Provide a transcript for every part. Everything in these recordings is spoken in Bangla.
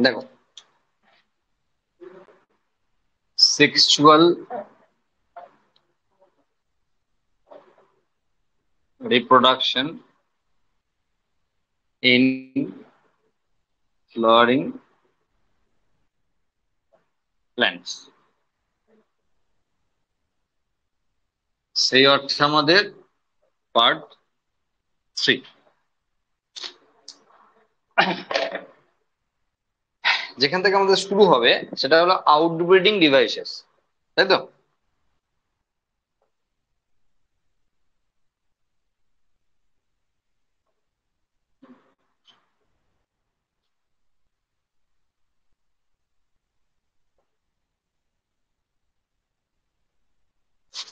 দেখো, sexual reproduction in flowering plants, সেই অর্থে আমাদের পার্ট 3। যেখান থেকে আমাদের শুরু হবে সেটা হলো আউটব্রিডিং ডিভাইসেস, তাই তো?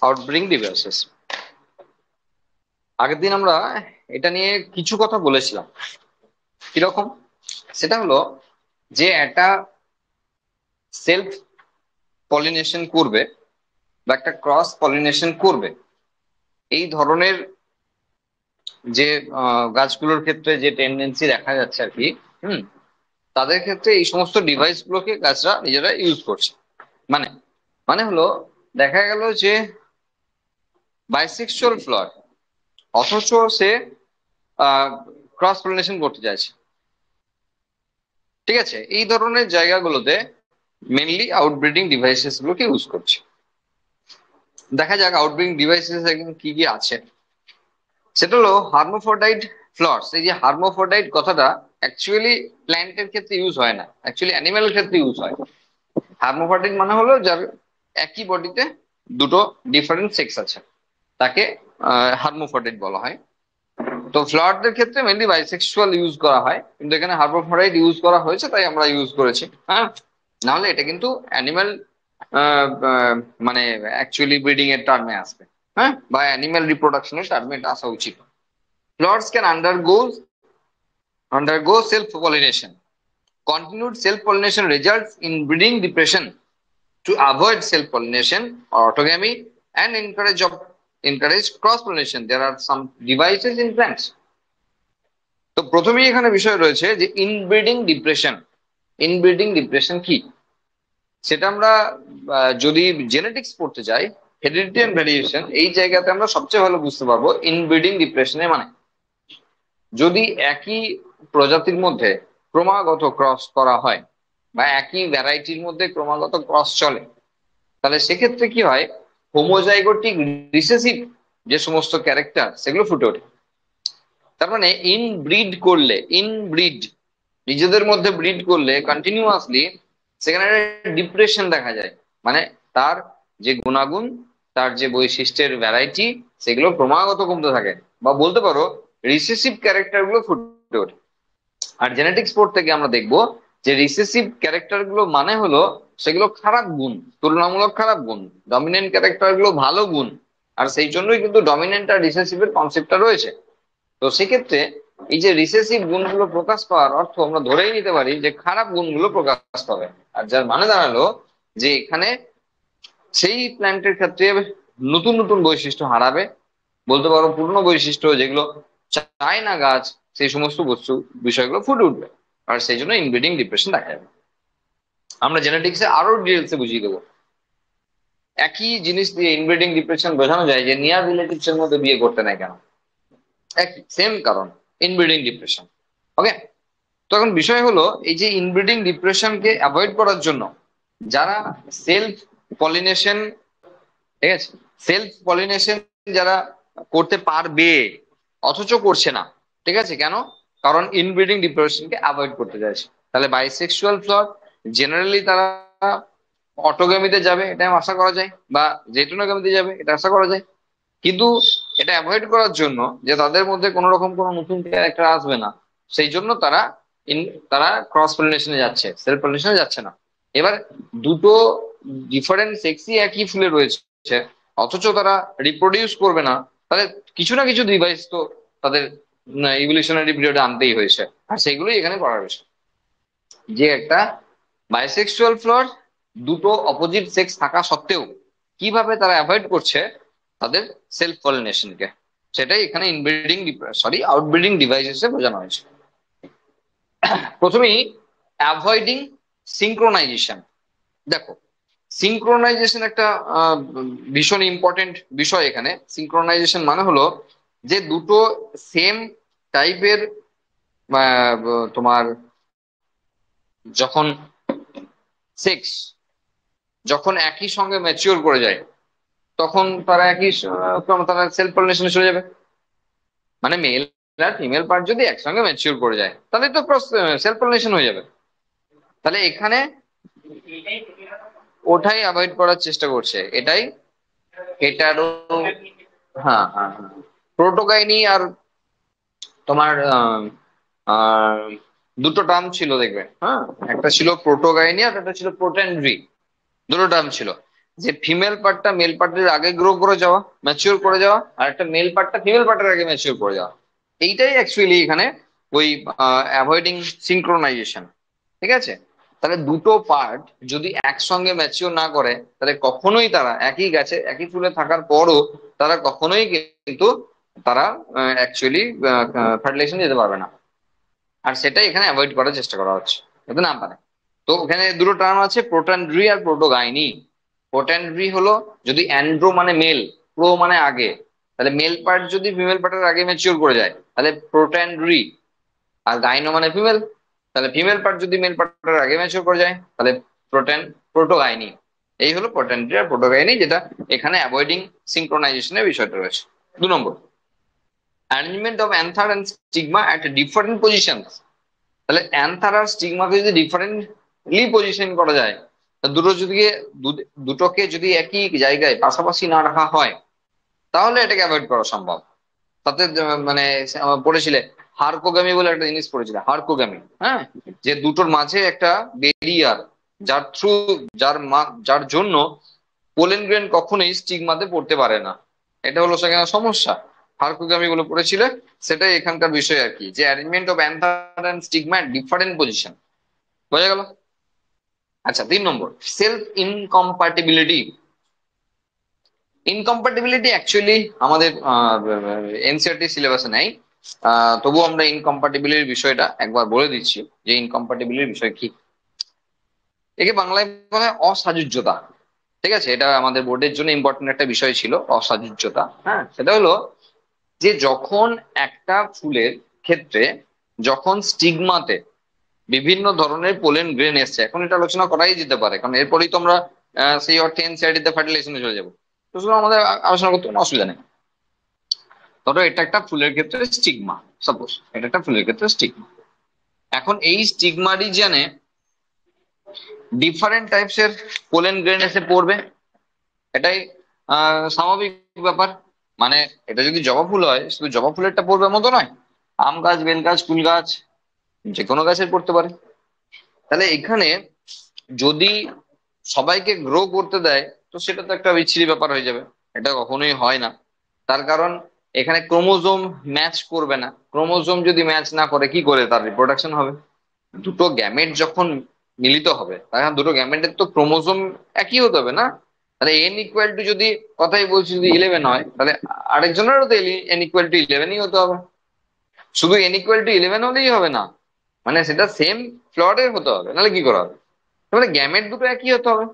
আউটব্রিডিং ডিভাইসেস, আগের দিন আমরা এটা নিয়ে কিছু কথা বলেছিলাম। কিরকম? সেটা হলো যে একটা সেলফ পলিনেশন করবে বা একটা ক্রস পলিনেশন করবে, এই ধরনের যে গাছগুলোর ক্ষেত্রে যে টেন্ডেন্সি দেখা যাচ্ছে আর কি, হুম, তাদের ক্ষেত্রে এই সমস্ত ডিভাইস গুলোকে গাছরা নিজেরা ইউজ করছে। মানে মানে হলো, দেখা গেল যে বাইসেক্সুয়াল ফ্লাওয়ার, অথচ সে ক্রস পলিনেশন করতে চাইছে। ঠিক আছে, এই ধরনের জায়গাগুলোতে মেনলি আউটব্রিডিং ডিভাইসেস গুলোকে ইউজ করছে। দেখা যাক আউটব্রিডিং ডিভাইসেস কি কি আছে। সেটা হলো হার্মোফ্রোডাইট ফ্লাওয়ার্স। এই যে হার্মোফ্রোডাইট কথাটা অ্যাকচুয়ালি প্ল্যান্টের ক্ষেত্রে ইউজ হয় না, অ্যাকচুয়ালি অ্যানিমেলের ক্ষেত্রে ইউজ হয়। হার্মোফ্রোডাইট মানে হলো যার একই বডিতে দুটো ডিফারেন্ট সেক্স আছে, তাকে হার্মোফ্রোডাইট বলা হয়। তো ফ্লাওয়ারদের ক্ষেত্রে মেনলি বাইসেক্সুয়াল ইউজ করা হয়, কিন্তু এখানে হার্মোফ্রোডাইট ইউজ করা হয়েছে তাই আমরা ইউজ করেছি। হ্যাঁ, নাহলে এটা কিন্তু অ্যানিমাল মানে অ্যাকচুয়ালি ব্রিডিং এর টার্মে আসবে, হ্যাঁ, বা অ্যানিমাল রিপ্রোডাকশনের টার্মে এটা আসা উচিত। Flowers can undergo self-pollination. Continued self-pollination results in breeding depression. To avoid self-pollination or autogamy and encourage cross-pollination, there are some devices in plants. তো প্রথমেই এখানে বিষয় রয়েছে যে ইনব্রিডিং ডিপ্রেশন। ইনব্রিডিং ডিপ্রেশন কি সেটা আমরা যদি জেনেটিক্স পড়তে যাই, হেরিডিটি এন্ড ভ্যারিয়েশন, এই জায়গাতে আমরা সবচেয়ে ভালো বুঝতে পারবো ইনব্রিডিং ডিপ্রেশনের মানে। যদি একই প্রজাতির মধ্যে ক্রমাগত ক্রস করা হয় বা একই ভ্যারাইটির মধ্যে ক্রমাগত ক্রস চলে, তাহলে সেক্ষেত্রে কি হয়, হোমোজাইগোটিক রিসেসিভ যে সমস্ত ক্যারেক্টার সেগুলো ফুটে ওঠে। তার মানে ইনব্রিড নিজেদের মধ্যে ব্রিড করলে কন্টিনিউয়াসলি সেখানে ডিপ্রেশন দেখা যায়। মানে তার যে গুণাগুণ, তার যে বৈশিষ্ট্যের ভ্যারাইটি, সেগুলো ক্রমাগত কমতে থাকে, বা বলতে পারো রিসেসিভ ক্যারেক্টার গুলো ফুটে ওঠে। আর জেনেটিক্স পড়তে গিয়ে আমরা দেখবো যে রিসেসিভ ক্যারেক্টার গুলো মানে হলো সেগুলো খারাপ গুণ, তুলনামূলক খারাপ গুণ। ডমিনেন্ট ক্যারেক্টার গুলো ভালো গুণ, আর সেই জন্যই কিন্তু ডমিনেন্ট আর রিসেসিভের কনসেপ্টটা রয়েছে। তো সেক্ষেত্রে এই যে রিসেসিভ গুণগুলো প্রকাশ পাওয়ার অর্থ আমরা ধরেই নিতে পারি যে খারাপ গুণগুলো প্রকাশ পাবে। আর যার মানে দাঁড়ালো যে এখানে সেই প্ল্যান্টের ক্ষেত্রে নতুন নতুন বৈশিষ্ট্য হারাবে, বলতে পারো পুরনো বৈশিষ্ট্য যেগুলো চায় না গাছ, সেই সমস্ত বস্তু বিষয়গুলো ফুটে উঠবে। আর সেই জন্য ইনব্রিডিং ডিপ্রেশন দেখা যাবে। আমরা জেনেটিক্সে আরো ডিটেলসে বুঝিয়ে দেবো। একই জিনিস দিয়ে ইনব্রিডিং ডিপ্রেশন বোঝানো যায় যে নিয়ার রিলেটিভস এর মধ্যে বিয়ে করতে নাই কেন, একই সেম কারণ, ইনব্রিডিং ডিপ্রেশন। ওকে, তো এখন বিষয় হলো এই যে ইনব্রিডিং ডিপ্রেশনকে অ্যাভয়েড করার জন্য যারা সেলফ পলিনেশন, ঠিক আছে, সেলফ পলিনেশন যারা করতে পারবে অথচ করছে না, ঠিক আছে, কেন? কারণ ইনব্রিডিং ডিপ্রেশনকে অ্যাভয়েড করতে চাইছে। তাহলে বাইসেক্সুয়াল ফ্লাওয়ার জেনারেলি তারা অটোগামিতে যাবে, এটা আশা করা যায়, বা জেটোনোগামিতে যাবে, এটা আশা করা যায়। কিন্তু এটা অ্যাভয়েড করার জন্য যে তাদের মধ্যে কোনো রকম কোনো নতুন ক্যারেক্টার আসবে না, সেই জন্য তারা ক্রস পলিনেশনে যাচ্ছে, সেলফ পলিনেশনে যাচ্ছে না। এবার দুটো ডিফারেন্ট সেক্সই একই ফুলে রয়েছে, অথচ তারা রিপ্রোডিউস করবে না, তাহলে কিছু না কিছু ডিভাইস তো তাদের ইভলিউশনারি পিরিয়ডে আনতেই হয়েছে। আর সেগুলোই এখানে করার বিষয়, যে একটা বাইসেক্সুয়াল ফ্লোর দুটো অপোজিট সেক্স থাকা সত্ত্বেও কিভাবে তারা অ্যাভয়েড করছে তাদের সেলফ পলিনেশনকে, সেটাই এখানে আউটব্রিডিং ডিভাইসেসে বোঝানো হয়েছে। প্রথমেই অ্যাভয়েডিং সিঙ্ক্রোনাইজেশন। দেখো, সিঙ্ক্রোনাইজেশন একটা ভীষণ ইম্পর্টেন্ট বিষয় এখানে। সিঙ্ক্রোনাইজেশন মানে হলো যে দুটো সেম টাইপের তোমার যখন সেক্স যখন একই সঙ্গে ম্যাচিওর করে যায়, তখন তারা তারা সেলফ পলিনেশনে চলে যাবে। মানে মেল আর ফিমেল পার্ট যদি একসঙ্গে ম্যাচিওর করে যায়, তাহলে তো সেলফ পলিনেশন হয়ে যাবে। তাহলে এখানে ওটাই অ্যাভয়েড করার চেষ্টা করছে, এটারও। হ্যাঁ, হ্যাঁ, হ্যাঁ। প্রোটোগাইনি আর তোমার আহ, দুটো টার্ম ছিল দেখবে, হ্যাঁ। একটা ছিল প্রোটোগাইনি আর একটা ছিল প্রোটেন্ড্রি। দুটো টার্ম ছিল, যে ফিমেল পার্টটা মেল পার্টের আগে গ্রো করে যাওয়া, ম্যাচিওর করে যাওয়া, আর একটা মেল পার্টটা ফিমেল পার্টের আগে ম্যাচিওর করে যাওয়া। এইটাই অ্যাকচুয়ালি এখানে ওই অ্যাভয়েডিং সিঙ্ক্রোনাইজেশন। ঠিক আছে? তাহলে দুটো পার্ট যদি একসঙ্গে ম্যাচিওর না করে, তাহলে কখনোই তারা একই গাছে একই ফুলে থাকার পরও তারা কখনোই কিন্তু তারা অ্যাকচুয়ালি ফার্টিলাইজেশন যেতে পারবে না। আর সেটাই এখানে অ্যাভয়েড করার চেষ্টা করা হচ্ছে, যাতে না পারে। তো ওখানে দুটো টার্ম আছে, প্রোট্যান্ড্রি আর প্রোটোগাইনি। প্রোট্যান্ড্রি হলো যদি অ্যান্ড্রো মানে মেল, প্রো মানে আগে, তাহলে মেল পার্ট যদি ফিমেল পার্টের আগে ম্যাচিওর করে যায় তাহলে প্রোট্যান্ড্রি। আর গাইনো মানে ফিমেল, তাহলে ফিমেল পার্ট যদি মেল পার্টের আগে ম্যাচিওর করে যায় তাহলে প্রোটোগাইনি। এই হলো প্রোট্যান্ড্রি আর প্রোটোগাইনি, যেটা এখানে অ্যাভয়েডিং সিঙ্ক্রোনাইজেশনের বিষয়টা রয়েছে। 2 নম্বর, arrangement of another and stigma at different positions. তাহলে অ্যান্থার আর স্টিগমাকে যদি ডিফারেন্টলি পজিশন করা যায়, তা দুটোকে যদি একই জায়গায় পাশাপাশি না রাখা হয়, তাহলে এটাকে অ্যাভয়েড করা সম্ভব। তাতে মানে পড়েছিলে হারকোগামি বলে একটা জিনিস পড়েছিলে, হারকোগামি, হ্যাঁ। যে দুটোর মাঝে একটা বেরিয়ার, যার থ্রু যার জন্য পোলেন গ্রেন কখনোই স্টিগমাতে পড়তে পারে না। এটা হলো সেখানে সমস্যা। হারকোগামি বলে পড়েছিলে, সেটাই এখানকার বিষয় আর কি, যে arrangement of anther and stigma different position. বোঝা গেল? আচ্ছা, 3 নম্বর, সেলফ ইনকম্পাটিবিলিটি। ইনকম্পাটিবিলিটি অ্যাকচুয়ালি আমাদের এনসিইআরটি সিলেবাসে নাই। তবু আমরা ইনকম্পাটিবিলিটির বিষয়টা একবার বলে দিচ্ছি, যে ইনকম্পাটিবিলিটির বিষয় কি। একে বাংলায় বলা হয় অসাযুজ্যতা। ঠিক আছে? এটা আমাদের বোর্ডের জন্য ইম্পর্টেন্ট একটা বিষয় ছিল, অসাযুজ্যতা। হ্যাঁ, সেটা হলো যে যখন একটা ফুলের ক্ষেত্রে, যখন স্টিগমাতে বিভিন্ন ধরনের পোলেন গ্রেন এসছে, এখন এটা আলোচনা করাই যেতে পারে, কারণ এরপরেই তো আমরা সেই অর্থে এনসিইআরটি তে ফার্টিলাইজেশনে চলে যাবো। তো শুধু আমাদের আলোচনা করতে কোনো অসুবিধা নেই। ধরো এটা একটা ফুলের ক্ষেত্রে স্টিগমা, সাপোজ এটা একটা ফুলের ক্ষেত্রে স্টিগমা। এখন এই স্টিগমা রিজিয়নে ডিফারেন্ট টাইপস এর পোলেন গ্রেন এসে পড়বে, এটাই স্বাভাবিক ব্যাপার। মানে এটা যদি জবা ফুল হয়, শুধু জবা ফুলেরটা পড়বে মতো নয়, আম গাছ, বেল গাছ, কুল গাছ, যে কোনো গাছের পড়তে পারে। তাহলে এখানে যদি সবাইকে গ্রো করতে দেয়, তো সেটা তো একটা বিচ্ছিরি ব্যাপার হয়ে যাবে। এটা কখনোই হয় না। তার কারণ এখানে ক্রোমোজোম ম্যাচ করবে না। ক্রোমোজোম যদি ম্যাচ না করে, কি করে তার রিপ্রোডাকশন হবে? দুটো গ্যামেট যখন মিলিত হবে, তখন দুটো গ্যামেটের তো ক্রোমোজোম একই হতে হবে না? তাহলে এন ইকুয়াল টু, যদি কথাই বলছি, যদি 11 হয়, তাহলে আরেকজনেরও তো এন ইকুয়াল টু 11ই হতে হবে। শুধু এন ইকুয়াল টু 11 হলেই হবে না, মানে সেটা সেম ফ্লডের হতে হবে, নাহলে কি করা হবে? তাহলে গ্যামেট দুটো একই হতে হবে।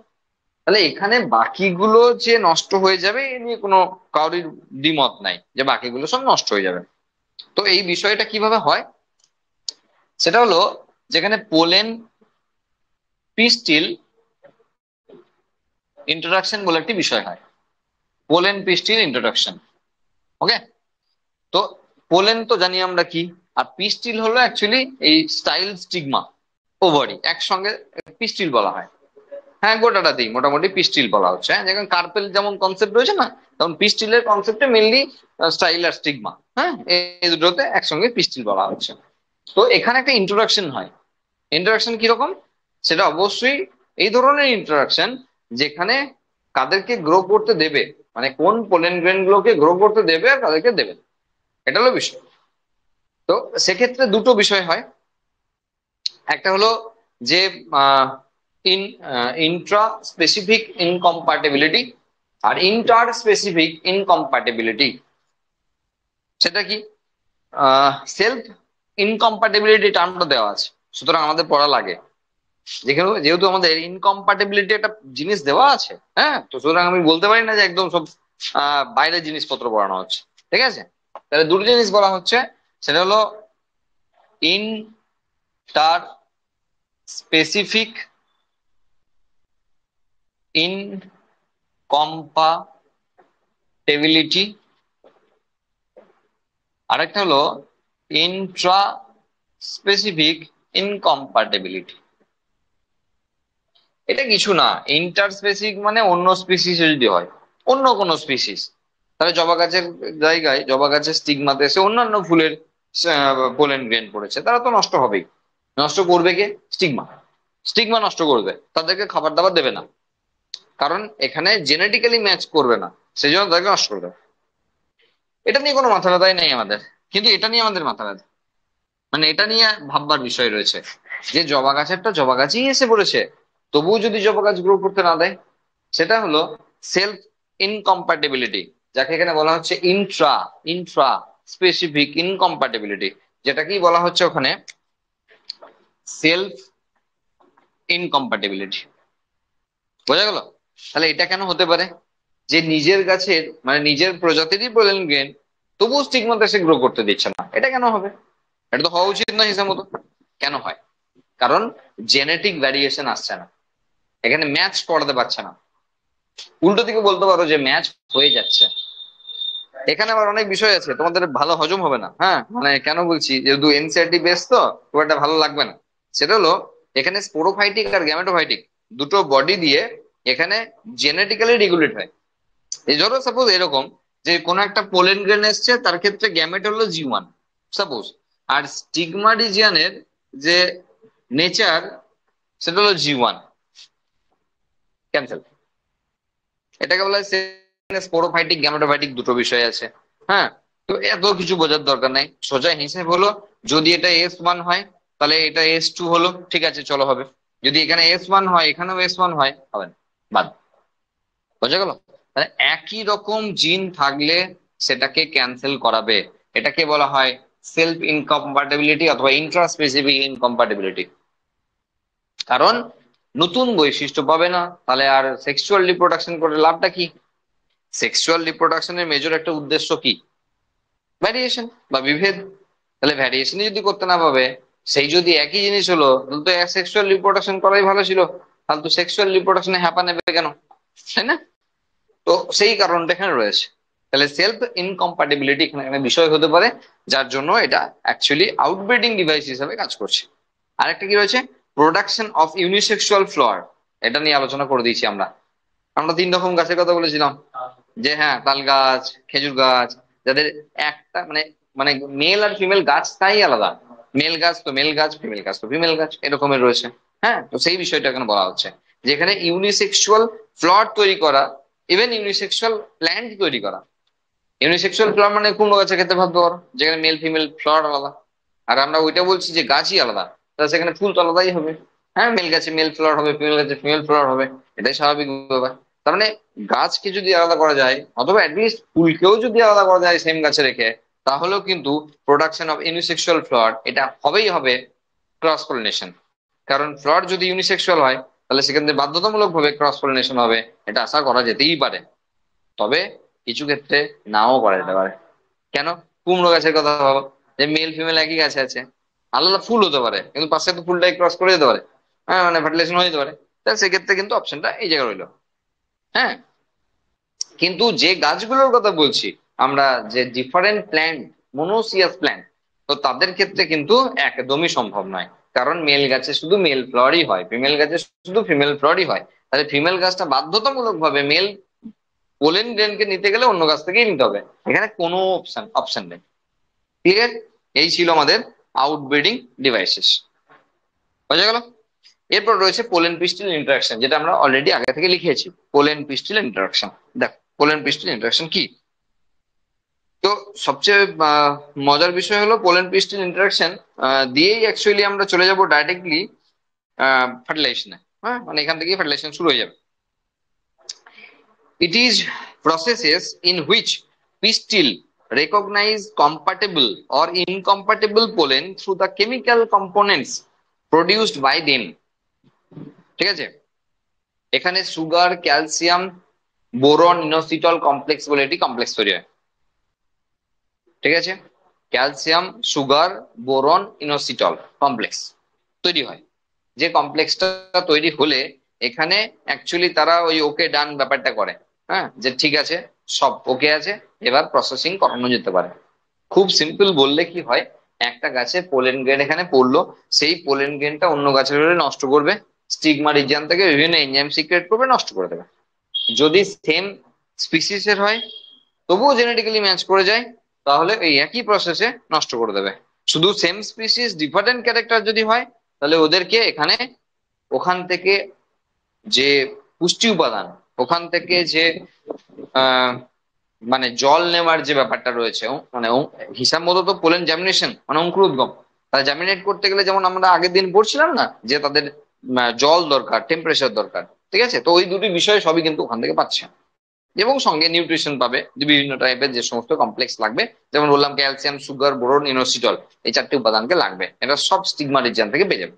তাহলে এখানে বাকিগুলো যে নষ্ট হয়ে যাবে, এ নিয়ে কোনো কারোর দ্বিমত নাই, যে বাকিগুলো সব নষ্ট হয়ে যাবে। তো এই বিষয়টা কিভাবে হয়, সেটা হলো যেখানে পোলেন পিস্টিল ইন্ট্রোডাকশন বলে একটি বিষয় হয়। পোলেন পিস্টিল ইন্ট্রোডাকশন, ওকে। তো পোলেন তো জানি আমরা কি, আর পিস্টিল হলো অ্যাকচুয়ালি এই স্টাইল স্টিগমা ওভারি একসঙ্গে পিস্টিল বলা হয়। হ্যাঁ, গোটাটাতেই মোটামুটি পিস্টিল বলা হচ্ছে। হ্যাঁ, যেমন কার্পেল যেমন কনসেপ্ট রয়েছে না, তেমন পিস্টিলের কনসেপ্টে মেনলি স্টাইল আর স্টিগমা, হ্যাঁ, এই দুটোতে একসঙ্গে পিস্টিল বলা হচ্ছে। তো এখানে একটা ইন্ট্রোডাকশন হয়। ইন্ট্রোডাকশন কিরকম? সেটা অবশ্যই এই ধরনের ইন্ট্রোডাকশন যেখানে কাদেরকে গ্রো করতে দেবে, মানে কোন পোলেন গ্রেন গুলোকে গ্রো করতে দেবে আর কাদেরকে দেবে, এটা হলো বিষয়। তো সেক্ষেত্রে দুটো বিষয় হয়। একটা হলো যে in Intra specific ইনকম্পাটিবিলিটি R inter specific ইনকম্পাটিবিলিটি। সেটা কি? সেলফ ইনকম্পাটিবিলিটি টার্মটা দেওয়া আছে, সুতরাং আমাদের পড়া লাগে। যেখানে যেহেতু আমাদের ইনকম্পাটিবিলিটি একটা জিনিস দেওয়া আছে, হ্যাঁ, তো সুতরাং আমি বলতে পারি না যে একদম সব বাইরের জিনিসপত্র পড়ানো হচ্ছে। ঠিক আছে, তাহলে দুটো জিনিস বলা হচ্ছে, সেটা হলো ইন্টার স্পেসিফিক ইনকম্পাটিবিলিটি, আরেকটা হলো ইন্ট্রা স্পেসিফিক ইনকম্পাটিবিলিটি। এটা কিছু না, ইন্টার স্পেসিফিক মানে অন্য স্পিসিস যদি হয়, অন্য কোনো স্পিসিস, তাহলে জবা গাছের জায়গায় জবা গাছের স্টিগমাতে এসে অন্যান্য ফুলের পোলেন গ্রেন পড়েছে, তারা তো নষ্ট হবেই। নষ্ট করবে কে? স্টিগমা। স্টিগমা নষ্ট করবে, তাদেরকে খাবার দাবার দেবে না, কারণ এখানে জেনেটিক্যালি ম্যাচ করবে না, সেই জন্য তাদেরকে নষ্ট করবে। এটা নিয়ে কোনো মাথা ব্যথাই নেই আমাদের, কিন্তু এটা নিয়ে আমাদের মাথা ব্যথা, মানে এটা নিয়ে ভাববার বিষয় রয়েছে যে জবা গাছেরটা জবা গাছই এসে পড়েছে, তবুও যদি জবা গাছ গ্রো করতে না দেয়, সেটা হলো সেলফ ইনকম্প্যাটিবিলিটি, যাকে এখানে বলা হচ্ছে ইন্ট্রা ইন্ট্রা স্পেসিফিক ইনকম্প্যাটিবিলিটি, যেটাকেই বলা হচ্ছে ওখানে সেলফ ইনকম্প্যাটিবিলিটি। বোঝা গেল? তাহলে এটা কেন হতে পারে যে নিজের গাছের মানে নিজের প্রজাতিরই পোলেন গ্রেন তবুও স্টিগমাতে সে গ্রো করতে দিচ্ছে না? এটা কেন হবে? এটা তো হওয়া উচিত না হিসাব মতো। কেন হয়? কারণ জেনেটিক ভ্যারিয়েশন আসছে না, এখানে ম্যাচ করাতে পারছে না। উল্টো দিকে বলতে পারো যে ম্যাচ হয়ে যাচ্ছে। এখানে আবার অনেক বিষয় আছে, তোমাদের ভালো হজম হবে না, হ্যাঁ, মানে কেন বলছি, যেহেতু এনসিআরটি বেস তো খুব একটা ভালো লাগবে না। সেটা হলো এখানে স্পোরোফাইটিক আর গ্যামেটোফাইটিক দুটো বডি দিয়ে এখানে জেনেটিক্যালি রেগুলেট হয়। এই ধরো সাপোজ এরকম যে কোনো একটা পোলেন গ্রেন এসছে, তার ক্ষেত্রে গ্যামেট হলো G1 সাপোজ, আর স্টিগমা রিজিয়নের যে নেচার সেটা হলো G1, ক্যান্সেল। এটাকে বলা হয় স্পোরোফাইটিক গ্যামেটোফাইটিক দুটো বিষয় আছে। হ্যাঁ, তো এত কিছু বোঝার দরকার নাই, সোজা হিসেব হলো যদি এটা S1 হয় তাহলে এটা S2 হলো, ঠিক আছে চলো হবে। যদি এখানে S1 হয় এখানেও S1 হয়, হবে না, বাদ। বোঝা গেল? তাহলে একই রকম জিন থাকলে সেটাকে ক্যান্সেল করাবে, এটাকে বলা হয় সেলফ ইনকম্প্যাটিবিলিটি অথবা ইন্ট্রা স্পেসিফিক ইনকম্প্যাটিবিলিটি। কারণ নতুন বৈশিষ্ট্য পাবে না, তাহলে আর সেক্সুয়াল রিপ্রোডাকশন করে লাভটা কি? সেক্সুয়াল রিপ্রোডাকশনের মেজর একটা উদ্দেশ্য কি? ভ্যারিয়েশন বা বিভেদ। তাহলে ভ্যারিয়েশনই যদি করতে না পাবে, সেই যদি একই জিনিস হলো তাহলে তো সেক্সুয়াল রিপ্রোডাকশন করাই ভালো ছিল, তাহলে তো সেক্সুয়াল রিপ্রোডাকশনে হ্যাপা নেবে কেন? তাই না? তো সেই কারণটা এখানে রয়েছে। তাহলে সেলফ ইনকম্প্যাটিবিলিটি এখানে একটা বিষয় হতে পারে, যার জন্য এটা অ্যাকচুয়ালি আউটব্রিডিং ডিভাইস হিসেবে কাজ করছে। আরেকটা কি রয়েছে? Production of unisexual flower. এটা নিয়ে আলোচনা করে দিয়েছি আমরা। আমরা 3 রকম গাছের কথা বলেছিলাম, যে হ্যাঁ তাল গাছ, খেজুর গাছ, যাদের একটা মানে মানে মেল আর ফিমেল গাছ তাই আলাদা, মেল গাছ তো মেল গাছ, ফিমেল গাছ তো ফিমেল গাছ, এরকমের রয়েছে। হ্যাঁ, তো সেই বিষয়টা এখানে বলা হচ্ছে, যেখানে ইউনিসেক্সুয়াল ফ্লাওয়ার তৈরি করা, ইভেন ইউনিসেক্সুয়াল প্ল্যান্ট তৈরি করা। ইউনিসেক্সুয়াল ফ্লাওয়ার মানে কুমড়ো গাছের ক্ষেত্রে ভাবতে পারো, যেখানে মেল ফিমেল ফ্লাওয়ার আলাদা। আর আমরা ওইটা বলছি যে গাছই আলাদা, তাহলে সেখানে ফুল তো আলাদাই হবে। হ্যাঁ, মেল গাছে মেল ফ্লাওয়ার হবে, ফিমেল গাছে ফিমেল ফ্লাওয়ার হবে, এটাই স্বাভাবিক ব্যাপার। তার মানে গাছকে যদি আলাদা করা যায়, অথবা অ্যাটলিস্ট ফুলকেও যদি আলাদা করা যায় সেম গাছে রেখে, তাহলেও কিন্তু প্রোডাকশন অফ ইউনিসেক্সুয়াল ফ্লাওয়ার এটা হবেই হবে ক্রস পলিনেশন। কারণ ফ্লাওয়ার যদি ইউনিসেক্সুয়াল হয় তাহলে সেখানে বাধ্যতামূলক ভাবে ক্রস পলিনেশন হবে, এটা আশা করা যেতেই পারে। তবে কিছু ক্ষেত্রে নাও করা যেতে পারে। কেন? কুমড়ো গাছের কথা ভাবো, যে মেল ফিমেল একই গাছে আছে, আলাদা ফুল হতে পারে কিন্তু পাশে তো ফুলটাই ক্রস করে যেতে পারে, হ্যাঁ মানে ফার্টিলাইজেশন হয়ে যেতে পারে, তাহলে সেক্ষেত্রে কিন্তু অপশনটা এই জায়গায় রইলো। হ্যাঁ, কিন্তু যে গাছগুলোর কথা বলছি আমরা, যে ডিফারেন্ট প্ল্যান্ট, মনোসিয়াস প্ল্যান্ট, তো তাদের ক্ষেত্রে কিন্তু একদমই সম্ভব নয়। কারণ মেল গাছে শুধু মেল ফ্লাওয়ারই হয়, ফিমেল গাছে শুধু ফিমেল ফ্লাওয়ারই হয়। তাহলে ফিমেল গাছটা বাধ্যতামূলক ভাবে মেল পোলেন গ্রেনকে নিতে গেলে অন্য গাছ থেকেই নিতে হবে, এখানে কোনো অপশন অপশন নেই। ক্লিয়ার? এই ছিল আমাদের আউটব্রিডিং ডিভাইসেস। বোঝা গেল? এরপর রয়েছে পোলেন পিস্টিল ইন্টারাকশন, যেটা আমরা অলরেডি আগে থেকে লিখেছি। পোলেন পিস্টিল ইন্টারাকশন, দেখ পোলেন পিস্টিল ইন্টারাকশন কি। তো সবচেয়ে মজার বিষয় হলো পোলেন পিস্টিল ইন্টারাকশন দিয়েই অ্যাকচুয়ালি আমরা চলে যাব ডাইরেক্টলি ফার্টিলাইজেশনে। হ্যাঁ, মানে এখান থেকেই ফার্টিলাইজেশন শুরু হয়ে যাবে। It is processes in which pistil recognize compatible or incompatible pollen through the chemical components produced by them. ঠিক আছে, এখানে sugar, calcium, boron, inositol complex বলে একটি কমপ্লেক্স তৈরি হয়। ঠিক আছে, calcium, sugar, boron, inositol complex তৈরি হয়। যে কমপ্লেক্সটা তৈরি হলে এখানে অ্যাকচুয়ালি তারা ওই ওকে ডান ব্যাপারটা করে। হ্যাঁ, যে ঠিক আছে, সব ওকে আছে, এবার প্রসেসিং করানো যেতে পারে। খুব সিম্পল বললে কি হয়, একটা গাছে পোলেন গ্রেন এখানে পড়লো, সেই পোলেন গ্রেনটা অন্য গাছের হলে নষ্ট করবে, স্টিগমা রিজিয়ন থেকে বিভিন্ন এনজাইম সিক্রেট করবে, নষ্ট করে দেবে। যদি সেম স্পিসিসের হয়, তবুও জেনেটিক্যালি ম্যাচ করে যায়, তাহলে এই একই প্রসেসে নষ্ট করে দেবে। শুধু সেম স্পিসিস ডিফারেন্ট ক্যারেক্টার যদি হয়, তাহলে ওদেরকে এখানে ওখান থেকে যে পুষ্টি উপাদান, ওখান থেকে যে আহ মানে জল নেওয়ার যে ব্যাপারটা রয়েছে, মানে হিসাব মতো তো পোলেন জার্মিনেশন মানে অঙ্কুরোদ্গম, তারা জার্মিনেট করতে গেলে যেমন আমরা আগের দিন পড়ছিলাম না যে তাদের জল দরকার, টেম্পারেচার দরকার। ঠিক আছে, তো ওই দুটি বিষয় সবই কিন্তু ওখান থেকে পাচ্ছে, এবং সঙ্গে নিউট্রিশন পাবে, যে বিভিন্ন টাইপের যে সমস্ত কমপ্লেক্স লাগবে, যেমন বললাম ক্যালসিয়াম, সুগার, বোরন, ইনোসিটল, এই চারটি উপাদানকে লাগবে, এটা সব স্টিগমা রিজিয়ন থেকে পেয়ে যাবে।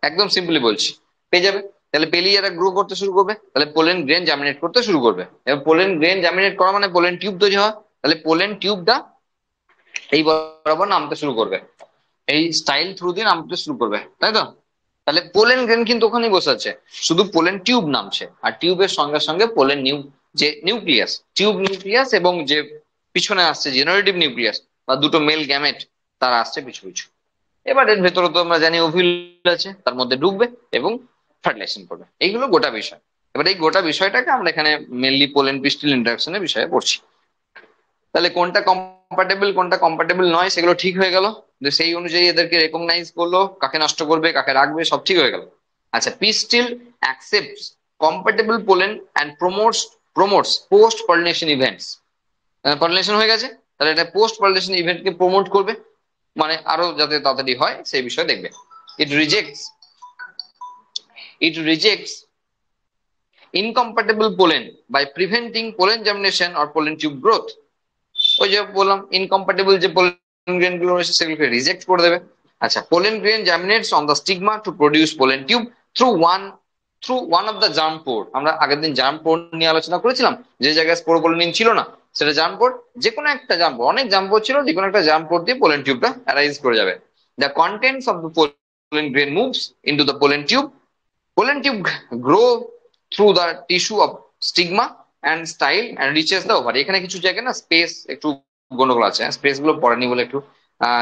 একদম সিম্পলি বলছি, পেয়ে যাবে। তাহলে পেলেই এরা গ্রো করতে শুরু করবে, তাহলে পোলেন গ্রেন জার্মিনেট করতে শুরু করবে। এবার পোলেন গ্রেন জার্মিনেট করা মানে পোলেন টিউব তৈরি হয়, তাহলে পোলেন টিউবটা এই বরাবর নামতে শুরু করবে, এই স্টাইল থ্রু দিয়ে নামতে শুরু করবে, তাই তো? তাহলে পোলেন গ্রেন কিন্তু ওখানেই বসে আছে, শুধু পোলেন টিউব নামছে, আর টিউবের সঙ্গে সঙ্গে পোলেন যে নিউক্লিয়াস, টিউব নিউক্লিয়াস এবং যে পিছনে আসছে জেনারেটিভ নিউক্লিয়াস বা দুটো মেল গ্যামেট, তারা আসছে পিছু পিছু। এবার এর ভেতরে তো আমরা জানি ওভিল আছে, তার মধ্যে ঢুকবে এবং ফার্টিলাইজেশন করবে, এইগুলো গোটা বিষয়। এবার এই গোটা বিষয়টাকে আমরা এখানে মেনলি পোলেন পিস্টিল ইন্টারাকশনের বিষয়ে পড়ছি। তাহলে কোনটা কম্পাটেবল কোনটা কম্পাটেবল নয় সেগুলো ঠিক হয়ে গেল, যে সেই অনুযায়ী এদেরকে রেকগনাইজ করলো, কাকে নষ্ট করবে কাকে রাখবে সব ঠিক হয়ে গেল। আচ্ছা, পিস্টিল accepts কম্পাটেবল pollen and promotes post pollination events. Pollination হয়ে গেছে, তাহলে এটা পোস্ট পলিনেশন ইভেন্টকে প্রমোট করবে, মানে আরো যাতে তাড়াতাড়ি হয় সেই বিষয়ে দেখবে। ইট rejects it rejects incompatible pollen by preventing pollen germination or pollen tube growth. ওই যে বললাম ইনকম্প্যাটেবল যে পোলেন গ্রেন গুলো রয়েছে সেগুলোকে রিজেক্ট করে দেবে। আচ্ছা, pollen grain জার্মিনেটস on the stigma to produce pollen tube through one of the germ পোর। আমরা আগের দিন জার্ম পোর নিয়ে আলোচনা করেছিলাম, যে জায়গায় স্পোরোপোলিন ছিল না সেটা জার্ম পোর, যে কোনো একটা জার্ম পোর, অনেক জার্ম পোর ছিল, যে কোনো একটা জার্ম পোর দিয়ে পোলেন টিউবটা অ্যারাইজ করে যাবে। The contents of the pollen grain moves into the pollen tube. Pollen tube grow through the tissue of stigma and style and reaches the ovary. এখানে কিছু জায়গায় না স্পেস একটু গন্ডগোল আছে, স্পেস গুলো পড়েনি বলে একটু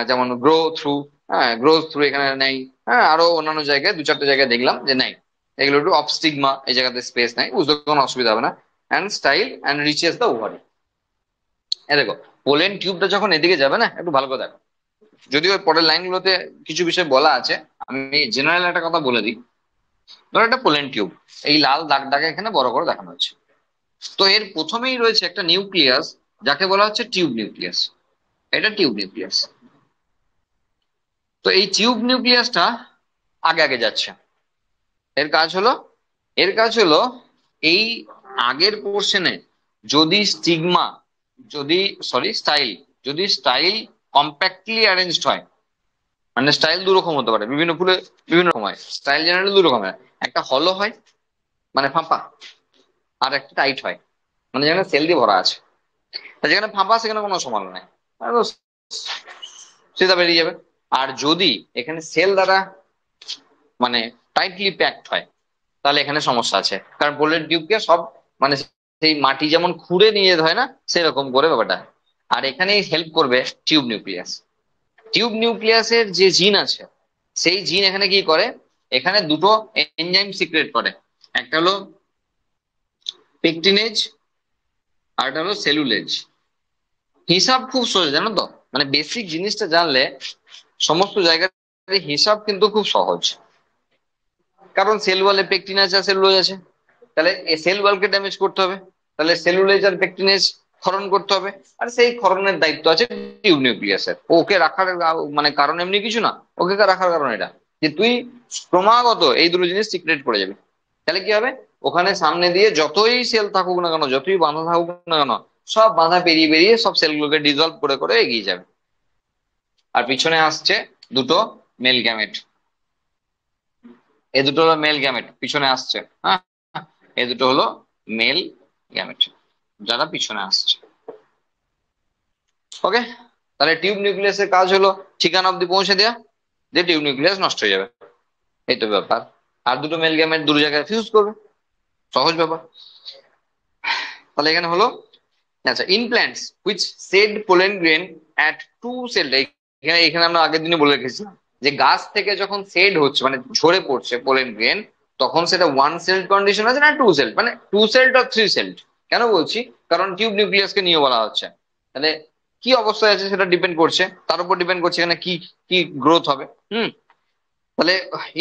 যেমন গ্রো থ্রু, হ্যাঁ গ্রো থ্রু এখানে নেই, হ্যাঁ আরো অন্যান্য জায়গায় দু চারটে জায়গায় দেখলাম যে নেই, এগুলো একটু অফ স্টিগমা, এই জায়গাতে স্পেস নাই, বুঝতে কোনো অসুবিধা হবে না। And style and reaches the ovary. এ দেখো, পোলেন টিউবটা যখন এদিকে যাবে না, একটু ভালো করে দেখো, যদিও পরের লাইনগুলোতে কিছু বিষয় বলা আছে, আমি জেনারেল একটা কথা বলে দিই। ধরো একটা পোলেন টিউব, এই লাল দাগটাকে এখানে বড় করে দেখানো হচ্ছে। তো এর প্রথমেই রয়েছে একটা নিউক্লিয়াস, যাকে বলা হচ্ছে টিউব নিউক্লিয়াস। এটা টিউব নিউক্লিয়াস। তো এই টিউব নিউক্লিয়াসটা আগে আগে যাচ্ছে। এর কাজ হলো এর কাজ হলো এই আগের পোর্শনে যদি স্টিগমা, যদি সরি স্টাইল, যদি স্টাইল কম্প্যাক্টলি অ্যারেঞ্জড হয়, মানে স্টাইল দু রকম হতে পারে, বিভিন্ন ফুলে বিভিন্ন রকম হয়, স্টাইল জেনারেলি দু রকমের, একটা হলো হয় মানে ফাঁপা, আর একটা টাইট হয় মানে যেখানে সেল দিয়ে ভরা আছে। তা যেখানে ফাঁপা সেখানে কোনো সমান নেই, সেটা বেরিয়ে যাবে। আর যদি এখানে সেল দ্বারা মানে টাইটলি প্যাকড হয়, তাহলে এখানে সমস্যা আছে, কারণ পোলেন টিউবকে সব মানে সেই মাটি যেমন খুঁড়ে নিয়ে যেতে হয় না, সেরকম করে ব্যাপারটা। আর এখানেই হেল্প করবে টিউব নিউক্লিয়াস। টিউব নিউক্লিয়াসের যে জিন আছে, সেই জিন এখানে কি করে, এখানে দুটো এনজাইম সিক্রেট করে, একটা হলো পেকটিনেজ আর একটা হলো সেলুলেজ। হিসাব খুব সহজ জানো তো, মানে বেসিক জিনিসটা জানলে সমস্ত জায়গায় হিসাব কিন্তু খুব সহজ। কারণ সেল ওয়ালে পেকটিন আছে আর সেলুলোজ আছে, তাহলে সেল ওয়ালকে ড্যামেজ করতে হবে, তাহলে সেলুলোজ আর পেকটিনেজ ক্ষরণ করতে হবে, আর সেই ক্ষরণের দায়িত্ব আছে টিউব নিউক্লিয়াসের। ওকে রাখার মানে কারণ এমনি কিছু না, ওকে রাখার কারণ এটা যে তুই ক্রমাগত এই দুটো জিনিস সিক্রেট করে যাবি। তাহলে কি হবে, ওখানে সামনে দিয়ে যতই সেল থাকুক না কেন, যতই বাঁধা থাকুক না কেন, সব বাঁধা পেরিয়ে বেরিয়ে সব সেলগুলোকে ডিজলভ করে করে এগিয়ে যাবে। আর পিছনে আসছে দুটো মেল গ্যামেট, এ দুটো হলো মেল গ্যামেট পিছনে আসছে, হ্যাঁ, এ দুটো হলো মেল গ্যামেট যারা পিছনে আসছে। ওকে, তাহলে টিউব নিউক্লিয়াসের কাজ হলো ঠিকানা অব্দি পৌঁছে দেওয়া, দিয়ে টিউব নিউক্লিয়াস নষ্ট হয়ে যাবে, এই তো ব্যাপার। আর দুটো মেল গ্যামেট দুটো জায়গায় ফিউজ করবে, সহজ ব্যাপার। তাহলে এখানে হলো, আচ্ছা, in plants which shed pollen grain at two cell, এখানে এখানে আমরা আগের দিনে বলে রেখেছিলাম যে গাছ থেকে যখন সেড হচ্ছে মানে ঝরে পড়ছে পোলেন গ্রেন, তখন সেটা ওয়ান সেল কন্ডিশন আছে না টু সেল, মানে টু সেলড আর থ্রি সেলড। কেন বলছি, কারণ টিউব নিউক্লিয়াসকে নিয়ে বলা হচ্ছে। তাহলে কি অবস্থায় আছে সেটা ডিপেন্ড করছে, তার উপর ডিপেন্ড করছে এখানে কি কি গ্রোথ হবে। তাহলে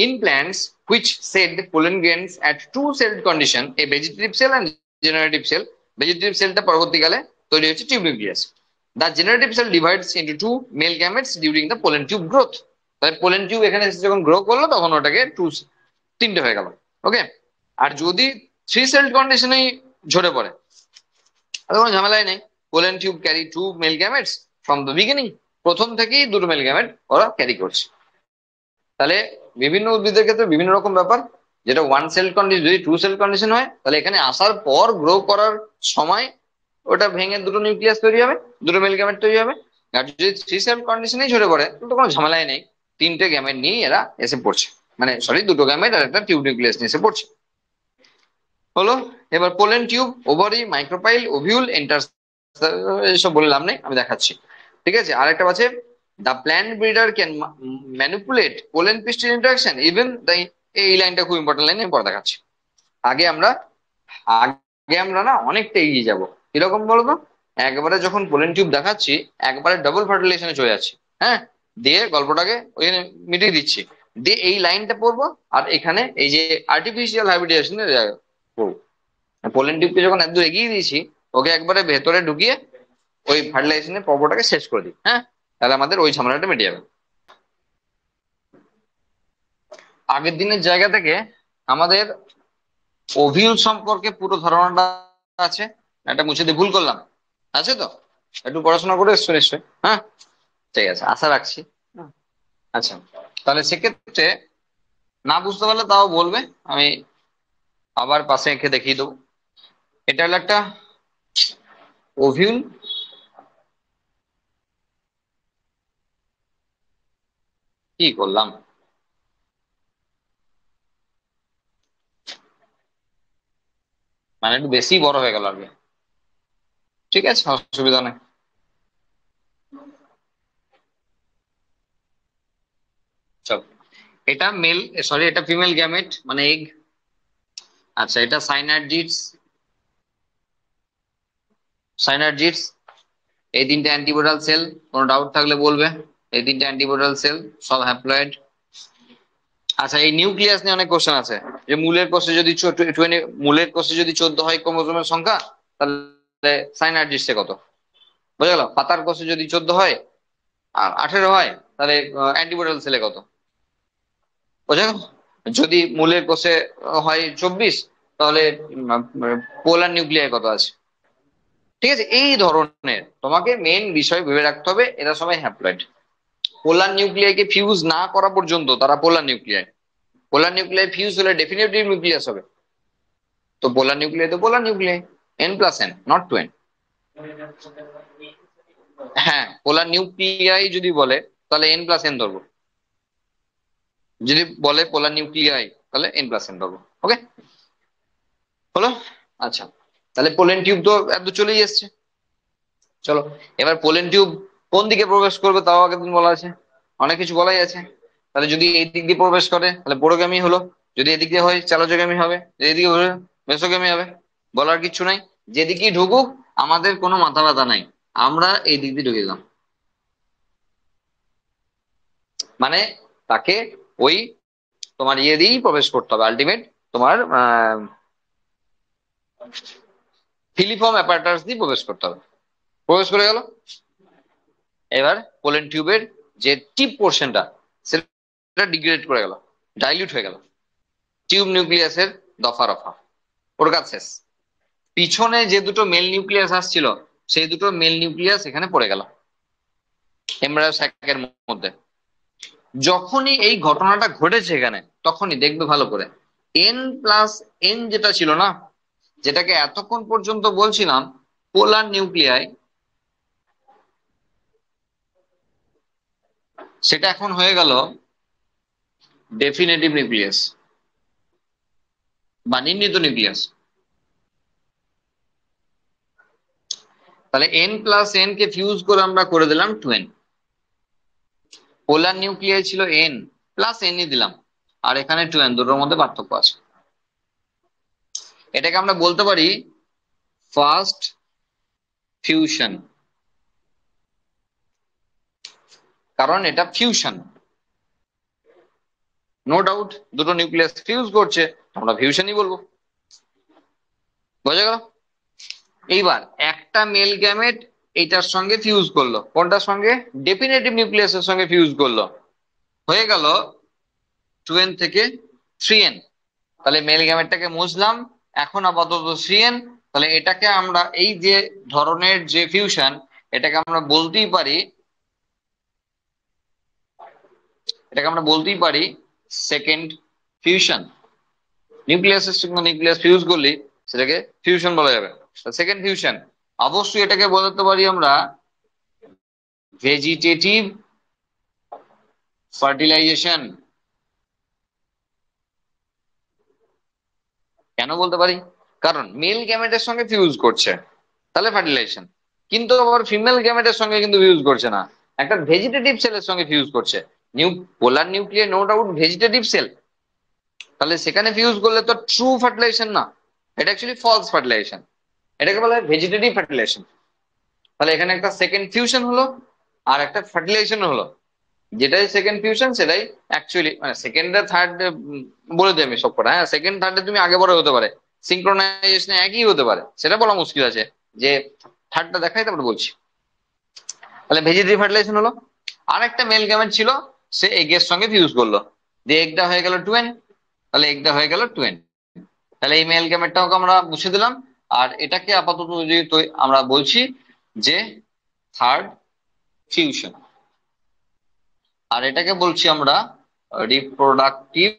in plants which shed pollen grains at two sailed condition, A vegetative sell and generative sell, vegetative সেলটা পরবর্তীকালে তৈরি হচ্ছে tube nucleus. The generative sell divides into two mail gametes during the pollen tube growth. তাহলে পোলেন টিউব এখানে যখন গ্রো করলো তখন ওটাকে তিনটে হয়ে গেল। ওকে, আর যদি থ্রি সেলড কন্ডিশনেই ঝরে পড়ে তাহলে কোনো ঝামেলাই নেই, pollen tube carry two mail gametes from the beginning, প্রথম থেকেই দুটো মেল গ্যামেট ওরা ক্যারি করছে। তাহলে বিভিন্ন উদ্ভিদের ক্ষেত্রে বিভিন্ন রকম ব্যাপার, যেটা ওয়ান সেল কন্ডিশন, যদি টু সেল কন্ডিশন হয় তাহলে এখানে আসার পর গ্রো করার সময় ওটা ভেঙে দুটো নিউক্লিয়াস তৈরি হবে, দুটো মেল গ্যামেট তৈরি হবে। আর যদি থ্রি সেল কন্ডিশনেই ঝরে পড়ে তাহলে তো কোনো ঝামেলাই নেই, তিনটে গ্যামেট নিয়ে এরা এসে পড়ছে, মানে সরি দুটো গ্যামেট আর একটা টিউব নিউক্লিয়াস নিয়ে এসে পড়ছে। হলো, এবার pollen tube, ovary, micropyle, ovule, enter, এসব বলে লাভ নেই, আমি দেখাচ্ছি। ঠিক আছে, আরেকটা আছে, the plant breeder can manipulate pollen পিস্টিল interaction even the, এই লাইনটা খুব ইম্পর্টেন্ট লাইন, আমি পরে দেখাচ্ছি। আগে আমরা আগে আমরা না অনেকটা এগিয়ে যাব, কিরকম বলবো, একবারে যখন পোলেন টিউব দেখাচ্ছি একবারে ডাবল ফার্টিলাইজেশনে চলে যাচ্ছি, হ্যাঁ, দিয়ে গল্পটাকে ওইখানে মিটিয়ে দিচ্ছি, দিয়ে এই লাইনটা পড়বো, আর এখানে এই যে আর্টিফিশিয়াল হাইব্রিডেশনের পড়বো। পোলেন টিউবকে যখন একদম এগিয়ে দিয়েছি, ওকে একবারে ভেতরে ঢুকিয়ে ওই ফার্টিলাইজেশনের পর্বটাকে শেষ করে দিই, হ্যাঁ, তাহলে আমাদের ওই ঝামেলাটা মিটে যাবে। আগের দিনের জায়গা থেকে আমাদের ওভিউল সম্পর্কে পুরো ধারণাটা আছে, এটা মুছে দিয়ে ভুল করলাম, আছে তো, একটু পড়াশোনা করে এসছো নিশ্চয়ই, হ্যাঁ, ঠিক আছে, আশা রাখছি। হুম, আচ্ছা, তাহলে সেক্ষেত্রে না বুঝতে পারলে তাও বলবে, আমি আবার পাশে এঁকে দেখিয়ে দেবো। এটা হলো একটা ওভিউল, কি করলাম, মানে একটু বেশি বড় হয়ে গেল আর কি, ঠিক আছে, অসুবিধা নেই। চল, এটা মেল, সরি এটা ফিমেল গ্যামেট মানে এগ। আচ্ছা, এটা সাইনার্জিডস, সাইনার্জিডস, এই তিনটে অ্যান্টিবোডাল সেল, কোনো ডাউট থাকলে বলবে, এই তিনটে অ্যান্টিবোডাল সেল সব হ্যাপ্লয়েড। আচ্ছা, এই নিউক্লিয়াস নিয়ে অনেক কোশ্চেন আছে, যে মূলের কোষে যদি মূলের কোষে যদি 14 হয় ক্রোমোজোমের সংখ্যা, তাহলে সাইনার্জিডসে কত, বোঝা গেল, পাতার কোষে যদি 14 হয় আর 18 হয় তাহলে অ্যান্টিবোডাল সেলে কত, বোঝা গেল। যদি মূলের কোষে হয় 24 তাহলে পোলার নিউক্লিয়ার কত আছে। ঠিক আছে, এই ধরনের তোমাকে মেন বিষয় ভেবে রাখতে হবে, এরা সবাই হ্যাপ্লয়েড। পোলার নিউক্লিয়াইকে ফিউজ না করা পর্যন্ত তারা পোলার নিউক্লিয়াই, পোলার নিউক্লিয়াই ফিউজ হলে ডেফিনেটলি নিউক্লিয়াস হবে, তো পোলার নিউক্লিয়াই তো পোলার nuclei, n+n, not to n। হ্যাঁ, পোলার নিউক্লিয়াই যদি বলে তাহলে n+n ধরবো, যদি বলে পোলার নিউক্লিয়াই তাহলে n+n ধরবো। ওকে, হলো, আচ্ছা, তাহলে পোলেন টিউব তো একদম চলেই এসছে। চলো, এবার পোলেন টিউব কোন দিকে প্রবেশ করবে তাও আগের দিন বলা আছে, অনেক কিছু বলাই আছে। তাহলে যদি এই দিক দিয়ে প্রবেশ করে তাহলে পোড়োগ্যামি হলো, যদি এদিক দিয়ে হয় চালোজোগ্যামি হবে, যদি এদিকে হলে মেসোগ্যামি হবে, বলার কিছু নাই, যেদিকেই ঢুকুক আমাদের কোনো মাথা ব্যথা নাই, আমরা এই দিক দিয়ে ঢুকে গেলাম, মানে তাকে ওই তোমার ইয়ে দিয়েই প্রবেশ করতে হবে, আলটিমেট তোমার ফিলিফর্ম অ্যাপারেটাস দিয়ে প্রবেশ করতে হবে, প্রবেশ করে গেল। এবার পোলেন টিউবের যে টিপ পোর্শনটা সেটা ডিগ্রেড করে গেল, ডাইলিউট হয়ে গেল, টিউব নিউক্লিয়াসের দফা রফা, ওর কাজ শেষ। পিছনে যে দুটো মেল নিউক্লিয়াস আসছিল সেই দুটো মেল নিউক্লিয়াস এখানে পড়ে গেল এমব্রায়ো স্যাকের মধ্যে। যখনই এই ঘটনাটা ঘটেছে এখানে, তখনই দেখবে ভালো করে n+n যেটা ছিল না, যেটাকে এতক্ষণ পর্যন্ত বলছিলাম পোলার নিউক্লিয়াই, সেটা এখন হয়ে গেল ডেফিনেটিভ নিউক্লিয়াস বা নির্ণীত নিউক্লিয়াস। তাহলে n+n কে ফিউজ করে আমরা করে দিলাম 2n। পোলার নিউক্লিয়াই ছিল n+n দিলাম, আর এখানে 2n, দুটোর মধ্যে পার্থক্য আছে। এটাকে আমরা বলতে পারি ফার্স্ট ফিউশন, কারণ এটা ফিউশন। নো ডাউট দুটো নিউক্লিয়াস ফিউজ করছে, আমরা ফিউশনই বলবো। বোঝা গেল? এইবার একটা মেল গ্যামেট এইটার সঙ্গে ফিউজ করলো, কোনটার সঙ্গে? ডেফিনেটিভ নিউক্লিয়াসের সঙ্গে ফিউজ করলো, হয়ে গেল 2n থেকে 3n। তাহলে মেল গ্যামেটটাকে মুছলাম, এখন আপাতত 3n। তাহলে এটাকে আমরা, এই যে ধরনের যে ফিউশন, এটাকে আমরা বলতেই পারি, সেকেন্ড ফিউশন। নিউক্লিয়াসের সঙ্গে নিউক্লিয়াস ফিউজ করলে সেটাকে ফিউশন বলা যাবে, সেকেন্ড ফিউশন। অবশ্যই এটাকে বলতে পারি আমরা ভেজিটেটিভ ফার্টিলাইজেশন। কেন বলতে পারি? কারণ মেল গ্যামেটের সঙ্গে ফিউজ করছে, তাহলে ফার্টিলাইজেশন। কিন্তু আবার ফিমেল গ্যামেটের সঙ্গে কিন্তু ফিউজ করছে না, একটা ভেজিটেটিভ সেলের সঙ্গে ফিউজ করছে। পোলার nuclear no doubt vegetative sell, তাহলে সেখানে ফিউজ করলে তো ট্রু ফার্টিলাইজেশন না, এটা অ্যাকচুয়ালি ফলস ফার্টিলাইজেশন, এটাকে বলা হয় ভেজিটেটিভ ফার্টিলাইজেশন। তাহলে এখানে একটা সেকেন্ড ফিউশন হলো আর একটা ফার্টিলাইজেশন হলো। যেটাই সেকেন্ড ফিউশন সেটাই অ্যাকচুয়ালি, মানে সেকেন্ড আর থার্ড বলে দিই আমি সবকটা। হ্যাঁ, সেকেন্ড থার্ডে তুমি আগে পরে হতে পারে, সিঙ্ক্রোনাইজেশন একই হতে পারে, সেটা বলা মুশকিল আছে। যে থার্ডটা দেখাই তারপরে বলছি। তাহলে ভেজিটেটিভ ফার্টিলাইজেশন হলো। আর একটা মেল গ্যামেট ছিল, সে এগের সঙ্গে ফিউজ করলো, দিয়ে এগটা হয়ে গেল 2n। তাহলে এগটা হয়ে গেল 2n। তাহলে এই মেল গ্যামেটটাকে আমরা মুছে দিলাম, আর এটাকে আপাতত যদি আমরা বলছি যে থার্ড ফিউশন, আর এটাকে বলছি আমরা রিপ্রোডাক্টিভ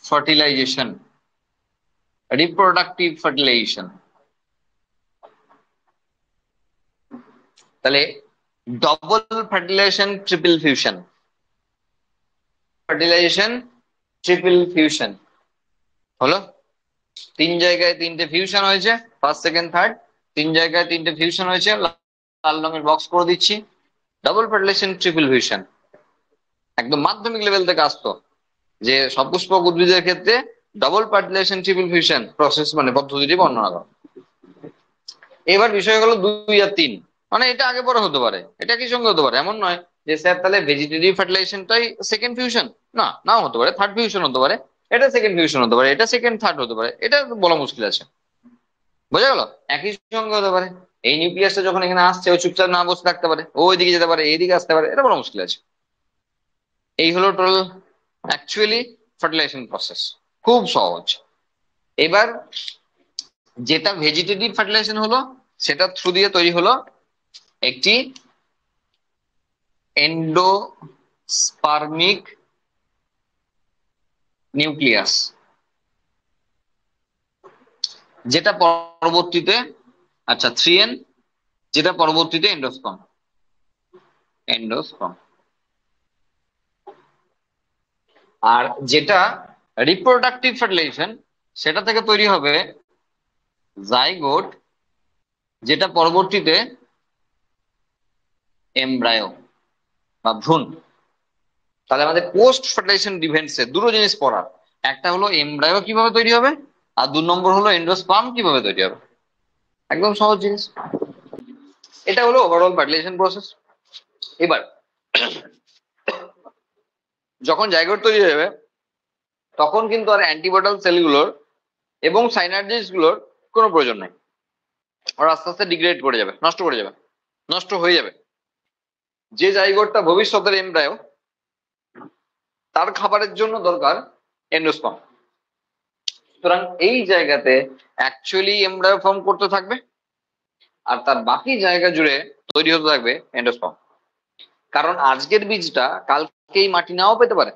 ফার্টিলাইজেশন। Reproductive fertilisation. তাহলে double fertilisation, triple fusion. Fertilisation, triple fusion হলো। তিন জায়গায় তিনটে ফিউশন হয়েছে, ফার্স্ট সেকেন্ড থার্ড, তিন জায়গায় তিনটে ফিউশন হয়েছে, লাল রঙের বক্স করে দিচ্ছি। ডাবল ফার্টিলাইজেশন, ট্রিপল ফিউশন একদম মাধ্যমিক লেভেল থেকে আসতো, যে সপুষ্পক উদ্ভিদের ক্ষেত্রে double fertilization, triple fusion process মানে পদ্ধতিটি বর্ণনা করো। এবার বিষয় হলো 2 আর 3, মানে এটা আগে পরে হতে পারে, এটা কি সঙ্গে হতে পারে এমন নয় যে স্যার তাহলে ভেজিটেটিভ ফার্টিলাইজেশনটাই সেকেন্ড ফিউশন। না, নাও হতে পারে, থার্ড ফিউশন হতে পারে, এটা সেকেন্ড ফিউশন হতে পারে, এটা সেকেন্ড থার্ড হতে পারে, এটা বলা মুশকিল আছে। বোঝা গেল? একই সঙ্গে হতে পারে। এই নিউক্লিয়াসটা যখন এখানে আসছে, ও চুপচাপ না বসে থাকতে পারে, ও ওইদিকে যেতে পারে, এইদিকে আসতে পারে, এটা বলা মুশকিল আছে। এই হলো টোটাল অ্যাকচুয়ালি ফার্টিলাইজেশন প্রসেস, খুব সহজ। এবার যেটা ভেজিটেটিভ ফার্টিলাইজেশন হলো, সেটা থ্রু দিয়ে তৈরি হলো একটি এন্ডোস্পার্মিক নিউক্লিয়াস, যেটা পরবর্তীতে, আচ্ছা 3n, যেটা পরবর্তীতে এন্ডোস্পার্ম। এন্ডোস্পার্ম। আর যেটা রিপ্রোডাক্টিভ ফার্টিলাইজেশন, সেটা থেকে তৈরি হবে জাইগোট, যেটা পরবর্তীতে এমব্রায়ো বা ভ্রূণ। তাহলে আমাদের পোস্ট ফার্টিলাইজেশন ইভেন্টস এ দুটো জিনিস পড়ার, একটা হলো এমব্রায়ো কিভাবে তৈরি হবে, আর 2 নম্বর হলো এন্ডোস্পার্ম কিভাবে তৈরি হবে। একদম সহজ জিনিস। এটা হলো ওভারঅল ফার্টিলাইজেশন প্রসেস। এবার যখন জাইগোট তৈরি হয়ে যাবে, তখন কিন্তু আর অ্যান্টিবডাল সেলগুলোর এবং সাইনার্জিস গুলোর কোনো প্রয়োজন নেই, ওরা আস্তে আস্তে ডিগ্রেড করে যাবে, নষ্ট করে যাবে, নষ্ট হয়ে যাবে। যে জাইগোটটা ভবিষ্যতের এমব্রায়ো, তার খাবারের জন্য দরকার এন্ডোস্পার্ম। সুতরাং এই জায়গাতে অ্যাকচুয়ালি এমব্রায়ো ফর্ম করতে থাকবে, আর তার বাকি জায়গা জুড়ে তৈরি হতে থাকবে এন্ডোস্পার্ম। কারণ আজকের বীজটা কালকেই মাটি নাও পেতে পারে,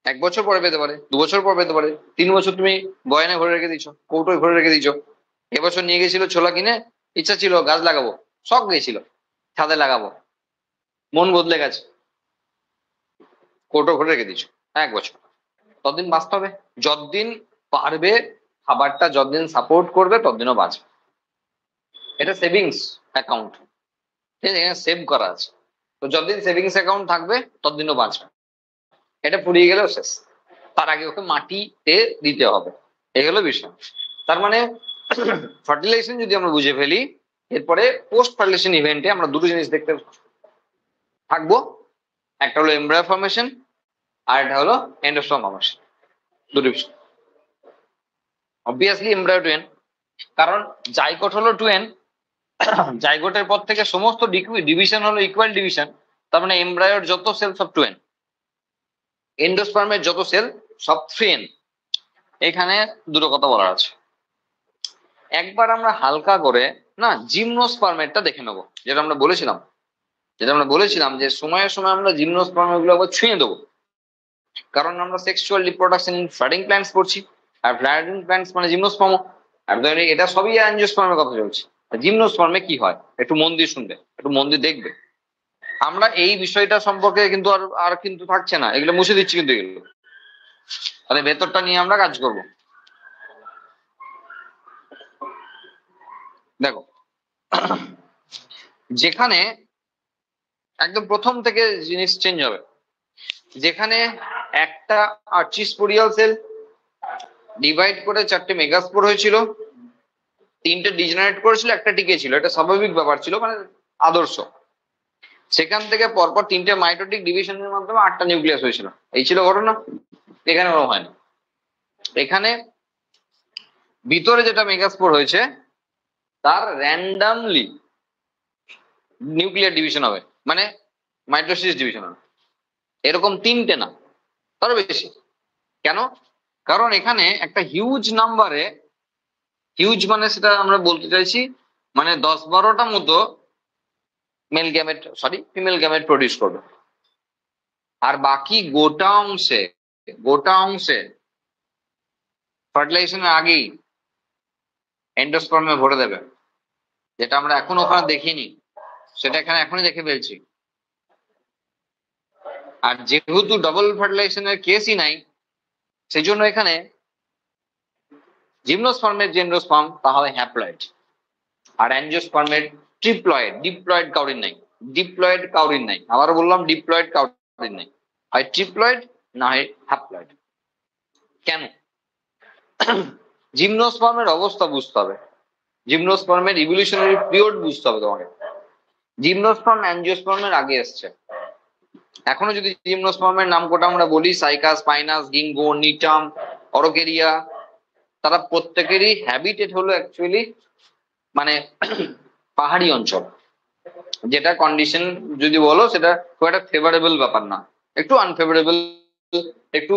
1 বছর পরে পেতে পারে, 2 বছর পর পেতে পারে, 3 বছর তুমি বয়ানে ভরে রেখে দিচ্ছ, কৌটোয় ভরে রেখে দিচ্ছ। এবছর নিয়ে গেছিল ছোলা কিনে, ইচ্ছা ছিল গাছ লাগাবো, শখ গেছিল ছাদে লাগাবো, মন বদলে গেছে, কৌটো ভরে রেখে দিচ্ছ 1 বছর, ততদিন বাঁচতে হবে। যতদিন পারবে, খাবারটা যতদিন সাপোর্ট করবে ততদিনও বাঁচবে। এটা সেভিংস অ্যাকাউন্ট, ঠিক আছে, এখানে সেভ করা আছে। তো যতদিন সেভিংস অ্যাকাউন্ট থাকবে ততদিনও বাঁচবে। এটা ফুরিয়ে গেলেও শেষ, তার আগে ওকে মাটিতে দিতে হবে, এই হলো বিষয়। তার মানে ফার্টিলাইজেশন যদি আমরা বুঝে ফেলি, এরপরে পোস্ট ফার্টিলাইজেশন ইভেন্টে আমরা দুটো জিনিস দেখতে থাকবো, একটা হলো এমব্রায়ো ফর্মেশন আর একটা হলো এন্ডোস্পার্ম ফর্মেশন। দুটো বিষয়। অবভিয়াসলি এমব্রায়ো টু এন, কারণ জাইগোট হলো টু এন, জাইগোটের পর থেকে সমস্ত ডিভিশন হলো ইকুয়াল ডিভিশন, তার মানে এমব্রায়োর যত সেল সব টু এন, এন্ডোস্পার্মের যত সেল সব 3n। এখানে দুটো কথা বলার আছে। একবার আমরা হালকা করে না জিমনোস্পার্মেরটা দেখে নেবো, যেটা আমরা বলেছিলাম যে সময়ে সময়ে আমরা জিমনোস্পার্ম গুলো আবার ছুঁয়ে দেবো, কারণ আমরা sexual reproduction in flooding plants পড়ছি, আর ফ্লাডিং প্ল্যান্টস মানে জিমনোস্পার্ম। আর এটা সবই অ্যাঞ্জিওস্পার্মের কথা চলছে। জিমনোস্পার্মে কি হয় একটু মন দিয়ে শুনবে, একটু মন দিয়ে দেখবে। আমরা এই বিষয়টা সম্পর্কে কিন্তু আর আর কিন্তু থাকছে না, এগুলো মুছে দিচ্ছি কিন্তু এগুলো, তাহলে ভেতরটা নিয়ে আমরা কাজ করব। দেখো, যেখানে একদম প্রথম থেকে জিনিস চেঞ্জ হবে, যেখানে একটা আর্চিস্পোরিয়াল সেল ডিভাইড করে 4টে মেগাস্পোর হয়েছিল, 3টে ডিজেনারেট করেছিল, একটা টিকে ছিল, এটা স্বাভাবিক ব্যাপার ছিল, মানে আদর্শ। সেখান থেকে পরপর 3টে মাইটোটিক ডিভিশনের মাধ্যমে 8টা নিউক্লিয়াস হয়েছিল, এই ছিল ঘটনা। এখানে ওরকম হয়নি। এখানে ভিতরে যেটা মেগাস্পোর হয়েছে তার র্যান্ডামলি নিউক্লিয়ার ডিভিশন হবে, মানে মাইটোসিস ডিভিশন হবে, এরকম 3টে না, তারও বেশি। কেন? কারণ এখানে একটা হিউজ নাম্বারে, হিউজ মানে সেটা আমরা বলতে চাইছি মানে 10-12টা মতো ফিমেল গ্যামেট প্রডিউস করবে, আর বাকি গোটা অংশে ফার্টিলাইজেশনের আগেই এন্ডোস্পার্মে ভরে দেবে, যেটা আমরা এখন ওখানে দেখিনি, সেটা এখানে এখনই দেখে ফেলছি। আর যেহেতু ডাবল ফার্টিলাইজেশনের কেসই নাই, সেই জন্য এখানে জিমনোস্পার্মের যে এন্ডোস্পার্ম তা হবে হ্যাপ্লয়েড, আর অ্যাঞ্জিওস্পার্মের ট্রিপ্লয়েড, ডিপ্লয়েড কাউরিন নাই, আবার বললাম ডিপ্লয়েড কাউরিন নাই, হয় ট্রিপ্লয়েড না হয় হ্যাপ্লয়েড। কেন? জিমনোস্পার্মের অবস্থা বুঝতে হবে, জিমনোস্পার্মের ইভলিউশনারি পিরিয়ড বুঝতে হবে তোমাকে। জিমনোস্পার্ম অ্যাঞ্জিওস্পার্মের আগে এসছে। এখনো যদি জিমনোস্পার্মের নাম কোটা আমরা বলি, সাইকাস, পাইনাস, গিঙ্গো, নিটাম, অরোকেরিয়া, তারা প্রত্যেকেরই হ্যাবিটেট হলো অ্যাকচুয়ালি মানে পাহাড়ি অঞ্চল, যেটা কন্ডিশন যদি বলো সেটা খুব একটা ফেভারেবল ব্যাপার না, একটু আনফেভারেবল, একটু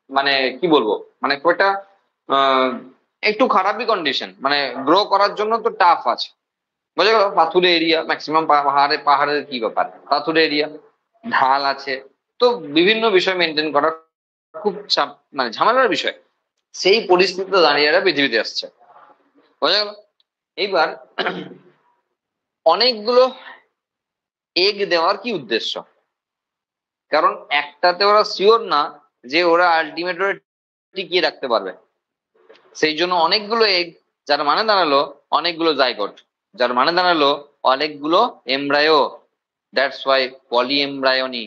মানে কি বলবো, মানে খুব একটা একটু খারাপই কন্ডিশন, মানে গ্রো করার জন্য তো টাফ আছে, বোঝা গেল। পাথুরে এরিয়া ম্যাক্সিমাম, পাহাড়ের কি ব্যাপার, পাথুরে এরিয়া, ঢাল আছে, তো বিভিন্ন বিষয় মেনটেন করা খুব মানে ঝামেলার বিষয়। সেই পরিস্থিতিতে দাঁড়িয়ে পৃথিবীতে আসছে, বোঝা গেল। এইবার অনেকগুলো এগ দেওয়ার কি উদ্দেশ্য? কারণ একটাতে ওরা শিওর না যে ওরা আলটিমেট ওরা টিকিয়ে রাখতে পারবে, সেই জন্য অনেকগুলো এগ, যার মানে দাঁড়ালো অনেকগুলো জাইগোট, যার মানে দাঁড়ালো অনেকগুলো এমব্রায়ো। দ্যাটস ওয়াই পলি এমব্রায়োনি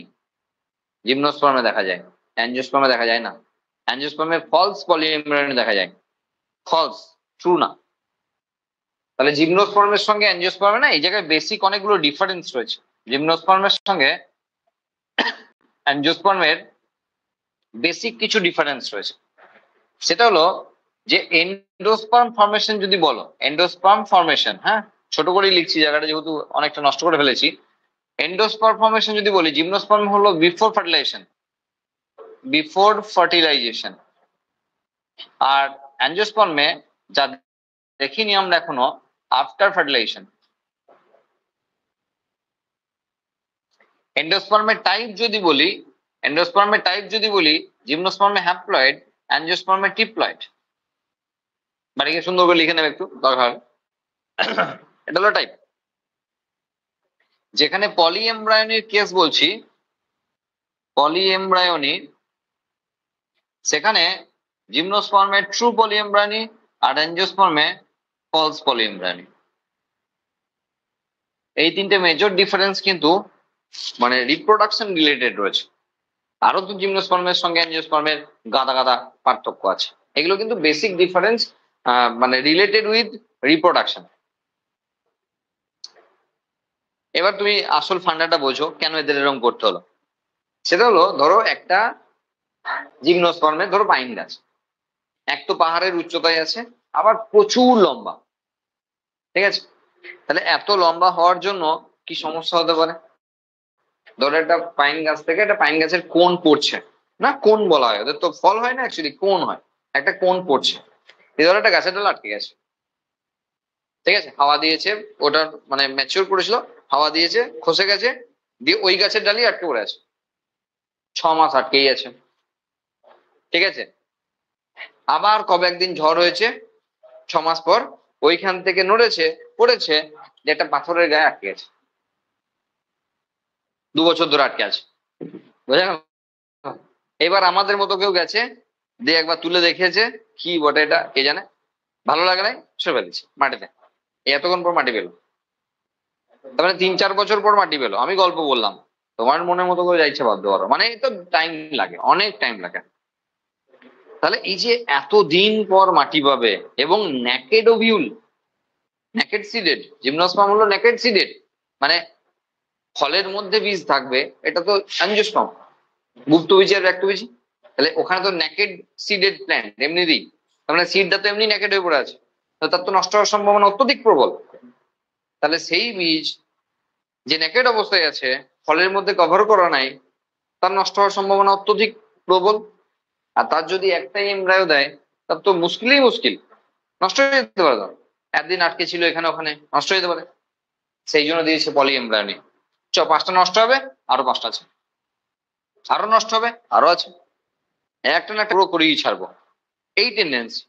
জিমনোস্পার্মে দেখা যায়, অ্যাঞ্জিওস্পার্মে দেখা যায় না। অ্যাঞ্জিওস্পার্মে ফলস পলি এমব্রায়োনি দেখা যায়, ফলস, ট্রু না। তাহলে জিমনোস্পার্মের সঙ্গে অ্যাঞ্জিওস্পার্মে না এই জায়গায় বেসিক অনেকগুলো ডিফারেন্স রয়েছে। জিমনোস্পার্মের সঙ্গে অ্যাঞ্জিওস্পার্মের বেসিক কিছু ডিফারেন্স রয়েছে, সেটা হলো যে এন্ডোস্পার্ম ফর্মেশন যদি বলো, এন্ডোস্পার্ম ফর্মেশন, হ্যাঁ ছোট করেই লিখছি জায়গাটা যেহেতু অনেকটা নষ্ট করে ফেলেছি। এন্ডোস্পার্ম ফর্মেশন যদি বলি, জিমনোস্পার্ম হলো বিফোর ফার্টিলাইজেশন, আর অ্যাঞ্জিওস্পার্মে যা দেখিনি আমরা এখনো আফটার ফার্টিলাইজেশন। এন্ডোস্পার্মের টাইপ যদি বলি জিমনোস্পার্মে হ্যাপ্লয়েড, অ্যাঞ্জিওস্পার্মে ট্রিপ্লয়েড। বাড়িকে সুন্দর করে লিখে নেবে একটু দরকার। এটা হলো টাইপ। যেখানে পলি এমব্রায়োনির কেস বলছি, পলি এমব্রায়োনি, সেখানে জিমনোস্পার্মে ট্রু পলি এমব্রায়োনি আর অ্যাঞ্জিওস্পার্মে ফলস পলি এমব্রায়োনি। এই তিনটে মেজর ডিফারেন্স কিন্তু মানে রিপ্রোডাকশন রিলেটেড রয়েছে। আরো তো জিমনোস্পার্মের সঙ্গে অ্যাঞ্জিওস্পার্মের গাদা গাদা পার্থক্য আছে। এগুলো কিন্তু বেসিক ডিফারেন্স, মানে রিলেটেড উইথ রিপ্রোডাকশন। এবার তুমি আসল ফান্ডাটা বোঝো কেন এদের এরকম করতে হলো। সেটা হলো, ধরো একটা জিমনোস্পার্মে ধরো পাইন গাছ, এক তো পাহাড়ের উচ্চতায় আছে, আবার প্রচুর লম্বা, ঠিক আছে? তাহলে এত লম্বা হওয়ার জন্য কি সমস্যা হতে পারে? ধরো একটা পাইন গাছ থেকে একটা পাইন গাছের কোন পড়ছে, না কোন বলা হয়, ওদের তো ফল হয় না, অ্যাকচুয়ালি কোন হয়, একটা কোন পড়ছে। এই ধরো একটা গাছের ডাল আটকে গেছে, ঠিক আছে, হাওয়া দিয়েছে, ওটা মানে ম্যাচিওর করেছিল, হাওয়া দিয়েছে, খসে গেছে, দিয়ে ওই গাছের ডালই আটকে পড়ে আছে, 6 মাস আটকেই আছে, ঠিক আছে? আবার কবে একদিন ঝড় হয়েছে, 6 মাস পর ওইখান থেকে নড়েছে, পড়েছে, যে একটা পাথরের গায়ে আটকে গেছে, 2 বছর ধরে আটকে আছে, বুঝা গেল? এবার আমাদের মতো কেউ গেছে, দিয়ে একবার তুলে দেখেছে, কি বটে এটা কে জানে, ভালো লাগে নাই, সরে ফেলেছে মাটিতে। এতক্ষণ পর মাটি পেলো, তার মানে 3-4 বছর পর মাটি পেলো। আমি গল্প বললাম, তোমার মনের মতো করে যাইছে বাধ্য করো, মানে তো টাইম লাগে, অনেক টাইম লাগে। তাহলে এই যে এতদিন পর মাটি পাবে, এবং naked ovule, naked seeded, gymnosperm হলো ন্যাকেড সিডেড, মানে ফলের মধ্যে বীজ থাকবে, এটা তো অ্যাঞ্জিওস্পার্ম, গুপ্ত বীজ আর ব্যক্ত বীজ। তাহলে ওখানে তো ন্যাকেড সিডেড প্ল্যান্ট এমনিতেই, তার মানে সিডটা তো এমনি ন্যাকেড হয়ে পড়ে আছে, তো তার তো নষ্ট হওয়ার সম্ভাবনা অত্যধিক প্রবল। তাহলে সেই বীজ যে ন্যাকেড অবস্থায় আছে, ফলের মধ্যে কভার করা নাই, তার নষ্ট হওয়ার সম্ভাবনা অত্যধিক প্রবল। আর তার যদি একটাই এমব্রায়ো দেয়, তার তো মুশকিলই মুশকিল, নষ্ট হয়ে যেতে পারে, একদিন আটকে ছিল এখানে ওখানে, নষ্ট হয়ে যেতে পারে। সেই জন্য দিয়েছে পলি এমব্রায়োনি। 5টা নষ্ট হবে, আরো 5টা আছে, আরো নষ্ট হবে, আরো আছে, একটা না একটা পুরো করেই ছাড়বো, এই টেন্ডেন্সি,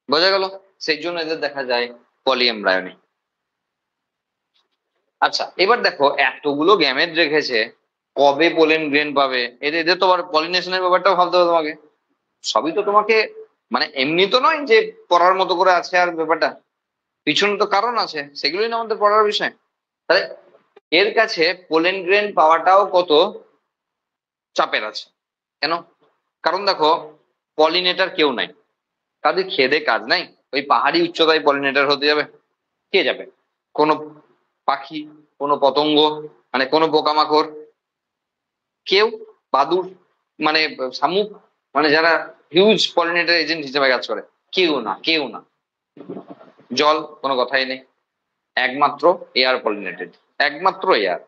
বোঝা গেল? সেই জন্য এদের দেখা যায় পলি এমব্রায়োনি। আচ্ছা, এবার দেখো এতগুলো গ্যামেট রেখেছে, কবে পোলেন গ্রেন পাবে, এদের এদের তো আবার পলিনেশনের ব্যাপারটাও ভাবতে হবে তোমাকে। সবই তো তোমাকে মানে এমনি তো নয় যে পড়ার মতো করে আছে, আর ব্যাপারটা পিছনে তো কারণ আছে, সেগুলোই না আমাদের পড়ার বিষয়। তাহলে এর কাছে পোলেন গ্রেন পাওয়াটাও কত চাপের আছে। কেন? কারণ দেখো, পলিনেটার কেউ নাই, তাদের খেদে কাজ নাই, ওই পাহাড়ি উচ্চতায় পলিনেটার হতে যাবে, কে যাবে? কোনো পাখি, কোনো পতঙ্গ, মানে কোনো পোকামাকড়, কেউ, বাদুড়, মানে শামুক, মানে যারা হিউজ পলিনেটার এজেন্ট হিসেবে কাজ করে, কেউ না, কেউ না। জল, কোনো কথাই নেই, একমাত্র এয়ার পলিনেটেড, একমাত্র এয়ার।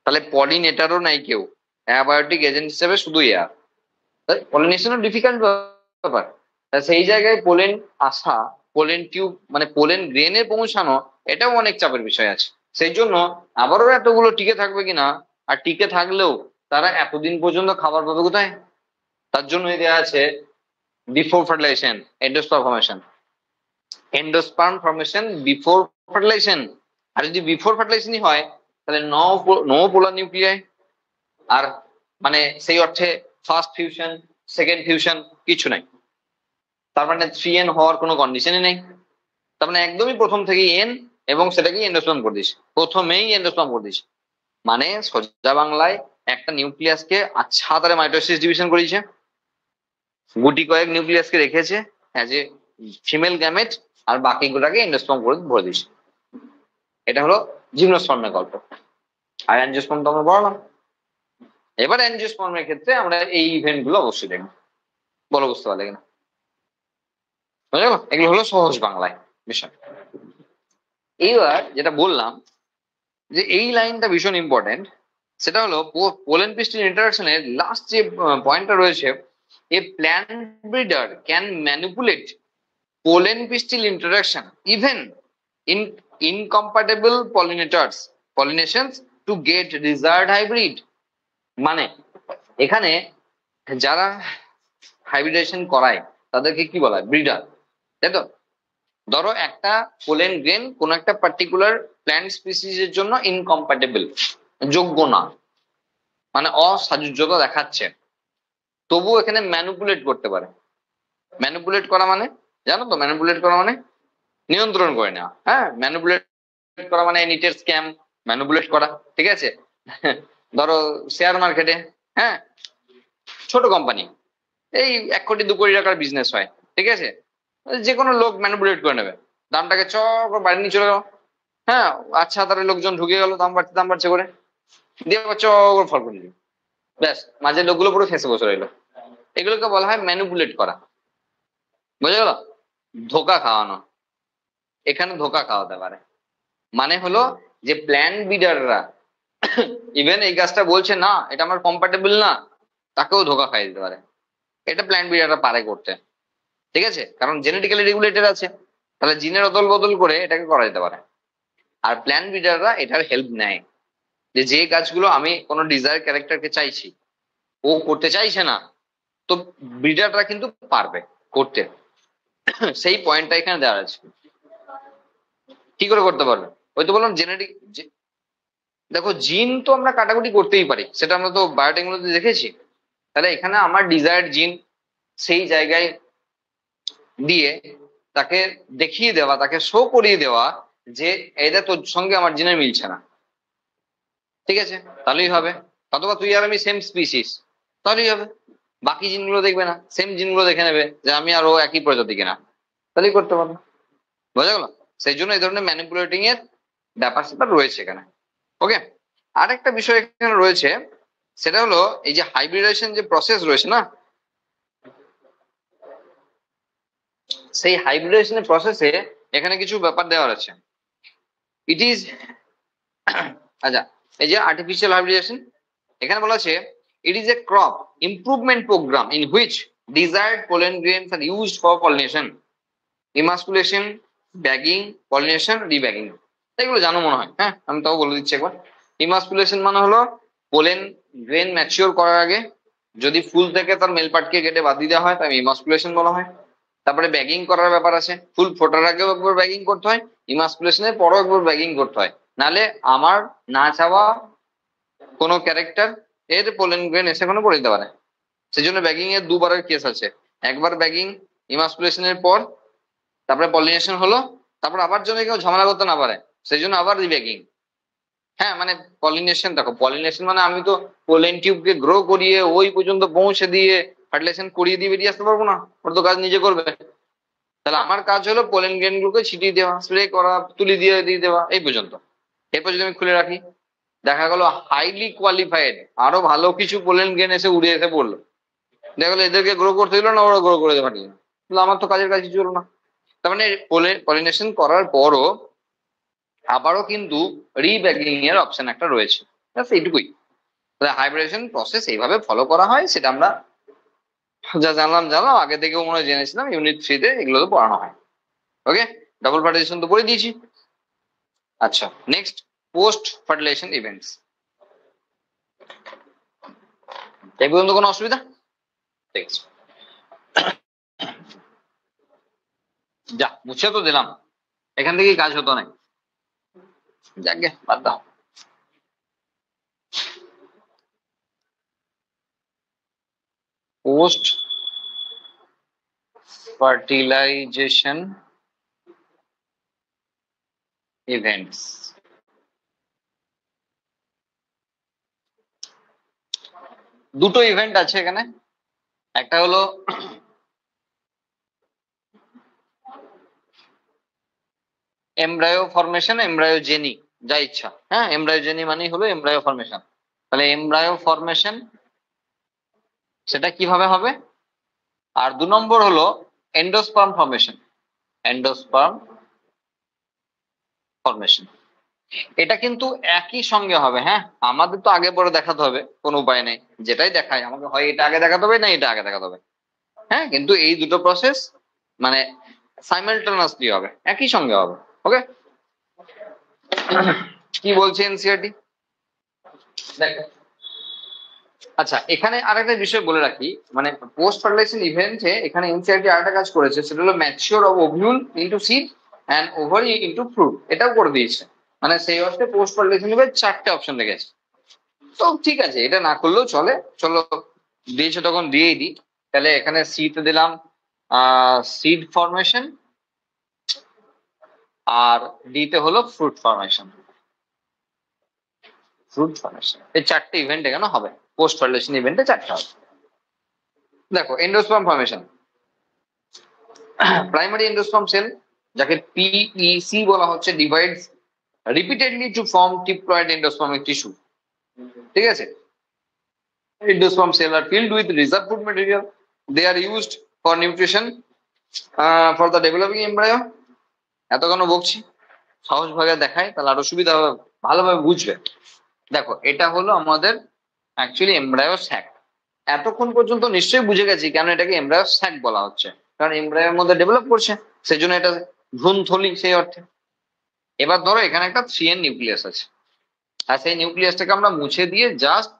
তাহলে পলিনেটারও নাই কেউ, অ্যাবায়োটিক এজেন্ট হিসেবে শুধু এয়ার। পলিনেশনও ডিফিকাল্ট ব্যাপার। সেই জায়গায় পোলেন আসা, পোলেন টিউব মানে পোলেন গ্রেনে পৌঁছানো, এটাও অনেক চাপের বিষয় আছে। সেই জন্য আবারও এতগুলো টিকে থাকবে কিনা, আর টিকে থাকলেও তারা এতদিন পর্যন্ত খাবার পাবে কোথায়? তার জন্যই দেওয়া আছে before fertilisation, endosperm formation, endosperm formation before fertilisation. আর যদি বিফোর ফার্টিলাইজেশনই হয়, তাহলে নো পোলার নিউক্লিয়াই, আর মানে সেই অর্থে ফার্স্ট ফিউশন, সেকেন্ড ফিউশন কিছু নাই, তার মানে 3N হওয়ার কোনো কন্ডিশনই নেই। তার মানে একদমই প্রথম থেকেই এন, এবং সেটাকেই এন্ডোস্পার্ম করে দিস, প্রথমেই এন্ডোস্পার্ম করে দিস। মানে সোজা বাংলায় একটা নিউক্লিয়াসকে আচ্ছা তারে মাইটোসিস ডিভিশন করেছে, গুটি কয়েক নিউক্লিয়াসকে রেখেছে as a female gamete, R বাকিগুলোকে endosperm করে ভরে দিস। এটা হলো জিমনোস্পার্মের গল্প। আর অ্যাঞ্জিওস্পার্ম তো আমরা বললাম। এবার অ্যাঞ্জিওস্পার্মের ক্ষেত্রে আমরা এই ইভেন্ট গুলো অবশ্যই দেখবো, বলো বুঝতে পারলে কিনা? বুঝা গেল? এগুলো হলো সহজ বাংলায় বিষয়। এইবার যেটা বললাম, যে এই লাইনটা ভীষণ ইম্পর্টেন্ট, সেটা হলো পোলেন পিস্টিল ইন্টারাকশনের লাস্ট যে পয়েন্টটা রয়েছে, এ plant breeder can manipulate pollen পিস্টিল interaction even in incompatible pollinators pollinations to get desired hybrid. মানে এখানে যারা হাইব্রিডেশন করায় তাদেরকে কি বলা হয়? ব্রিডার, তাই তো? ধরো একটা পোলেন গ্রেন কোন একটা পার্টিকুলার প্ল্যান্ট স্পিসিসের জন্য ইনকম্প্যাটেবল, যোগ্য না, মানে অসাযুজ্যতা দেখাচ্ছে, তবুও এখানে ম্যানিপুলেট করতে পারে। ম্যানিপুলেট করা মানে জানো তো? ম্যানিপুলেট করা মানে নিয়ন্ত্রণ করে নেওয়া। হ্যাঁ, ম্যানিপুলেট করা মানে নিটের স্ক্যাম ম্যানিপুলেট করা, ঠিক আছে? ধরো শেয়ার মার্কেটে, হ্যাঁ, ছোট কোম্পানি, এই 1 কোটি 2 কোটি টাকার বিজনেস হয়, ঠিক আছে, যে কোনো লোক ম্যানিপুলেট করে নেবে, দামটাকে করে বাড়ি নিয়ে চলে গেল। হ্যাঁ, আচ্ছা, তার লোকজন ঢুকে গেল, দাম বাড়ছে করে দিয়ে করে ফল করে দিল, ব্যাস, মাঝে লোকগুলো পুরো ফেসে বসে রইলো। এগুলোকে বলা হয় ম্যানিপুলেট করা, বুঝে গেল? ধোকা খাওয়ানো, এখানে ধোকা খাওয়াতে পারে। মানে হলো যে প্ল্যান বিডাররা ইভেন এই গাছটা বলছে না এটা আমার কম্প্যাটেবল না, তাকেও ধোকা খাইয়ে দিতে পারে। এটা প্ল্যান বিডাররা পারে করতে, ঠিক আছে, কারণ জেনেটিক্যালি রেগুলেটেড আছে, তাহলে জিনের অদল বদল করে এটাকে করা যেতে পারে। আর প্ল্যান বিডাররা এটার হেল্প নেয়, যে গাছগুলো আমি কোনো ডিজায়ার ক্যারেক্টারকে চাইছি ও করতে চাইছে না, তো ব্রিডাররা কিন্তু পারবে করতে। সেই পয়েন্টটা এখানে দেওয়া আছে। কি করে করতে পারবে? ওই তো বললাম জেনেটিক। দেখো, জিন তো আমরা কাটাকুটি করতেই পারি, সেটা আমরা তো বায়োটেকনোলজি দেখেছি। তাহলে এখানে আমার ডিজায়ার্ড জিন সেই জায়গায় দিয়ে তাকে দেখিয়ে দেওয়া, তাকে শো করিয়ে দেওয়া যে এটা তোর সঙ্গে আমার জিনের মিলছে না, ঠিক আছে, তাহলেই হবে। অথবা তুই আর আমি সেম স্পিসিস, তাহলেই হবে। বাকি জিনগুলো দেখবে না, সেম জিনগুলো দেখে নেবে যে আমি আর ও একই প্রজাতি কিনা, তাহলেই করতে পারবো। বোঝা গেল? সেই জন্য এই ধরনের ম্যানিপুলেটিং এর ব্যাপার স্যাপার রয়েছে এখানে। ওকে, আরেকটা বিষয় এখানে রয়েছে, সেটা হলো এই যে হাইব্রিডেশন যে প্রসেস রয়েছে না, সেই হাইব্রিডেশনের প্রসেসে এখানে কিছু ব্যাপার দেওয়া আছে। ইট ইজ আচ্ছা, এই যে আর্টিফিশিয়াল হাইব্রিডেশন, এখানে বলা আছে it is a crop improvement programme in which desired pollen grains are used for pollination, emasculation, bagging, pollination, রিব্যাগিং। এগুলো জানো মনে হয়, হ্যাঁ, আমি তাও বলে দিচ্ছি একবার। ইমাসকুলেশন মানে হলো পোলেন গ্রেন ম্যাচিওর করার আগে যদি ফুল থেকে তার মেল পার্টকে কেটে বাদ দিয়ে দেওয়া হয় তাই ইমাসকুলেশন বলা হয়। তারপরে ব্যাগিং করার ব্যাপার আছে, ফুল ফোটার আগেও একবার ব্যাগিং করতে হয়, ইমাসকুলেশনের পরও একবার ব্যাগিং করতে হয়, নালে আমার না চাওয়া কোনো ক্যারেক্টার এর পোলেন গ্রেন এসে কোনো পড়ে দিতে পারে। সেই জন্য ব্যাগিং এর দুবারের কেস আছে, একবার ব্যাগিং ইমাসকুলেশনের পর, তারপরে পলিনেশন হলো, তারপর আবার জন্য কেউ ঝামেলা করতে না পারে সেই জন্য আবার রিব্যাগিং। হ্যাঁ, মানে পলিনেশন, দেখো পলিনেশন মানে আমি তো পোলেন টিউবকে গ্রো করিয়ে ওই পর্যন্ত পৌঁছে দিয়ে ফার্টিলাইজেশন করিয়ে দিয়ে বেরিয়ে আসতে পারবো না, ওর তো কাজ নিজে করবে। তাহলে আমার কাজ হলো পোলেন গ্রেন গুলোকে ছিটিয়ে দেওয়া, স্প্রে করা, তুলি দিয়ে দেওয়া, এই পর্যন্ত। এরপর যদি আমি খুলে রাখি, দেখা গেলো হাইলি কোয়ালিফাইড আরো ভালো কিছু পোলেন গ্রেন এসে উড়ে এসে পড়লো, দেখা গেলো এদেরকে গ্রো করতে দিল না, ওরা গ্রো করে পাঠিয়ে, আমার তো কাজের কাজ কিছু হলো না। তার মানে পলিনেশন করার পরও আবারও কিন্তু রিব্যাগিং এর অপশন একটা রয়েছে, এইটুকুই। তাহলে হাইব্রিডেশন প্রসেস এইভাবে ফলো করা হয়, সেটা আমরা যা জানলাম আগে থেকেও মনে হয় জেনেছিলাম, ইউনিট 3-তে এগুলো তো পড়ানো হয়। ওকে, ডাবল ফার্টিলাইজেশন তো পড়ে দিয়েছি। আচ্ছা, নেক্সট, পোস্ট ফার্টিলাইজেশন ইভেন্টস। এই পর্যন্ত কোনো অসুবিধা? ঠিক আছে, যা মুছে তো দিলাম, এখান থেকেই কাজ হতো না, যাকে বাদ দাও। পোস্ট ফার্টিলাইজেশন ইভেন্টস, দুটো ইভেন্ট আছে এখানে। একটা হলো এমব্রায়ো ফরমেশন, এমব্রায়োজেনি, যা ইচ্ছা, হ্যাঁ, এমব্রায়োজেনি মানেই হলো এমব্রায়ো ফরমেশন। তাহলে এমব্রায়ো ফরমেশন সেটা কিভাবে হবে? আর 2 নম্বর হলো এন্ডোস্পার্ম ফরমেশন, এন্ডোস্পার্ম ফরমেশন। এটা কিন্তু একই সঙ্গে হবে, হ্যাঁ, আমাদের তো আগে পরে দেখাতে হবে, কোনো উপায় নেই, যেটাই দেখায় আমাকে হয় এটা আগে দেখাতে হবে না এটা আগে দেখাতে হবে। হ্যাঁ, কিন্তু এই দুটো প্রসেস মানে সাইমালটেনিয়াসলি হবে, একই সঙ্গে হবে। ওকে, কি বলছে এনসিআরটি? দেখো, আচ্ছা এখানে আরেকটা বিষয় বলে রাখি, মানে পোস্ট ফার্টিলাইজেশন ইভেন্টে এখানে এনসিইআরটি আরেকটা কাজ করেছে, সেটা হলো mature of ovule into seed and ovary into fruit, এটাও করে দিয়েছে। মানে সেই অর্থে পোস্ট ফার্টিলাইজেশন ইভেন্ট 4টে অপশন রেখেছে। তো ঠিক আছে, এটা না করলেও চলে, চলো দিয়েছে তখন দিয়েই দিই। তাহলে এখানে সিতে দিলাম সিড ফরমেশন, আর ডিতে হলো ফ্রুট ফরমেশন। ফ্রুট ফরমেশন এই 4টে ইভেন্ট এখানে হবে, পোস্ট ফার্টিলাইজেশন ইভেন্টে 4টে হবে। দেখো endosperm formation, primary endosperm cell যাকে পিইসি বলা হচ্ছে divides repeatedly to form triploid endospermic tissue. ঠিক আছে, endosperm cell are filled with reserve food material. They are used for nutrition for the developing embryo. এত কেন বকছি, সহজ ভাবে দেখায় তাহলে আরো সুবিধা হবে, ভালোভাবে বুঝবে। দেখো এটা হলো আমাদের অ্যাকচুয়ালি এমব্রায়ো স্যাক। এতক্ষণ পর্যন্ত নিশ্চয়ই বুঝে গেছি কেন এটাকে এমব্রায়ো স্যাক বলা হচ্ছে, কারণ এমব্রায়োর মধ্যে ডেভেলপ করছে, সেই জন্য এটা ভ্রূণথলি সেই অর্থে। এবার ধরো এখানে একটা 3N নিউক্লিয়াস আছে, আর সেই নিউক্লিয়াসটাকে আমরা মুছে দিয়ে জাস্ট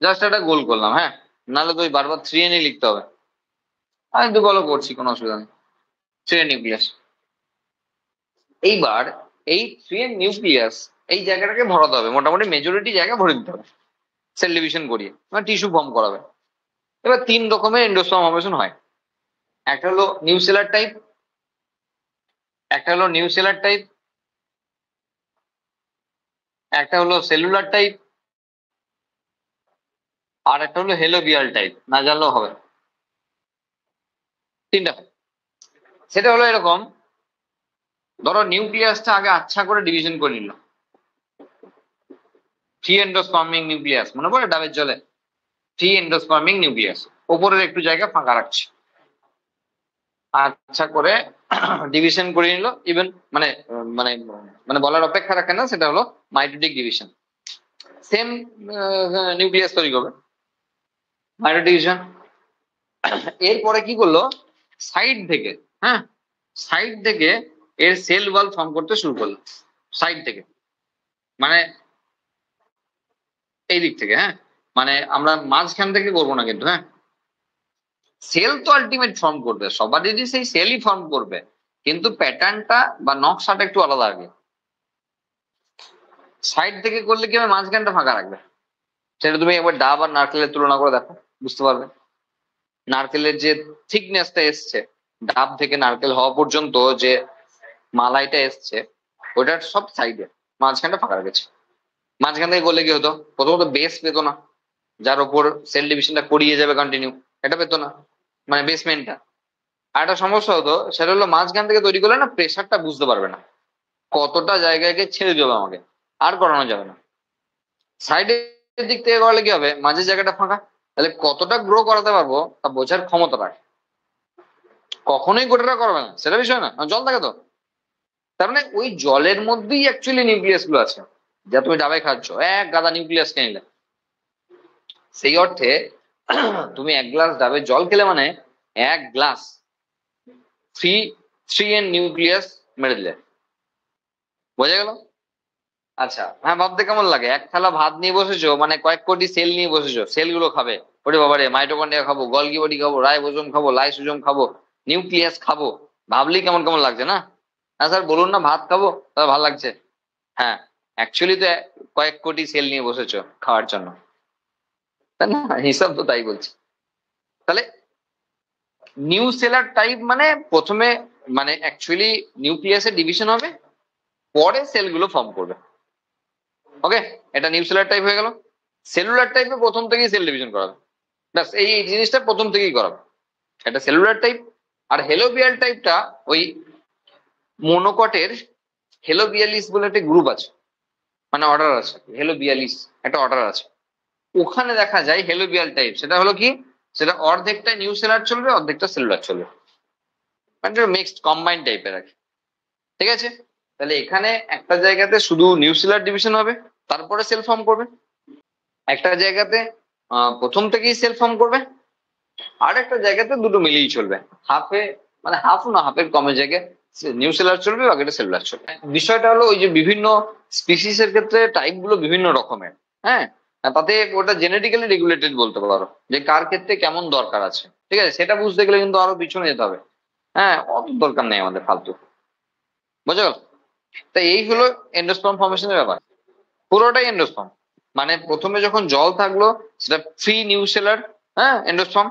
জাস্ট একটা গোল করলাম, হ্যাঁ, নাহলে তো ওই বারবার 3N লিখতে হবে। আমি তো বলো করছি, কোনো অসুবিধা নেই। 3N নিউক্লিয়াস, এইবার এই 3N নিউক্লিয়াস এই জায়গাটাকে ভরাতে হবে, মোটামুটি মেজরিটি জায়গা ভরে দিতে হবে সেল ডিভিশন করিয়ে, মানে টিস্যু ফর্ম করাবে। এবার 3 রকমের এন্ডোস্পার্ম ফর্মেশন হয়, একটা হলো নিউসেলার টাইপ, একটা হলো নিউসেলার টাইপ, একটা হলো সেলুলার টাইপ, আর একটা হলো হেলোবিয়াল টাইপ। না জানলেও হবে, 3টা। সেটা হলো এরকম, ধরো নিউক্লিয়াসটা আগে আচ্ছা করে ডিভিশন করে নিল, 3 এন্ডোস্পার্মিক নিউক্লিয়াস, মনে পড়ে ডাবের জলে 3 এন্ডোস্পার্মিক নিউক্লিয়াস, ওপরের একটু জায়গা ফাঁকা রাখছে, আচ্ছা করে ডিভিশন করে নিল। ইভেন মানে মানে মানে বলার অপেক্ষা রাখে না, সেটা হলো মাইটোটিক ডিভিশন। সেম নিউক্লিয়াস তৈরি করবে, মাইটোটিক ডিভিশন। এরপরে কি করলো, সাইড থেকে, হ্যাঁ, সাইড থেকে এর সেল ওয়াল ফর্ম করতে শুরু করলো, সাইড থেকে মানে এই দিক থেকে, হ্যাঁ, মানে আমরা মাঝখান থেকে করবো না কিন্তু, হ্যাঁ। সেল তো আলটিমেট ফর্ম করবে, সবারই সেই সেলই ফর্ম করবে, কিন্তু প্যাটার্নটা বা নকশাটা একটু আলাদা আগে। সাইড থেকে করলে কি হবে, মাঝখানটা ফাঁকা রাখবে। সেটা তুমি একবার ডাব আর নারকেলের তুলনা করে দেখো, বুঝতে পারবে। নারকেলের যে থিকনেসটা এসছে, ডাব থেকে নারকেল হওয়া পর্যন্ত যে মালাইটা এসছে, ওটার সব সাইডে, মাঝখানটা ফাঁকা রেখেছে। মাঝখান থেকে করলে কি হতো, প্রথমত বেস পেতো না, যার ওপর সেল ডিভিশনটা করিয়ে যাবে কন্টিনিউ, এটা পেতো না, মানে বেসমেন্টটা। আর একটা সমস্যা হতো, সেটা হলো মাঝখান থেকে তৈরি করলে না প্রেশারটা বুঝতে পারবে না, কতটা জায়গাকে ছেড়ে দেবে আমাকে, আর করানো যাবে না। সাইডের দিক থেকে করলে কি হবে, মাঝের জায়গাটা ফাঁকা, তাহলে কতটা গ্রো করাতে পারবো তা বোঝার ক্ষমতা রাখে। কখনোই গোটাটা করবে না সেটা বিষয় না, জল থাকে তো। তার মানে ওই জলের মধ্যেই অ্যাকচুয়ালি নিউক্লিয়াস গুলো আছে, যা তুমি ডাবে খাচ্ছ এক গাদা নিউক্লিয়াস কে নিলে। সেই অর্থে তুমি 1 গ্লাস ডাবের জল খেলে মানে 1 গ্লাস 3N নিউক্লিয়াস মেরে দিলে, বোঝা গেল? আচ্ছা, হ্যাঁ, ভাবতে কেমন লাগে, এক থালা ভাত নিয়ে বসেছো, মানে কয়েক কোটি সেল নিয়ে বসেছো, সেল গুলো খাবে, ওরে বাবারে মাইটোকন্ড্রিয়া খাবো, গলগি বডি খাবো, রাইবোজোম খাবো, লাইসোজোম খাবো, নিউক্লিয়াস খাবো, ভাবলেই কেমন কেমন লাগছে না? হ্যাঁ স্যার বলুন না, ভাত খাবো তাহলে ভালো লাগছে। হ্যাঁ, অ্যাকচুয়ালি তো কয়েক কোটি সেল নিয়ে বসেছো খাওয়ার জন্য, তাই না? হিসাব তো তাই বলছি। তাহলে নিউ সেলার টাইপ মানে প্রথমে, মানে অ্যাকচুয়ালি নিউক্লিয়াসের ডিভিশন হবে, পরে সেলগুলো ফর্ম করবে। ওকে, এটা নিউক্লিয়ার টাইপ হয়ে গেল। সেলুলার টাইপে প্রথম থেকেই সেল ডিভিশন করাবে, ব্যাস এই জিনিসটা প্রথম থেকেই করাবে, এটা সেলুলার টাইপ। আর হেলোবিয়াল টাইপটা ওই মোনোকটের হেলোবিয়ালিস বলে একটা গ্রুপ আছে, মানে অর্ডার আছে, হেলোবিয়ালিস একটা অর্ডার আছে, ওখানে দেখা যায় হেলোবিয়াল টাইপ। সেটা হলো কি, সেটা অর্ধেকটা নিউ সেলার চলবে, অর্ধেকটা সেলুলার চলবে, মানে মিক্সড কম্বাইন্ড টাইপের আর কি। ঠিক আছে, তাহলে এখানে একটা জায়গাতে শুধু নিউক্লিয়ার ডিভিশন হবে, তারপরে সেল ফর্ম করবে। একটা জায়গাতে প্রথম থেকেই সেল ফর্ম করবে, আর একটা জায়গাতে দুটো মিলিয়েই চলবে, হাফে, মানে হাফ না হাফের কমে জায়গায় নিউক্লিয়ার চলবে, বাকিটা সেলুলার চলবে। বিষয়টা হলো ওই যে বিভিন্ন স্পিসিস এর ক্ষেত্রে টাইপ গুলো বিভিন্ন রকমের। হ্যাঁ, তাতে ওটা জেনেটিক্যালি রেগুলেটেড বলতে পারো, যে কার ক্ষেত্রে কেমন দরকার আছে। ঠিক আছে, সেটা বুঝতে গেলে কিন্তু আরো পিছনে যেতে হবে। হ্যাঁ, অত দরকার নেই আমাদের ফালতু। বুঝে গেল? তা এই হলো এন্ডোস্পার্ম ফর্মেশনের ব্যাপার, পুরোটাই এন্ডোস্পার্ম। মানে প্রথমে যখন জল থাকলো সেটা ফ্রি নিউসেলার, হ্যাঁ, এন্ডোস্পার্ম।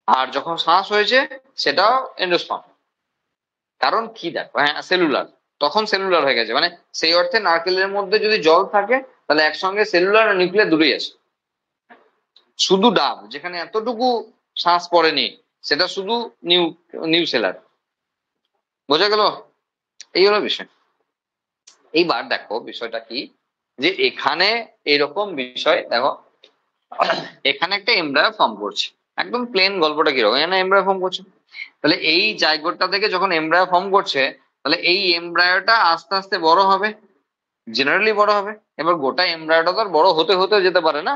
আর যখন শ্বাস হয়েছে সেটাও এন্ডোস্পার্ম। কারণ কি দেখো, হ্যাঁ, সেলুলার, তখন সেলুলার হয়ে গেছে। মানে সেই অর্থে নারকেলের মধ্যে যদি জল থাকে তাহলে একসঙ্গে সেলুলার আর নিউক্লিয়ার দুটোই আছে। শুধু ডাব যেখানে এতটুকু শ্বাস পড়েনি সেটা শুধু নিউসেলার। বোঝা গেল? এই হলো বিষয়। এইবার দেখো বিষয়টা কি, যে এখানে এরকম বিষয় দেখো, এখানে একটা এমব্রায়ো ফর্ম করছে। একদম প্লেন গল্পটা কিরকম, এখানে এমব্রায়ো ফর্ম করছে। তাহলে এই জাইগোটটা থেকে যখন এমব্রায়ো ফর্ম করছে, তাহলে এই এমব্রায়োটা আস্তে আস্তে বড় হবে, জেনারেলি বড় হবে। এবার গোটা এমব্রায়োটা তো আর বড় হতে হতে যেতে পারে না,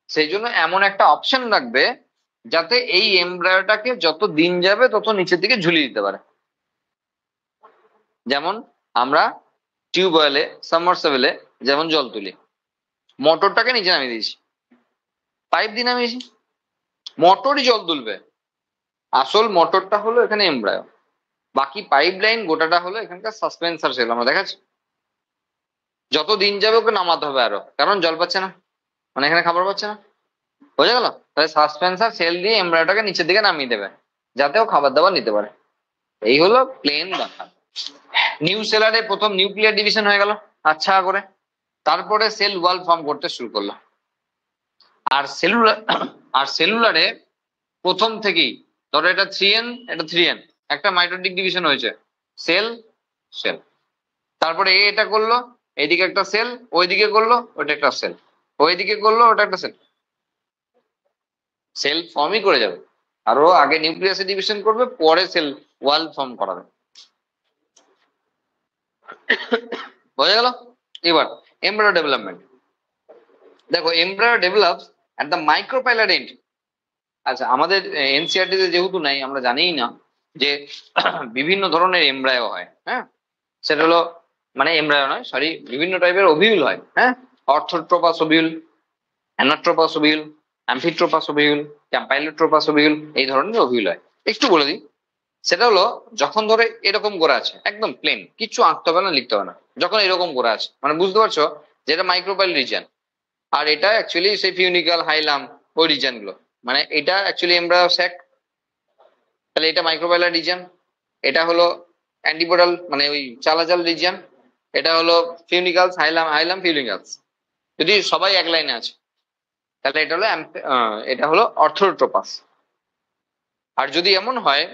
সেই জন্য এমন একটা অপশন রাখবে যাতে এই এমব্রায়োটাকে যত দিন যাবে তত নিচের দিকে ঝুলিয়ে দিতে পারে। যেমন আমরা টিউবওয়েলে, সাবমার্সিবলে যেমন জল তুলি, মোটরটাকে নিচে নামিয়ে দিয়েছি, পাইপ দিয়ে নামিয়েছি, মোটরই জল তুলবে। আসল মোটরটা হলো এখানে এমব্রায়ো, বাকি পাইপ লাইন গোটাটা হলো এখানকার সাসপেন্সার সেল। আমরা দেখাচ্ছি যত দিন যাবে ওকে নামাতে হবে আরো, কারণ জল পাচ্ছে না, মানে এখানে খাবার পাচ্ছে না। বোঝা গেল? তাহলে সাসপেন্সার সেল দিয়ে এমব্রায়োটাকে নিচের দিকে নামিয়ে দেবে যাতে ও খাবার দাবার নিতে পারে। এই হলো প্লেন ব্যাপার। নিউ সেলারে প্রথম নিউক্লিয়ার ডিভিশন হয়ে গেল আচ্ছা করে, তারপরে সেল ওয়াল ফর্ম করতে শুরু করলো। আর সেলুলার আর সেলুলারে প্রথম থেকেই ধরো এটা 3N, এটা 3N, একটা মাইটোটিক ডিভিশন হয়েছে, সেল সেল। তারপরে এটা করলো, এইদিকে একটা সেল, ওইদিকে করলো ওইটা একটা সেল, ওইদিকে করলো ওটা একটা সেল। সেল ফর্মই করে যাবে, আরো আগে নিউক্লিয়াসে ডিভিশন করবে, পরে সেল ওয়াল ফর্ম করাবে। বোঝা গেল? এবার এমব্রায়ো ডেভেলপমেন্ট দেখো, embryo develops at the micropylar end. আচ্ছা, আমাদের এনসিআরটি তে যেহেতু নাই, আমরা জানিই না যে বিভিন্ন ধরনের এমব্রায়ো হয়। হ্যাঁ, সেটা হলো, মানে এমব্রায়ো নয়, সরি, বিভিন্ন টাইপের ওভিউল হয়। হ্যাঁ, অর্থোট্রপাস ওভিউল, অ্যানাট্রোপাস ওভিউল, অ্যাম্ফিট্রোপাস ওভিউল, ক্যাম্পাইলোট্রোপাস ওভিউল, এই ধরনের ওভিউল হয়। একটু বলে দিই, সেটা হলো যখন ধরে এরকম করে আছে একদম প্লেন, কিছু আঁকতে হবে না, লিখতে হবে না, যখন এরকম করে আছে, মানে বুঝতে পারছো যেটা মাইক্রোপাইল রিজিয়ন, আর এটা অ্যাকচুয়ালি সেই ফিউনিকাল, হাইলাম, ওই রিজিয়ন গুলো। মানে এটা অ্যাকচুয়ালি এমব্রায়ো স্যাক, তাহলে এটা মাইক্রোপাইলার রিজিয়ন। এটা হলো অ্যান্টিপোডাল, মানে ওই চালাচাল রিজিয়ন। এটা হলো ফিউনিকালস, হাইলাম, হাইলাম ফিউনিকালস, যদি সবাই এক লাইনে আছে। তাহলে এটা হলো এটা হলো অর্থোট্রোপাস। আর যদি এমন হয়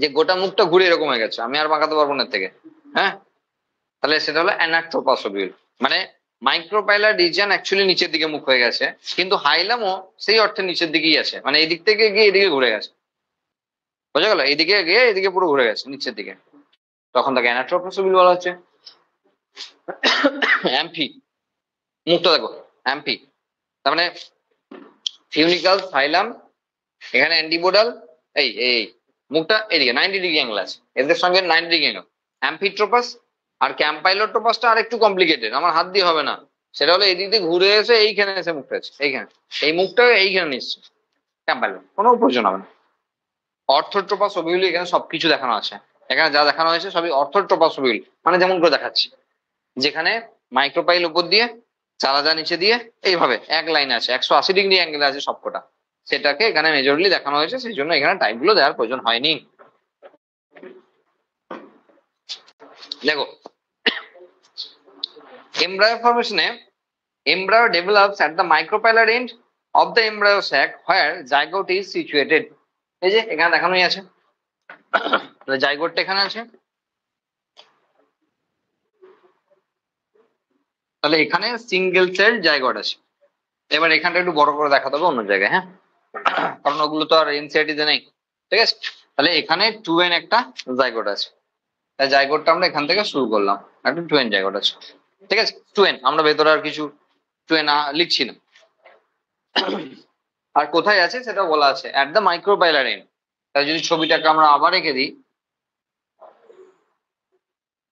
যে গোটা মুখটা ঘুরে এরকম হয়ে গেছে, আমি আর বাঁকাতে পারবো না এর থেকে, হ্যাঁ, তাহলে সেটা হলো অ্যানাট্রোপাস ওভিউল। মানে মাইক্রোপাইলার রিজিয়ন অ্যাকচুয়ালি নিচের দিকে মুখ হয়ে গেছে, কিন্তু হাইলামও সেই অর্থে নিচের দিকেই আছে, মানে এই দিক থেকে গিয়ে এদিকে ঘুরে গেছে। বোঝা গেল? এইদিকে গিয়ে এদিকে পুরো ঘুরে গেছে নিচের দিকে, তখন তাকে অ্যানাট্রোপাস ওভিউল বলা হচ্ছে। অ্যাম্ফি, মুখটা দেখো, অ্যাম্ফি, তার মানে ফিউনিকাল, ফাইলাম, এখানে অ্যান্টিপোডাল, এই এই মুখটা এদিকে 90 ডিগ্রি অ্যাঙ্গেল আছে, এদের সঙ্গে 90 ডিগ্রি অ্যাঙ্গেল। অ্যাম্ফিট্রোপাস আর ক্যাম্পাইলোট্রোপাসটা আর একটু কমপ্লিকেটেড, আমার হাত দিয়ে হবে না। সেটা হলো এদিক দিয়ে ঘুরে এসে এইখানে এসে মুখটা আছে, এইখানে, এই মুখটা এইখানে নিচ্ছে। ক্যাম্পাইলো কোনো প্রয়োজন হবে না। অর্থোট্রোপাস ওভিউলি এখানে সবকিছু দেখানো আছে, এখানে যা দেখানো হয়েছে সবই অর্থোট্রোপাস ওভিউল, মানে যেমন করে দেখাচ্ছি, যেখানে মাইক্রোপাইল উপর দিয়ে, চালাজা নিচে দিয়ে, এইভাবে এক লাইন আছে, 180 ডিগ্রি অ্যাঙ্গেল আছে সবকটা, সেটাকে এখানে মেজরলি দেখানো হয়েছে, সেই জন্য এখানে টাইপ গুলো দেওয়ার প্রয়োজন হয়নি। দেখো, embryo ফর্মেশনে embryo develops at the micropylar end of the embryo sac where zygote is situated। এই যে এখানে দেখানোই আছে, জাইগোটটা এখানে আছে, তাহলে এখানে সিঙ্গেল সেল জাইগোট আছে। এবার এখানটা একটু বড় করে দেখাতে হবে অন্য জায়গায়, হ্যাঁ, কারণ ওগুলো তো আর এনসিআরটি তে নেই। ঠিক আছে, তাহলে এখানে 2N একটা জাইগোট আছে, তাই জাইগোটটা আমরা এখান থেকে শুরু করলাম, একটা 2N জাইগোট আছে। ঠিক আছে, 2N, আমরা ভেতরে আর কিছু 2N লিখছি না। আর কোথায় আছে সেটা বলা আছে, অ্যাট দ্য মাইক্রোপাইলার এন্ড। তাই যদি ছবিটাকে আমরা আবার রেখে দিই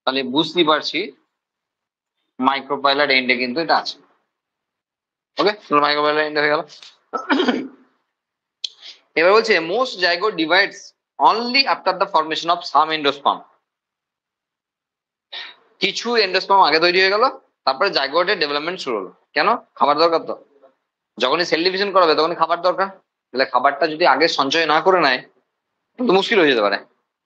তাহলে বুঝতে পারছি মাইক্রোপাইলার এন্ডে কিন্তু এটা আছে। ওকে, মাইক্রোপাইলার এন্ডে হয়ে গেল। এবার বলছে most zygote divides only after the formation of some endosperm. কিছু এন্ডোস্পার্ম আগে তৈরি হয়ে গেল, তারপরে জাইগোটের ডেভেলপমেন্ট শুরু হলো। কেন? খাবার দরকার তো, যখনই সেল ডিভিশন করাবে তখনই খাবার দরকার। তাহলে খাবারটা যদি আগে সঞ্চয় না করে নেয় তো মুশকিল হয়ে যেতে পারে।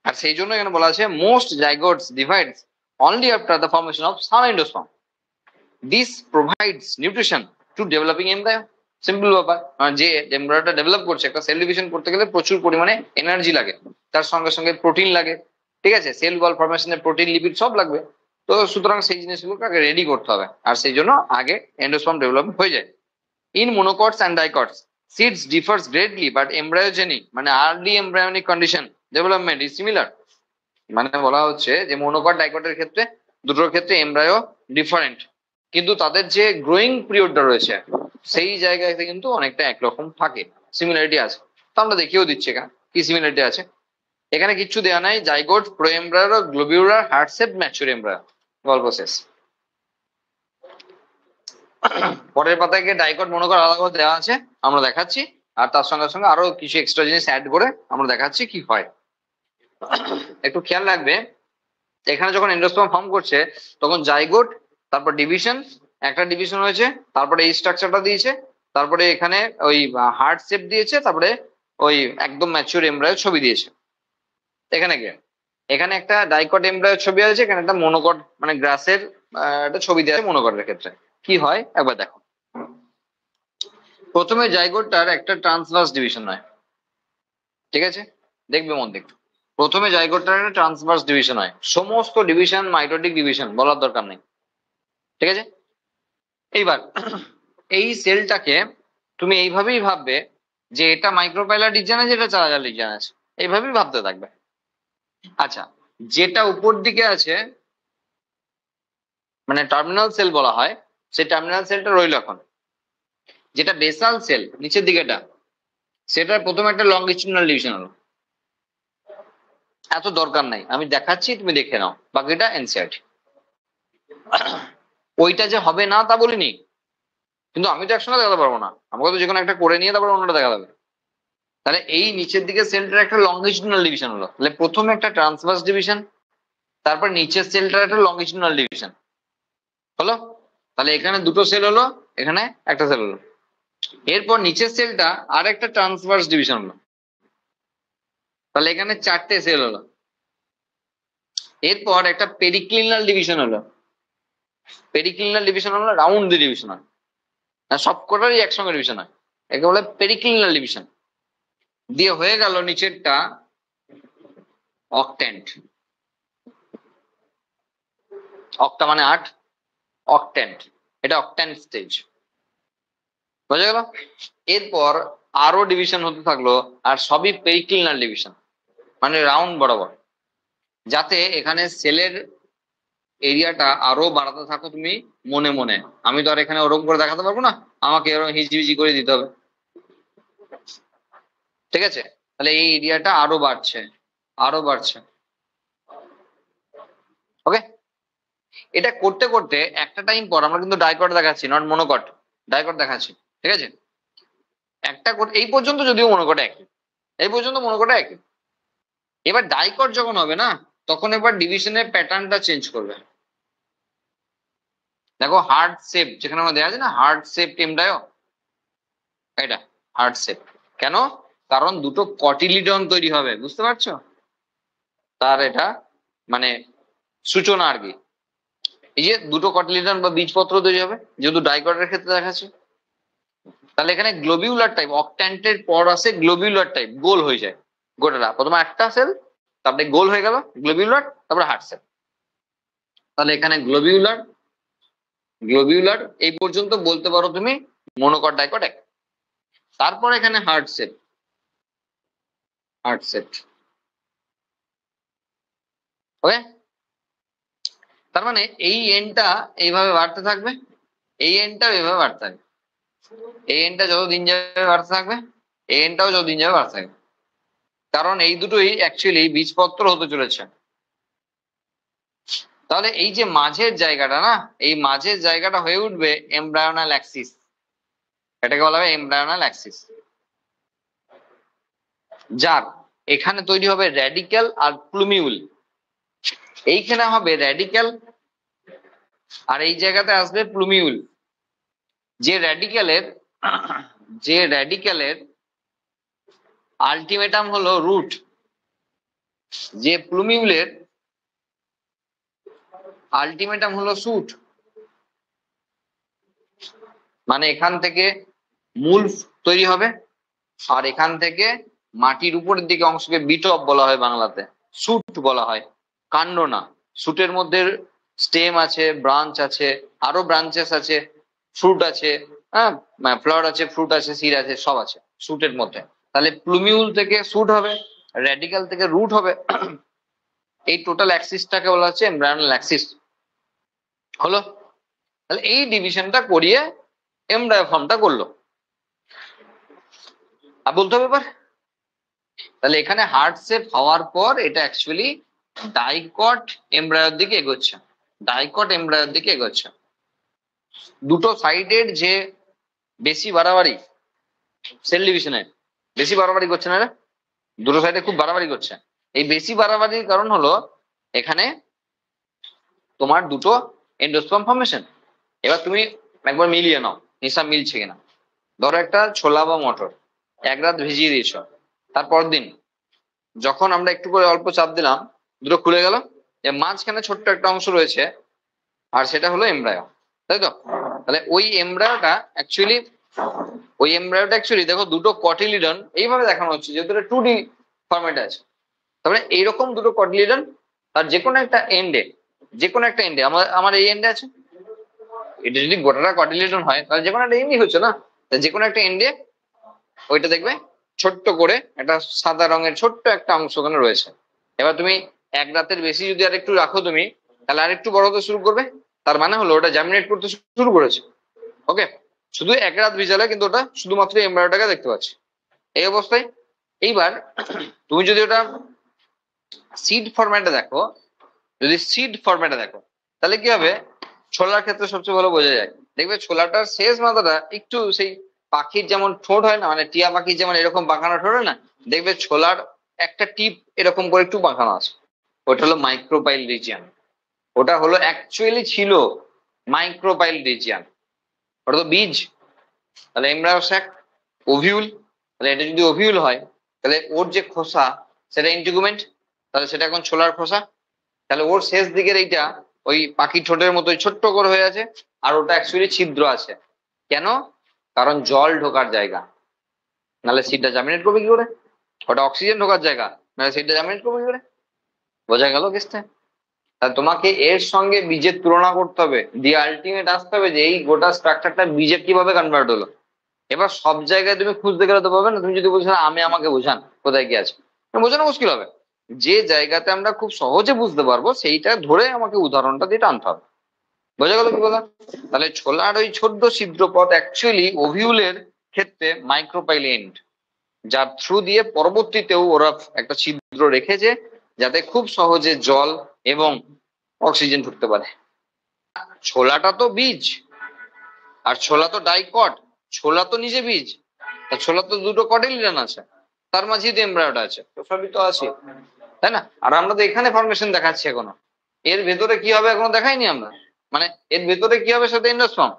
আর সেই জন্য এখানে বলা আছে most zygotes divides only after the formation of some endosperm. This provides nutrition to developing embryo. Simple ব্যাপার, যে এমব্রায়োটা ডেভেলপ করছে, একটা সেল ডিভিশন করতে গেলে প্রচুর পরিমাণে এনার্জি লাগে, তার সঙ্গে সঙ্গে প্রোটিন লাগে, ঠিক আছে, সেল ওয়াল ফরমেশনে প্রোটিন লিপিড সব লাগবে। তো সুতরাং সেই জিনিসগুলোকে আগে রেডি করতে হবে, আর সেই জন্য আগে এন্ডোস্পার্ম ডেভেলপমেন্ট হয়ে যায়। In monocots and dicots seeds differs greatly but embryogeny মানে early embryonic condition development is similar। মানে বলা হচ্ছে যে মনোকট ডাইকটের ক্ষেত্রে দুটোর ক্ষেত্রে এমব্রায়ো ডিফারেন্ট, কিন্তু তাদের যে গ্রোয়িং পিরিয়ডটা রয়েছে সেই জায়গাতে কিন্তু অনেকটা একরকম থাকে, সিমিলারিটি আছে। তো আমরা দেখিয়েও দিচ্ছি এখানে কি সিমিলারিটি আছে। এখানে কিচ্ছু দেওয়া নাই, zygote, pro embryo, globular, heart shape, mature embryo, গল্প শেষ। পরের পাতায় গিয়ে ডাইকট মনোকট আলাদা করে দেওয়া আছে, আমরা দেখাচ্ছি, আর তার সঙ্গে সঙ্গে আরো কিছু এক্সট্রা জিনিস অ্যাড করে আমরা দেখাচ্ছি কি হয়। একটু খেয়াল রাখবে, এখানে যখন এন্ডোস্পার্ম ফর্ম করছে তখন জাইগোট, তারপর ডিভিশন, একটা ডিভিশন হয়েছে, তারপরে এই স্ট্রাকচারটা দিয়েছে, তারপরে এখানে ওই হার্ট শেপ দিয়েছে, তারপরে ওই একদম ম্যাচিউর এমব্রায়ো ছবি দিয়েছে। এখানে কি, এখানে একটা ডাইকট এমব্রায়ো ছবি আছে, এখানে একটা মনোকট মানে গ্রাসের একটা ছবি দেওয়া আছে মনোকটের ক্ষেত্রে। কি হয় একবার দেখো। প্রথমে জাইগোটটার একটা ট্রান্সভার্স ডিভিশন হয়, ঠিক আছে, দেখবে মন দিক। প্রথমে জাইগোটটার একটা ট্রান্সভার্স ডিভিশন হয়, সমস্ত ডিভিশন মাইটোটিক ডিভিশন বলার দরকার নেই, ঠিক আছে। এইবার এই সেলটাকে তুমি এইভাবেই ভাববে যে এটা মাইক্রোপাইলার রিজিয়ন আছে, এটা চালাজাল রিজিয়ন আছে, এইভাবেই ভাবতে থাকবে। আচ্ছা, যেটা উপর দিকে আছে মানে টার্মিনাল সেল বলা হয়, সেই টার্মিনাল সেলটা রইল এখন। যেটা বেসাল সেল নিচের দিকেটা, সেটার প্রথমে একটা লঙ্গিটিউডিনাল ডিভিশন হলো। এত দরকার নাই, আমি দেখাচ্ছি, তুমি দেখে নাও, বাকিটা এনসিআরটি। ওইটা যে হবে না তা বলিনি, কিন্তু আমি তো একসঙ্গে দেখাতে পারবো না, আমাকে তো যেকোনো একটা করে নিয়ে তারপরে অন্যটা দেখা যাবে। তাহলে এই নিচের দিকে সেলটার একটা লঙ্গিটিউডিনাল ডিভিশন হলো, তাহলে প্রথমে একটা ট্রান্সভার্স ডিভিশন, তারপর নিচের সেলটার একটা লঙ্গিটিউডিনাল ডিভিশন হলো। তাহলে এখানে দুটো সেল হলো, এখানে একটা সেল হলো। এরপর নিচের সেলটা আর একটা ট্রান্সভার্স ডিভিশন হলো, তাহলে এখানে চারটে সেল হলো। এরপর একটা পেরিক্লিনাল ডিভিশন হলো, পেরিক্লিনাল ডিভিশন হলো রাউন্ড ডিভিশন হয় না, সবকটারই একসঙ্গে ডিভিশন হয়, একে বলে পেরিক্লিনাল ডিভিশন। দিয়ে হয়ে গেল নিচেরটা অক্ট্যান্ট, অক্টা মানে 8, অক্ট্যান্ট, এটা অক্ট্যান্ট স্টেজ, বোঝা গেল। এরপর আরো ডিভিশন হতে থাকলো, আর সবই পেরিক্লিনাল ডিভিশন মানে রাউন্ড বরাবর, যাতে এখানে সেলের এরিয়াটা আরো বাড়াতে থাকো তুমি মনে মনে। আমি তো আর এখানে ওরকম করে দেখাতে পারবো না, আমাকে এরকম হিজিবিজি করে দিতে হবে, ঠিক আছে। তাহলে এই এরিয়াটা আরো বাড়ছে, আরো বাড়ছে, ওকে। এটা করতে করতে একটা টাইম পর আমরা কিন্তু ডাইকট দেখাচ্ছি, নট মনোকট, ডাইকট দেখাচ্ছি, ঠিক আছে। একটা এই পর্যন্ত যদিও মনোকট একই, এই পর্যন্ত মনোকট একই। এবার ডাইকট যখন হবে না, তখন এবার ডিভিশনের প্যাটার্নটা চেঞ্জ করবে। দেখো হার্ট শেপ যেখানে আমরা দেওয়া আছে না, হার্ট শেপ এমব্রায়ো, এটা হার্ট শেপ কেন? কারণ দুটো কটিলিডন তৈরি হবে, বুঝতে পারছো, তার এটা মানে সূচনা আর কি। এই যে দুটো কটিলিডন বা বীজপত্র তৈরি হবে, যেহেতু ডাইকটের ক্ষেত্রে দেখাচ্ছে। তাহলে এখানে গ্লোবিউলার টাইপ, অক্ট্যান্টের পর আসে গ্লোবিউলার টাইপ, গোল হয়ে যায় গোটাটা, প্রথমে একটা সেল, তারপরে গোল হয়ে গেল গ্লোবিউলার, তারপরে হার্ট সেল। তাহলে এখানে গ্লোবিউলার, গ্লোবিউলার এই পর্যন্ত বলতে পারো তুমি মনোকট ডাইকট এক। তারপর এখানে হার্ট সেল, হার্ট সেট, ওকে। তার মানে এই এন্ডটা এইভাবে বাড়তে থাকবে, এই এন্ডটাও এইভাবে বাড়তে থাকবে, এই এন্ডটা যতদিন যাবে বাড়তে থাকবে, এই এন্ডটাও যতদিন যাবে বাড়তে থাকবে। কারণ এই দুটোই অ্যাকচুয়ালি বীজপত্র হতে চলেছে, তাহলে এই যে মাঝের জায়গাটা না, এই মাঝের জায়গাটা হয়ে উঠবে এমব্রায়োনাল অ্যাক্সিস, এটাকে বলা হবে এমব্রায়োনাল অ্যাক্সিস, যার এখানে তৈরি হবে র্যাডিক্যাল আর প্লুমিউল। এইখানে হবে র্যাডিক্যাল আর এই জায়গাতে আসবে প্লুমিউল। যে র্যাডিক্যালের আলটিমেটাম হলো রুট, যে প্লুমিউলের আলটিমেটাম হলো শুট। মানে এখান থেকে মূল তৈরি হবে, আর এখান থেকে মাটির উপরের দিকে অংশকে বিটপ বলা হয়, বাংলাতে শুট বলা হয়, কাণ্ড না। শুটের মধ্যে স্টেম আছে, ব্রাঞ্চ আছে, আরো ব্রাঞ্চেস আছে, ফ্রুট আছে, হ্যাঁ ফ্লাওয়ার আছে, ফ্রুট আছে, সিড আছে, সব আছে শুটের মধ্যে। তাহলে প্লুমিউল থেকে শুট হবে, র্যাডিক্যাল থেকে রুট হবে। এই টোটাল অ্যাক্সিসটাকে বলা হচ্ছে এমব্রায়োনাল অ্যাক্সিস। হলো, তাহলে এই ডিভিশনটা করিয়ে এমব্রায়ো ফর্মটা করলো। আর বলতে হবে এবার, তাহলে এখানে হার্ট শেপ হওয়ার পর এটা অ্যাকচুয়ালি ডাইকট এমব্রায়োর দিকে এগোচ্ছে, ডাইকট এমব্রায়োর দিকে এগোচ্ছে। দুটো সাইডের যে বেশি বাড়াবাড়ি সেল ডিভিশনে, বেশি বাড়াবাড়ি করছে না রে, দুটো সাইডে খুব বাড়াবাড়ি করছে। এই বেশি বাড়াবাড়ির কারণ হলো এখানে তোমার দুটো এন্ডোস্পার্ম ফর্মেশন। এবার তুমি একবার মিলিয়ে নাও হিসাব মিলছে কিনা। ধরো একটা ছোলা বা মটর এক রাত ভিজিয়ে দিয়েছ, তারপর দিন যখন আমরা একটু করে অল্প চাপ দিলাম, দুটো খুলে গেল, যে মাঝখানে ছোট্ট একটা অংশ রয়েছে, আর সেটা হলো এমব্রায়ো, তাই তো? তাহলে ওই এমব্রায়োটা অ্যাকচুয়ালি দেখো দুটো কটিলিডন এইভাবে দেখানো হচ্ছে, যেহেতু এটা 2D ফরম্যাটে আছে। তারপরে এইরকম দুটো কটিলিডন, আর যে কোনো একটা এন্ডে আমার এই এন্ডে আছে, এটা যদি গোটাটা কটিলিডন হয় তাহলে যে কোনো একটা এন্ডই হচ্ছে না, যে কোনো একটা এন্ডে ওইটা দেখবে ছোট্ট করে একটা সাদা রঙের ছোট্ট একটা অংশ ওখানে রয়েছে। এবার তুমি এক রাতের বেশি যদি আর একটু রাখো তুমি, তাহলে আর একটু বড় হতে শুরু করবে, তার মানে হলো ওটা জার্মিনেট করতে শুরু করেছে। ওকে, শুধু এক রাত ভিজালে কিন্তু ওটা শুধুমাত্র এমব্রায়োটাকে দেখতে পাচ্ছি এই অবস্থায়। এইবার তুমি যদি ওটা সিড ফরম্যাটে দেখো, তাহলে কি হবে, ছোলার ক্ষেত্রে সবচেয়ে ভালো বোঝা যায়। দেখবে ছোলাটার শেষ মাথাটা একটু সেই পাখির যেমন ঠোঁট হয় না, মানে টিয়া পাখির যেমন এরকম বাঁকানো ঠোঁট হয় না, দেখবে ছোলার একটা টিপ এরকম করে একটু বাঁকানো আছে, ওটা হলো মাইক্রোপাইল রিজিয়ান। ওটা হলো অ্যাকচুয়ালি ছিল মাইক্রোপাইল রিজিয়ান, ওটা তো বীজ। তাহলে এমব্রায়ো স্যাক, ওভিউল, তাহলে এটা যদি ওভিউল হয় তাহলে ওর যে খোসা সেটা ইন্টিগুমেন্ট, তাহলে সেটা এখন ছোলার খোসা। তাহলে ওর শেষ দিকের এইটা ওই পাখি ঠোঁটের মতো ছোট্ট করে হয়ে আছে, আর ওটা অ্যাকচুয়ালি ছিদ্র আছে। কেন? কারণ জল ঢোকার জায়গা, নাহলে সিডটা জামিনেট করবে কি করে? ওটা অক্সিজেন ঢোকার জায়গা, নাহলে সিডটা জামিনেট করবে কি করে? বোঝা গেল কেসটা? তাহলে তোমাকে এর সঙ্গে বীজের তুলনা করতে হবে, দিয়ে আলটিমেট আসতে হবে যে এই গোটা স্ট্রাকচারটা বীজে কিভাবে কনভার্ট হলো। এবার সব জায়গায় তুমি খুঁজতে গেলে তো পাবে না, তুমি যদি বলছো আমাকে বোঝান কোথায় কি আছে, বোঝানো মুশকিল হবে। যে জায়গাতে আমরা খুব সহজে বুঝতে পারবো সেইটা ধরে আমাকে উদাহরণটা দিয়ে টানতে হবে। বোঝা গেল কি বলা? তাহলে ছোলার ওই ছোট্ট ছিদ্র পথ অ্যাকচুয়ালি ওভিউলের ক্ষেত্রে মাইক্রোপাইল এন্ড, যার থ্রু দিয়ে পরবর্তীতেও ওরা একটা ছিদ্র রেখেছে যাতে খুব সহজে জল এবং অক্সিজেন ঢুকতে পারে। ছোলাটা তো বীজ, আর ছোলা তো ডাইকট, ছোলা তো নিজে বীজ, আর ছোলা তো দুটো কটিলিডন আছে, তার মাঝেই তো এমব্রায়োটা আছে, তো সবই তো আছে, তাই না? আর আমরা তো এখানে ফর্মেশন দেখাচ্ছি এখনো, এর ভেতরে কি হবে এখনো দেখাইনি আমরা, মানে এর ভেতরে কি হবে সেটা এন্ডোস্পার্ম।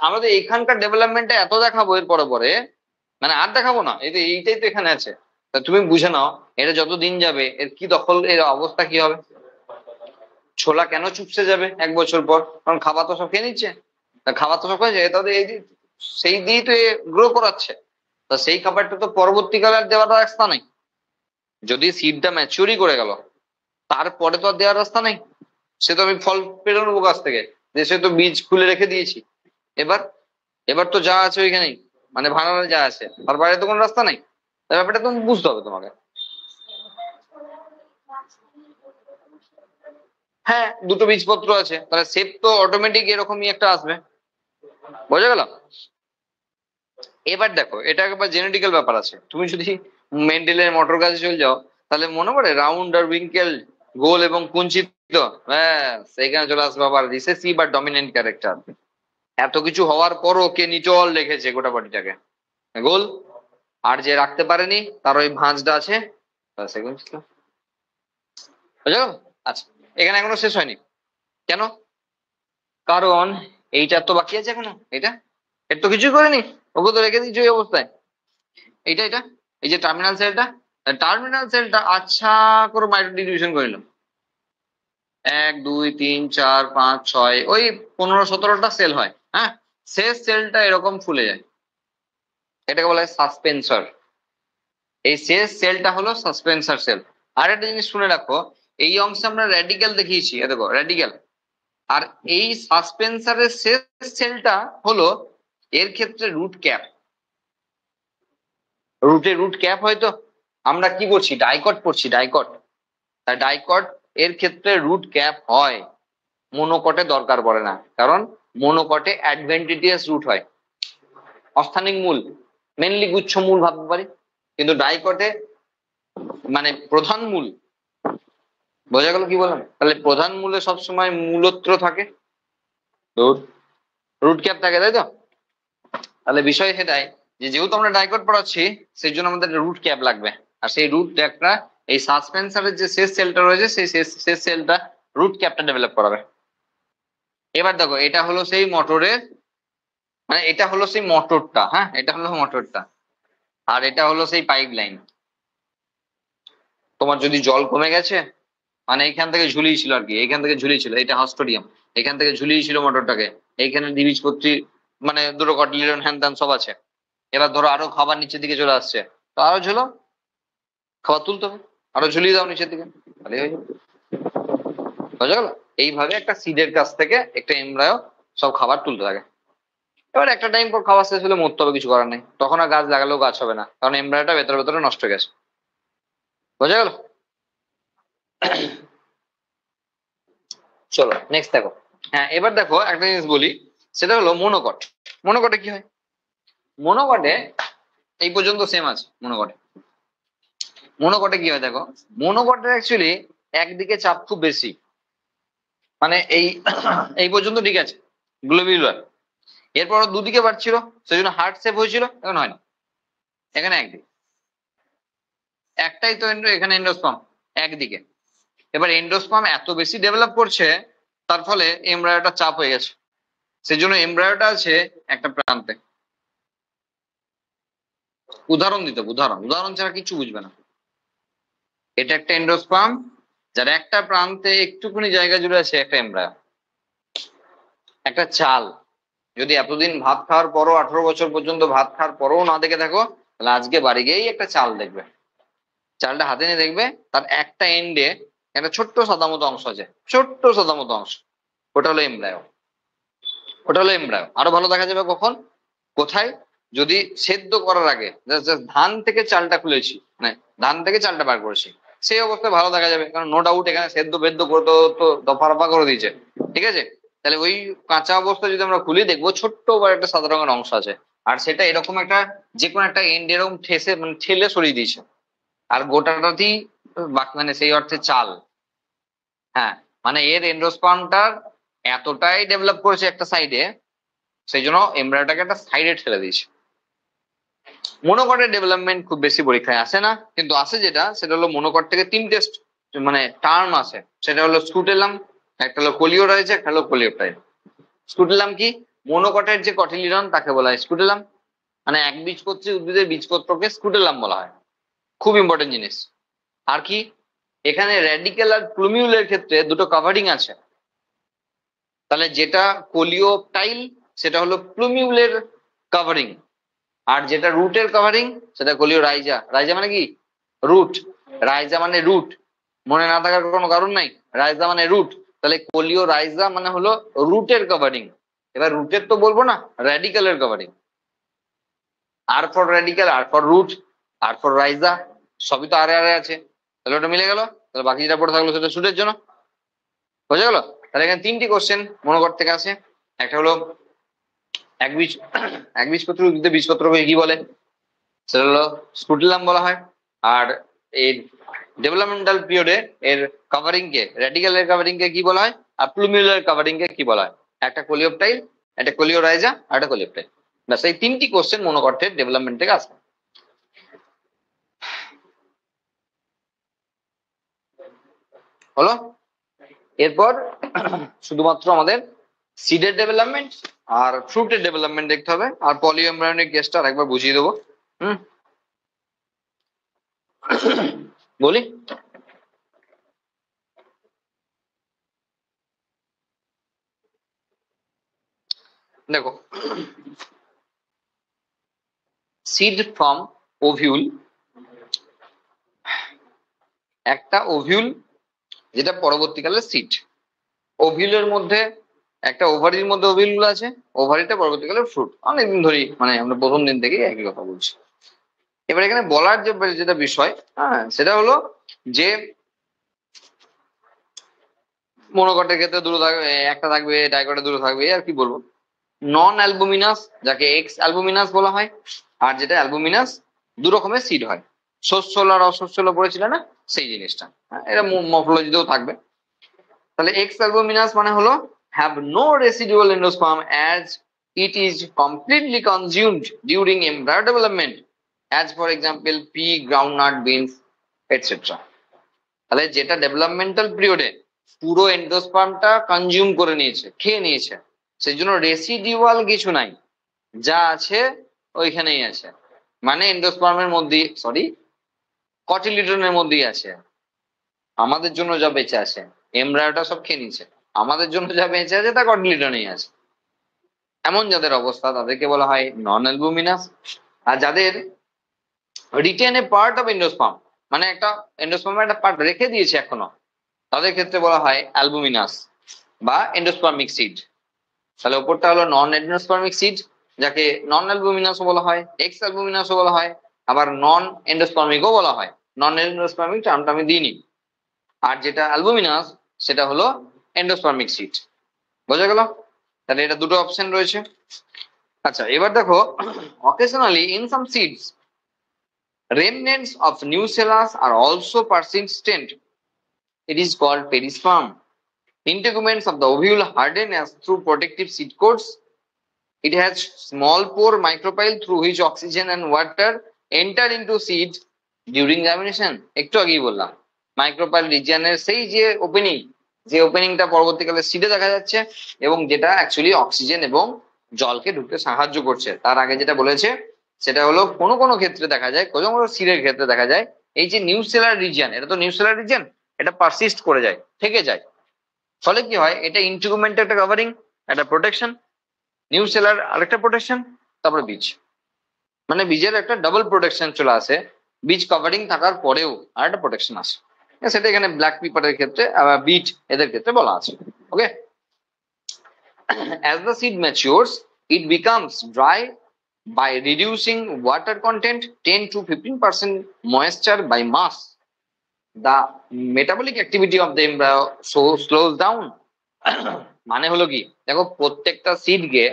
আমরা তো এখানকার ডেভেলপমেন্টটা এত দেখাবো এর পরে পরে, মানে আর দেখাবো না, এই তো এইটাই তো এখানে আছে। তা তুমি বুঝে নাও এটা যত দিন যাবে এর কি দখল, এর অবস্থা কি হবে। ছোলা কেন চুপসে যাবে 1 বছর পর? কারণ খাবার তো সব খেয়ে নিচ্ছে, খাবার তো সব খেয়ে যায়, তাদের এই সেই দিয়েই তো গ্রো করাচ্ছে, তা সেই খাবারটা তো পরবর্তীকালে আর দেওয়ার রাস্তা নেই। যদি সিডটা ম্যাচিউরি করে গেল তারপরে তো আর দেওয়ার রাস্তা নেই, সে তো আমি ফল পেরে নেবো গাছ থেকে, যে সে তো বীজ খুলে রেখে দিয়েছি। এবার এবার তো যা আছে ওইখানেই, মানে ভাড়ানো যা আছে, তার বাইরে তো কোনো রাস্তা নেই। ব্যাপারটা তুমি বুঝতে হবে তোমাকে। হ্যাঁ, দুটো বীজপত্র আছে, তাহলে শেপ তো অটোমেটিক এরকমই একটা আসবে। বোঝা গেল? এবার দেখো এটা একবার জেনেটিক্যাল ব্যাপার আছে, তুমি যদি মেন্ডেলের মটর গাছে চলে যাও তাহলে মনে পড়ে রাউন্ড আর উইঙ্কেল, গোল এবং কুঞ্চিত তো সেইখানে চলে আসবে আবার রিসেসিভ বা ডমিনেন্ট ক্যারেক্টার। এত কিছু হওয়ার পরও কে নিচল রেখেছে গোটা বডিটাকে, গোল। আর যে রাখতে পারেনি তার ওই ভাঁজটা আছে। বুঝছো? আচ্ছা, এখানে এখনো শেষ হয়নি। কেন? কারণ এইটার তো বাকি আছে এখনো, এটা এর তো কিছুই করেনি, ওকে তো রেখে দিচ্ছি ওই অবস্থায়। এটা এই যে টার্মিনাল সেলটা আচ্ছা করে মাইক্রো ডিভিশন করে নিলাম, 1 2 3 4 5 6, ওই 15 17টা সেল হয়। হ্যাঁ, শেষ সেলটা এরকম ফুলে যায়, এটাকে বলা হয় সাসপেন্সর। এই শেষ সেলটা হলো সাসপেন্সর সেল। আর একটা জিনিস শুনে রাখো, এই অংশে আমরা র্যাডিক্যাল দেখিয়েছি, এ দেখো র্যাডিক্যাল। আর এই সাসপেন্সারের শেষ সেলটা হলো এর ক্ষেত্রে রুট ক্যাপ। রুট ক্যাপ হয়তো আমরা কি করছি, ডাইকট পড়ছি, ডাইকট। তাই ডাইকট এর ক্ষেত্রে রুট ক্যাপ হয়, মোনোকটে দরকার পড়ে না, কারণ মোনোকটে অ্যাডভেন্টিটিয়াস রুট হয়, অস্থানিক মূল, মেনলি গুচ্ছ মূল ভাবতে পারি। কিন্তু ডাইকটে মানে প্রধান মূল। বোঝা গেল কি বললাম? তাহলে প্রধান মূলে সবসময় মূলত্র থাকে, রুট ক্যাপ থাকে, তাই তো? তাহলে বিষয় সেটাই যে যেহেতু আমরা ডাইকট পড়াচ্ছি, সেই জন্য আমাদের রুট ক্যাপ লাগবে। আর সেই রুট ক্যাপটা এই সাসপেন্সারের যে শেষ সেলটা রয়েছে, সেই শেষ সেলটা রুট ক্যাপটা ডেভেলপ করাবে। এবার দেখো, এটা হলো সেই মোটরের, মানে এটা হলো সেই মোটরটা, হ্যাঁ এটা হলো মোটরটা, আর এটা হলো সেই পাইপ লাইন। তোমার যদি জল কমে গেছে, মানে এইখান থেকে ঝুলিয়েছিল আর কি, এইখান থেকে ঝুলিয়েছিল, এটা হস্টোডিয়াম, এখান থেকে ঝুলিয়েছিল মোটরটাকে, এইখানে দ্বিবীজপত্রী মানে দুটো কটিলিডন হ্যান ত্যান সব আছে। এবার ধরো আরো খাবার নিচের দিকে চলে আসছে, তো আরো ঝুলো, খাবার তুলতে হবে, আরো ঝুলিয়ে দাও নিচের দিকে, তাহলেই হয়ে যাবে। বোঝা গেল? এইভাবে একটা সিডের কাছ থেকে একটা এমব্রায়ো সব খাবার তুলতে থাকে। এবার একটা টাইম পর খাবার শেষ হলে মরতে হবে, কিছু করার নেই, তখন আর গাছ লাগালেও গাছ হবে না, কারণ এমব্রায়োটা ভেতরে ভেতরে নষ্ট হয়ে গেছে। বোঝা গেল? চলো নেক্সট দেখো। হ্যাঁ, এবার দেখো একটা জিনিস বলি, সেটা হলো মনোকট। মনোকটে কি হয়? মনোকটে এই পর্যন্ত সেম আছে। মনোকটে কি হয় দেখো, মনোকটের অ্যাকচুয়ালি একদিকে চাপ খুব বেশি, মানে এই এই পর্যন্ত ঠিক আছে, গ্লোবিউলার। এরপর দুদিকে বাড়ছিল, সেই জন্য হার্ট শেপ হয়েছিল, এখন হয় না। এখানে একদিকে, একটাই তো এখানে এন্ডোস্পাম একদিকে। এবার এন্ডোস্পাম এত বেশি ডেভেলপ করছে, তার ফলে এমব্রায়োটা চাপ হয়ে গেছে, সেই জন্য এমব্রায়োটা আছে একটা প্রান্তে। উদাহরণ দিতে, উদাহরণ ছাড়া কিছু বুঝবে না। এটা একটা এন্ডোস্পাম, যার একটা প্রান্তে একটুখানি জায়গা জুড়ে আছে একটা এমব্রায়ো। একটা চাল, যদি এতদিন ভাত খাওয়ার পরও 18 বছর পর্যন্ত ভাত খাওয়ার পরও না দেখে থাকো, তাহলে আজকে বাড়ি গিয়েই একটা চাল দেখবে। চালটা হাতে নিয়ে দেখবে তার একটা এন্ডে একটা ছোট্ট সাদা মতো অংশ আছে, ছোট্ট সাদা মতো অংশ, ওটা হলো এমব্রায়ো। আরো ভালো দেখা যাবে কখন, কোথায়? যদি সেদ্ধ করার আগে just ধান থেকে চালটা খুলেছি, মানে ধান থেকে চালটা বার করেছি, সেই অবস্থায় ভালো দেখা যাবে, কারণ নো ডাউট এখানে সেদ্ধ বেদ্ধ করতে তো দফা রফা করে দিয়েছে। ঠিক আছে, তাহলে ওই কাঁচা অবস্থায় যদি আমরা খুলি, দেখবো ছোট্ট বা একটা সাদা রঙের অংশ আছে, আর সেটা এরকম একটা যে কোনো একটা এন্ড এরকম ঠেসে মানে ঠেলে সরিয়ে দিয়েছে, আর গোটাটাতেই মানে সেই অর্থে চাল। হ্যাঁ, মানে এর এন্ডোস্পার্মটার এতটাই ডেভেলপ করেছে একটা সাইডে, সেই জন্য এমব্রায়োটাকে একটা সাইডে ঠেলে দিয়েছে। মনোকটের ডেভেলপমেন্ট খুব বেশি পরীক্ষায় আসে না, কিন্তু আসে যেটা, সেটা হলো মনোকট থেকে তিনটে মানে টার্ম আছে, সেটা হলো স্কুটেলাম, একটা হলো কোলিও রয়েছে, একটা হলো কোলিওপ্টাইড। স্কুটেলাম কি? মনোকটের যে কটিলিডন তাকে বলা হয় স্কুটেলাম, মানে একবীজপত্রী উদ্ভিদের বীজপত্রকে স্কুটেলাম বলা হয়। খুব ইম্পর্টেন্ট জিনিস। আর কি, এখানে র্যাডিক্যাল আর প্লুমিউলের ক্ষেত্রে দুটো কাভারিং আছে, তাহলে যেটা কোলিওপ্টাইল সেটা হলো প্লুমিউলের কাভারিং, আর যেটা রুটের কাভারিং সেটা কোলিও রাইজা। রাইজা মানে কি? রুট। রাইজা মানে রুট, মনে না থাকার কোনো কারণ নাই, রাইজা মানে রুট। তাহলে কোলিও রাইজা মানে হলো রুটের কাভারিং। এবার রুটের তো বলবো না, র্যাডিক্যালের covering. R for radicle, R for root, R for rhiza, সবই তো আরে আরে আছে, তাহলে ওটা মিলে গেল। তাহলে বাকি যেটা পড়ে থাকলো সেটা শুটের জন্য। বোঝা গেল? তাহলে এখানে তিনটি কোশ্চেন মনোকট থেকে আসে। একটা হলো একবীজ একবীজপত্রী উদ্ভিদের বীজপত্রকে কি বলে, সেটা হলো স্কুটিলাম বলা হয়। আর এর ডেভেলপমেন্টাল পিরিয়ডে এর কভারিং কে, রেডিক্যালের কভারিং কে কি বলা হয়, আর প্লুমিউলার কভারিং কে কি বলা হয়? একটা কোলিওপটাইল, একটা কোলিওরাইজা, আর একটা কোলিওপটাইল। ব্যাস এই তিনটি কোশ্চেন মনোকর্টের ডেভেলপমেন্ট থেকে আসবে। হলো? এরপর শুধুমাত্র আমাদের সিডের ডেভেলপমেন্ট আর ফ্রুটের ডেভেলপমেন্ট দেখতে হবে, আর পলিএমব্রায়োনিক কেসটা আরেকবার বুঝিয়ে দেবো। বলি, দেখো, সিড ফ্রম ওভিউল, একটা ওভিউল যেটা পরবর্তীকালে সিড। ওভিউলের মধ্যে একটা ওভারির মধ্যে ওভিউল আছে, ওভারিটা পরবর্তীকালে ফ্রুট। অনেকদিন ধরেই মানে আমরা প্রথম দিন থেকেই একই কথা বলছি। এবার এখানে বলার যে যেটা বিষয়, হ্যাঁ, সেটা হলো যে মনোকটের ক্ষেত্রে দুটো থাকবে, একটা থাকবে, ডাইকটে দুটো থাকবে, আর কি বলবো। নন অ্যালবুমিনাস যাকে এক্স অ্যালবুমিনাস বলা হয়, আর যেটা অ্যালবুমিনাস, দু রকমের সিড হয়। শস্যল আর অশস্যল পড়েছিল না, সেই জিনিসটা, এটা মর্ফোলজিতেও থাকবে। তাহলে এক্স অ্যালবুমিনাস মানে হলো have no residual endosperm as it is completely consumed during embryo development, as for example pea, groundnut, beans etcetera. তাহলে যেটা ডেভেলপমেন্টাল পিরিয়ডে পুরো এন্ডোস্পার্মটা কনজিউম করে নিয়েছে, খেয়ে নিয়েছে, সেই জন্য রেসিডিউয়াল কিছু নাই, যা আছে ওইখানেই আছে। মানে এন্ডোস্পার্মের মধ্যে, সরি, কটিলিডনের মধ্যেই আছে। আমাদের জন্য যা বেঁচে আছে, এমব্রায়োটা সব খেয়ে নিয়েছে, আমাদের জন্য যা বেঁচে আছে তা কটিলিডনেই আছে। এমন যাদের অবস্থা তাদেরকে বলা হয় নন অ্যালবুমিনাস। আর যাদের written A part of endosperm, মানে একটা এন্ডোস্পার্মের একটা পার্ট রেখে দিয়েছে এখনো, তাদের ক্ষেত্রে বলা হয় অ্যালবুমিনাস বা এন্ডোস্পার্মিক সিড। তাহলে ওপরটা হলো নন এন্ডোস্পার্মিক সিড, যাকে নন অ্যালবুমিনাসও বলা হয়, এক্স অ্যালবুমিনাসও বলা হয়, আবার নন এন্ডোস্পার্মিকও বলা হয়। নন এন্ডোস্পার্মিক টার্মটা আমি দিইনি। আর যেটা অ্যালবুমিনাস সেটা হলো এন্ডোস্পার্মিক সিড। বোঝা গেল? তাহলে এটা দুটো অপশন রয়েছে। আচ্ছা, এবার দেখো, occasionally in some seeds remnants of nucellas are also persistent. It is called perisperm. Integuments of the ovule harden as through protective seed coats. It has small pore micropyle through which oxygen and water enter into seed during germination. একটু আগেই বললাম, মাইক্রোপাইল রিজিয়নের সেই যে ওপেনিংটা পরবর্তীকালে সিডে দেখা যাচ্ছে, এবং যেটা অ্যাকচুয়ালি অক্সিজেন এবং জলকে ঢুকতে সাহায্য করছে। তার আগে যেটা বলেছে সেটা হলো কোনো কোনো ক্ষেত্রে দেখা যায়, কোনো কোনো সিডের ক্ষেত্রে দেখা যায় এই যে নিউসেলার রিজিয়ন, এটা তো নিউসেলার রিজিয়ন, এটা পারসিস্ট করে যায়, থেকে যায়। ফলে কি হয়, এটা ইন্টিগুমেন্টের একটা কভারিং, একটা প্রোটেকশন, নিউসেলার আরেকটা প্রোটেকশন, তারপরে বীজ, মানে বীজের একটা ডাবল প্রোটেকশন চলে আসে। বীজ কভারিং থাকার পরেও আর একটা প্রোটেকশন আসে, সেটা এখানে ব্ল্যাক পিপারের ক্ষেত্রে, বিট এদের ক্ষেত্রে বলা আছে। ওকে, as the seed matures it becomes dry by reducing water content 10 to 15% moisture by mass. The metabolic activity of the embryo so slows down. মানে হলো কি, দেখো, প্রত্যেকটা সিডকে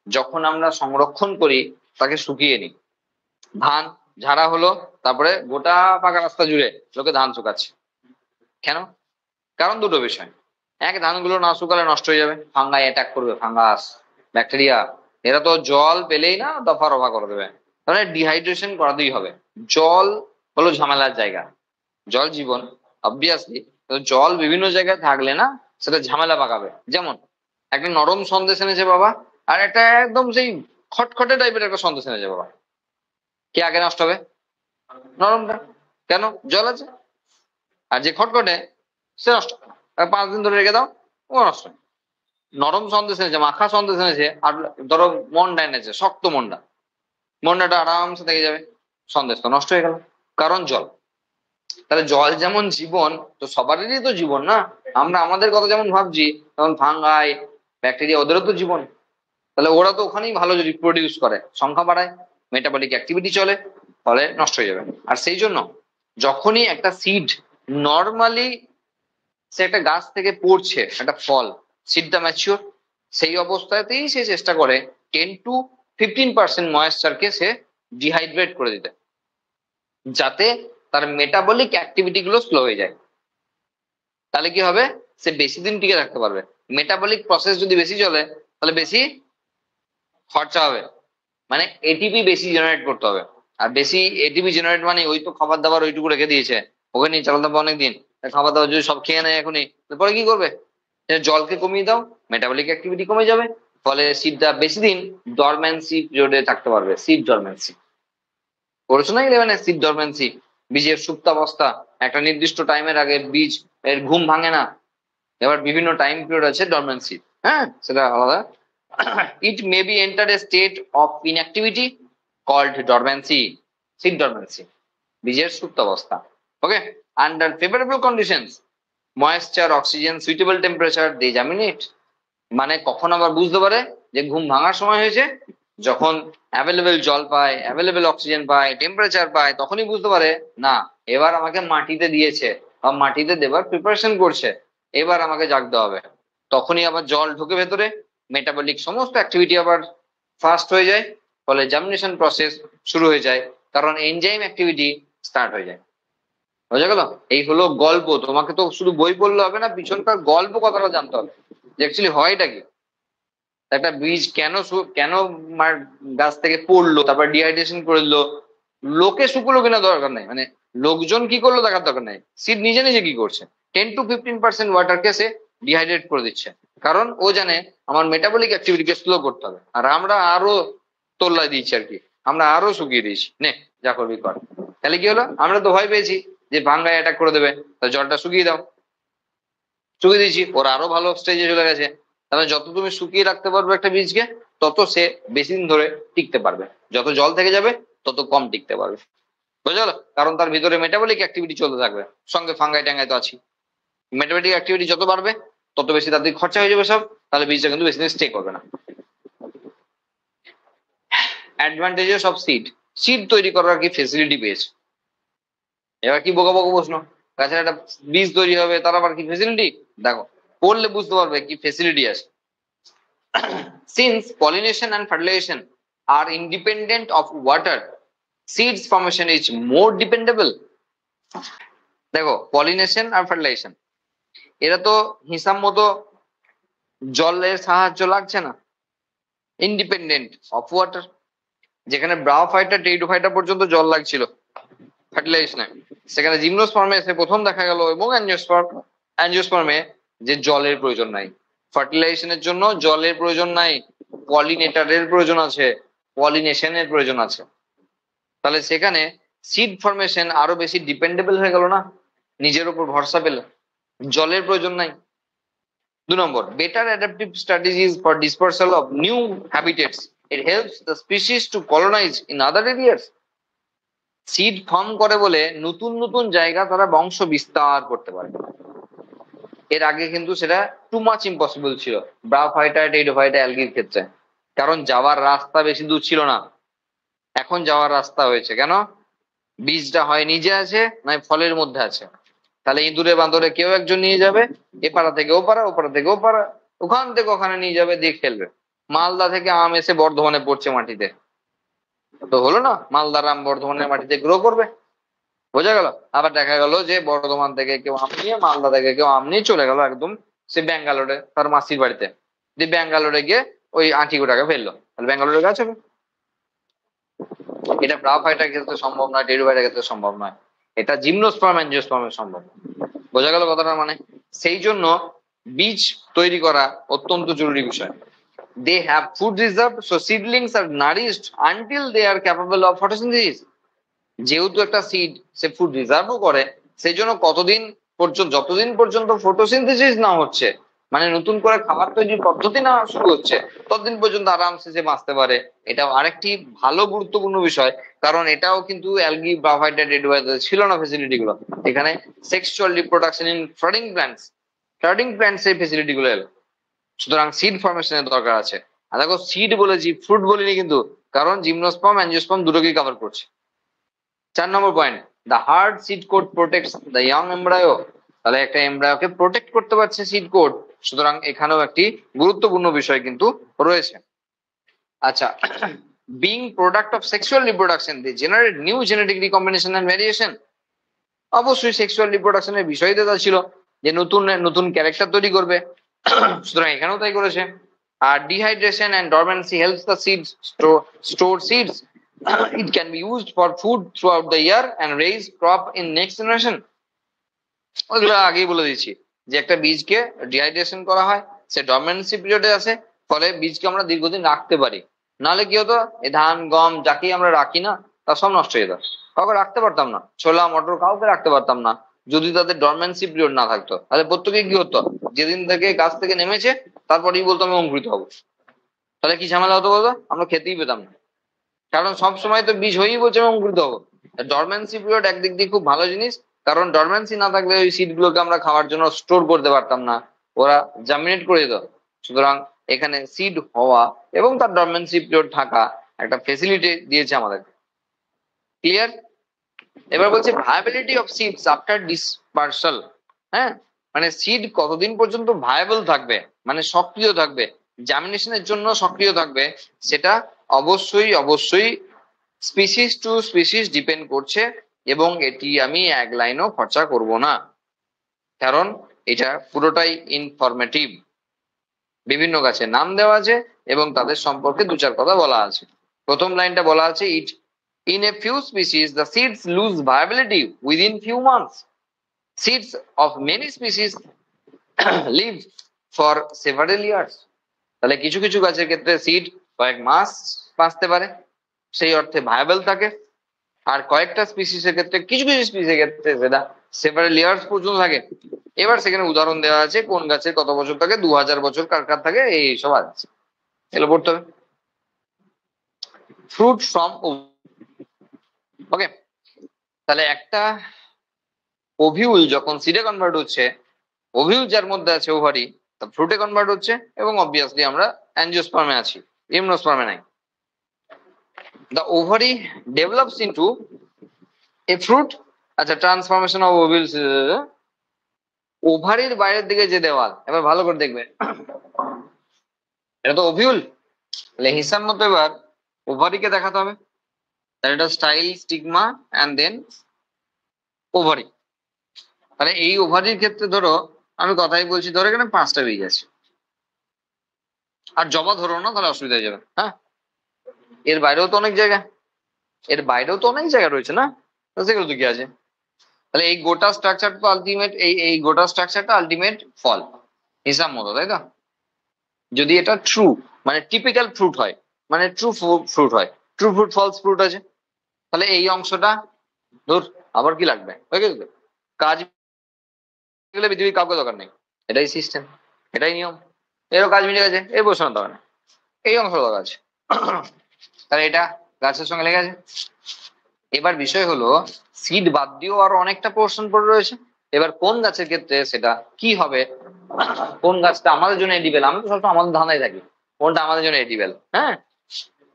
যখন আমরা সংরক্ষণ করি তাকে শুকিয়ে নিই, ধান ঝাড়া হলো, তারপরে গোটা পাকা রাস্তা জুড়ে লোকে ধান শুকাচ্ছে। কেন? কারণ দুটো বিষয়। এক, ধানগুলো না শুকালে নষ্ট হয়ে যাবে, ফাঙ্গাই অ্যাটাক করবে, ফাঙ্গাস, ব্যাকটেরিয়া, এরা তো জল পেলেই না দফা রফা করে দেবে। তাহলে ডিহাইড্রেশন করাতেই হবে। জল হলো ঝামেলার জায়গা, জল জীবন অবভিয়াসলি, জল বিভিন্ন জায়গায় থাকলে না সেটা ঝামেলা পাকাবে। যেমন একটা নরম সন্দেশ এনেছে বাবা, আর একটা একদম সেই খটখটে টাইপের একটা সন্দেশ এনেছে বাবা, কে আগে নষ্ট হবে? নরমটা। কেন? জল আছে। আর যে খটখটে সে নষ্ট হবে না, 5 দিন ধরে রেখে দাও, ও নষ্ট হয়। নরম সন্দেশ এনেছে, মাখা সন্দেশ এনেছে, আর ধরো মন্ডা এনেছে, শক্ত মন্ডা, মন্ডাটা আরামসে থেকে যাবে, সন্দেশ তো নষ্ট হয়ে গেল, কারণ জল। তাহলে জল যেমন জীবন, তো সবারই তো জীবন না। আমরা আমাদের কথা যেমন ভাবছি, যেমন ফাঙ্গাই, ব্যাকটেরিয়া, ওদেরও তো জীবন। তাহলে ওরা তো ওখানেই ভালো রিপ্রোডিউস করে, সংখ্যা বাড়ায়, মেটাবলিক অ্যাক্টিভিটি চলে, ফলে নষ্ট হয়ে যাবে। আর সেই জন্য যখনই একটা সিড নর্মালি সে একটা গাছ থেকে পড়ছে একটা ফল, সিডটা ম্যাচিওর, সেই অবস্থাতেই সে চেষ্টা করে 10 to 15% ময়েশ্চারকে সে ডিহাইড্রেট করে দিতে, যাতে তার মেটাবলিক অ্যাক্টিভিটি গুলো স্লো হয়ে যায়। তাহলে কি হবে, সে বেশি দিন টিকে থাকতে পারবে। মেটাবলিক প্রসেস যদি বেশি চলে তাহলে বেশি খরচা হবে, মানে এটিপি বেশি জেনারেট করতে হবে। আর বেশি এটিপি জেনারেট মানে ওই তো খাবার দাবার ওইটুকু রেখে দিয়েছে, ওকে নিয়ে চালাতে হবে অনেকদিন। খাবার দাবার যদি সব খেয়ে নেয় এখনই, তারপরে কি করবে? জলকে কমিয়ে দাও, মেটাবলিক অ্যাক্টিভিটি কমে যাবে, ফলে সিডটা বেশি দিন ডরম্যান্সি পিরিয়ডে থাকতে পারবে। সিড ডরম্যান্সি পড়েছো না 11-এ? সিড ডরম্যান্সি, বীজের সুপ্তাবস্থা, একটা নির্দিষ্ট টাইমের আগে বীজ এর ঘুম ভাঙে না। এবার বিভিন্ন টাইম পিরিয়ড আছে ডরম্যান্সি, হ্যাঁ সেটা আলাদা। It may be enter a state of inactivity called dormancy, seed dormancy, বীজের সুপ্তাবস্থা। Okay, under favourable conditions, moisture, oxygen, suitable temperature, they germinate. মানে কখন আবার বুঝতে পারে যে ঘুম ভাঙার সময় হয়েছে? যখন অ্যাভেলেবেল জল পায়, অ্যাভেলেবেল অক্সিজেন পায়, টেম্পারেচার পায়, তখনই বুঝতে পারে না এবার আমাকে মাটিতে দিয়েছে বা মাটিতে দেবার প্রিপারেশন করছে, এবার আমাকে জাগতে হবে। তখনই আবার জল ঢুকে ভেতরে, মেটাবলিক সমস্ত অ্যাক্টিভিটি আবার ফাস্ট হয়ে যায়, ফলে জার্মিনেশন প্রসেস শুরু হয়ে যায়, কারণ এনজাইম অ্যাক্টিভিটি স্টার্ট হয়ে যায়। বোঝা গেল? এই হলো গল্প। তোমাকে তো শুধু বই পড়লে হবে না, পিছনকার গল্প কথাটা জানতে হবে যে অ্যাকচুয়ালি হয়টা কি। একটা বীজ কেন কেন গাছ থেকে পড়লো, তারপর ডিহাইড্রেশন করলো, লোকে শুকলো কিনা দরকার নেই, মানে লোকজন কি করলো দেখার দরকার নেই, সিড নিজে নিজে কি করছে। 10 to 15% ওয়াটারকে সে ডিহাইড্রেট করে দিচ্ছে, কারণ ও জানে আমার মেটাবলিক অ্যাক্টিভিটিকে স্লো করতে হবে। আর আমরা আরো তোল্লাই দিচ্ছি আর কি, আমরা আরো শুকিয়ে দিয়েছি, নে যা করবি কর। তাহলে কি হলো, আমরা তো ভয় পেয়েছি যে ভাঙ্গায় অ্যাটাক করে দেবে, তো জলটা শুকিয়ে দাও, শুকিয়ে দিয়েছি, ওরা আরো ভালো স্টেজে চলে গেছে। তাহলে যত তুমি শুকিয়ে রাখতে পারবে একটা বীজকে, তত সে বেশি দিন ধরে টিকতে পারবে। যত জল থেকে যাবে তত কম টিকতে পারবে। বুঝা গেল? কারণ তার ভিতরে মেটাবলিক অ্যাক্টিভিটি চলতে থাকবে, সঙ্গে ফাঙ্গাই ট্যাঙ্গাই তো আছি। মেটাবলিক অ্যাক্টিভিটি যত বাড়বে তত বেশি তাদের খরচা হয়ে যাবে সব, তাহলে বীজটা কিন্তু বেশি দিন স্টে করবে না। অ্যাডভান্টেজেস অফ সিড, সিড তৈরি করার কি ফেসিলিটি পেয়েছে? এবার কি বোকা বোকা প্রশ্ন, গাছের একটা বীজ তৈরি হবে তার আবার কি ফেসিলিটি? দেখো, পড়লে বুঝতে পারবে কি ফেসিলিটি আছে। Since pollination and fertilization are independent of water, seeds formation is more dependable. দেখো, পলিনেশন আর ফার্টিলাইজেশন এরা তো হিসাব মতো জলের সাহায্য লাগছে না, ইন্ডিপেন্ডেন্ট অফ ওয়াটার। যেখানে ব্রায়োফাইটা টেরিডোফাইটা পর্যন্ত জল লাগছিল ফার্টিলাইজেশনে, সেখানে জিমনোস্পার্মে এসে প্রথম দেখা গেল, এবং অ্যাঞ্জিওস্পার্মে যে জলের প্রয়োজন নাই। ফার্টিলাইজেশনের জন্য জলের প্রয়োজন নাই, পলিনেটারের প্রয়োজন আছে, পলিনেশনের প্রয়োজন আছে। তাহলে সেখানে সিড ফরমেশন আরো বেশি ডিপেন্ডেবল হয়ে গেল না, নিজের উপর ভরসা পেল, জলের প্রয়োজন নাই। 2 number, better adaptive strategies for dispersal of new habitats, it helps the species to colonise in other areas. Seed form করে বলে নতুন নতুন জায়গা তারা বংশ বিস্তার করতে পারে। এর আগে কিন্তু সেটা টু মাচ ইম্পসিবল ছিল ব্রায়োফাইটা টেরিডোফাইটা অ্যালগির ক্ষেত্রে, কারণ যাওয়ার রাস্তা বেশি দূর ছিল না। এখন যাওয়ার রাস্তা হয়েছে, কেন? বীজটা হয় নিজে আছে নয় ফলের মধ্যে আছে। তাহলে ইঁদুরে বাঁদরে কেউ একজন নিয়ে যাবে, এ পাড়া থেকে ও পাড়া, ও পাড়া থেকে ও পাড়া, ওখান থেকে ওখানে নিয়ে যাবে, দিয়ে খেলবে। মালদা থেকে আম এসে বর্ধমানে পড়ছে মাটিতে, তো হলো না, মালদার আম বর্ধমানের মাটিতে গ্রো করবে। বোঝা গেল? আবার দেখা গেল যে বর্ধমান থেকে কেউ আম নিয়ে, মালদা থেকে কেউ আম নিয়ে চলে গেল একদম সে ব্যাঙ্গালোরে তার মাসির বাড়িতে, দিয়ে ব্যাঙ্গালোরে গিয়ে ওই আঁটি গোটাকে ফেললো, তাহলে ব্যাঙ্গালোরে গাছ হবে। এটা ব্রায়োফাইটার ক্ষেত্রে সম্ভব নয়, টেরিডোফাইটার ক্ষেত্রে সম্ভব নয়, এটা জিমনোস্পার্ম অ্যাঞ্জিওস্পার্মে সম্ভব। বোঝা গেল কথাটা? মানে সেই জন্য বীজ তৈরি করা অত্যন্ত জরুরি বিষয়। They have food reserve, so seedlings are nourished until they are capable of photosynthesis. যেহেতু একটা সিড সে ফুড রিজার্ভও করে, সেই জন্য কতদিন পর্যন্ত, যতদিন পর্যন্ত ফটোসিনথেসিস না হচ্ছে, মানে নতুন করে খাবার তৈরির পদ্ধতি না শুরু হচ্ছে, ততদিন পর্যন্ত আরামসে সে বাঁচতে পারে। এটাও আরেকটি ভালো গুরুত্বপূর্ণ বিষয়, কারণ এটাও কিন্তু অ্যালগি ব্রায়োফাইটা টেরিডোফাইটা ছিল না ফেসিলিটি গুলো। এখানে sexual reproduction in flooding plants এই ফেসিলিটি গুলো এলো। সুতরাং সিড ফরমেশনের দরকার আছে। আর দেখো, সিড বলেছি, ফ্রুট বলিনি কিন্তু, কারণ জিমনোস্পার্ম অ্যাঞ্জিওস্পার্ম দুটোকেই কভার করছে। 4 number point, the hard seed coat protects the young embryo. তাহলে একটা এমব্রায়োকে প্রোটেক্ট করতে পারছে সিড কোট, সুতরাং এখানেও একটি গুরুত্বপূর্ণ বিষয় কিন্তু রয়েছে। আচ্ছা, being product of sexual reproduction, they generate new genetic recombination and variation. অবশ্যই সেক্সুয়াল রিপ্রোডাকশনের বিষয় দেওয়া ছিল যে নতুন নতুন ক্যারেক্টার তৈরি করবে, সুতরাং এখানেও তাই করেছে। আর dehydration and dormancy helps the seeds store seeds, it can be used for food throughout the year and raise crop in next generation. ওগুলো আগেই বলে দিচ্ছি যে একটা বীজকে ডিহাইড্রেশন করা হয়, সে ডরমেন্সি পিরিয়ডে আছে, ফলে বীজকে আমরা দীর্ঘদিন রাখতে পারি। নাহলে কি হতো, এই ধান গম যাকেই আমরা রাখি না তা সব নষ্ট হয়ে যেত, কাউকে রাখতে পারতাম না, ছোলা মটর কাউকে রাখতে পারতাম না যদি তাদের ডরমেন্সি পিরিয়ড না থাকতো। তাহলে প্রত্যেকে কি হতো, যেদিন থেকে গাছ থেকে নেমেছে তারপরেই বলতো আমি অঙ্কুরিত হবো। তাহলে কি ঝামেলা হতো বলতো, আমরা খেতেই পেতাম না, কারণ সব সময় তো বীজ হয়েই বলছে আমি অঙ্কুরিত হবো। ডরমেন্সি পিরিয়ড একদিক দিয়ে খুব ভালো জিনিস, কারণ ডরমেন্সি না থাকলে ওই সিড গুলোকে আমরা খাওয়ার জন্য স্টোর করতে পারতাম না, ওরা জার্মিনেট করে যেত। সুতরাং এখানে সিড হওয়া এবং তার ডরমেন্সি পিরিয়ড থাকা একটা ফেসিলিটি দিয়েছে আমাদের। ক্লিয়ার? এবার বলছে viability of seeds after dispersal. হ্যাঁ, মানে সিড কতদিন পর্যন্ত ভায়াবল থাকবে, মানে সক্রিয় থাকবে, জার্মিনেশনের জন্য সক্রিয় থাকবে, সেটা অবশ্যই অবশ্যই স্পিসিস টু স্পিসিস ডিপেন্ড করছে। এবং এটি আমি এক লাইনও খরচা করব না, কারণ এটা পুরোটাই ইনফরমেটিভ। বিভিন্ন গাছের নাম দেওয়া আছে এবং তাদের সম্পর্কে দু চার কথা বলা আছে। প্রথম লাইনটা বলা আছে, it in a few species the seeds lose viability within few months. Seeds of many species live for several years. তাহলে কিছু কিছু গাছের ক্ষেত্রে সিড কয়েক মাস বাঁচতে পারে, সেই অর্থে ভায়াবল থাকে। আর কয়েকটা স্পিসিসের ক্ষেত্রে, কিছু কিছু স্পিসিসের ক্ষেত্রে সেটা সেভারাল ইয়ার্স পর্যন্ত থাকে। এবার সেখানে উদাহরণ দেওয়া আছে কোন গাছের কত বছর থাকে, 2000 বছর কার কার থাকে, এইসব আছে, এগুলো পড়তে হবে। ফ্রুট ফ্রম, ওকে। তাহলে একটা ওভিউল যখন সিডে কনভার্ট হচ্ছে, ওভিউল যার মধ্যে আছে ওভারি, তা ফ্রুটে কনভার্ট হচ্ছে, এবং অবভিয়াসলি আমরা অ্যাঞ্জিওস্পার্মে আছি, জিমনোস্পার্মে নাই। The ovary develops into a fruit. আচ্ছা, ট্রান্সফরমেশন অফ ওভিউলস, ওভারির বাইরের দিকে যে দেওয়াল, এবার ভালো করে দেখবে, এটা তো ওভিউল, তাহলে হিসাব মতো এবার ওভারিকে দেখাতে হবে। তাহলে এটা style, stigma and then ovary. তাহলে এই ওভারির ক্ষেত্রে ধরো, আমি কথাই বলছি, ধরো এখানে 5টা বীজ আছে, আর জবা ধরো না, তাহলে অসুবিধা হয়ে যাবে। হ্যাঁ, এর বাইরেও তো অনেক জায়গা, এর বাইরেও তো অনেক জায়গা রয়েছে না, সেগুলো তো কি আছে। তাহলে এই গোটা স্ট্রাকচার তো আলটিমেট, এই গোটা স্ট্রাকচারটা আলটিমেট ফল হিসাব মতো, তাই তো? যদি এটা ট্রু, মানে টিপিক্যাল ফ্রুট হয়, মানে ট্রু ফ্রুট হয়, ট্রু ফ্রুট ফলস ফ্রুট আছে, তাহলে এই অংশটা ধর, আবার কি লাগবে, হয়ে গেছে তো? কাজ গেলে পৃথিবীর কাউকে দরকার নেই, এটাই সিস্টেম, এটাই নিয়ম। এরও কাজ মিলে গেছে, এই বসানো দরকার নেই, এই অংশ দরকার আছে। তাহলে এটা গাছের সঙ্গে লেগে আছে। এবার বিষয় হলো, সিড বাদ দিয়েও আরো অনেকটা পোর্শন পড়ে রয়েছে। এবার কোন গাছের ক্ষেত্রে সেটা কি হবে, কোন গাছটা আমাদের জন্য এডিবেল, আমরা তো সবসময় আমাদের ধাঁধায় থাকি কোনটা আমাদের জন্য এডিবেল। হ্যাঁ,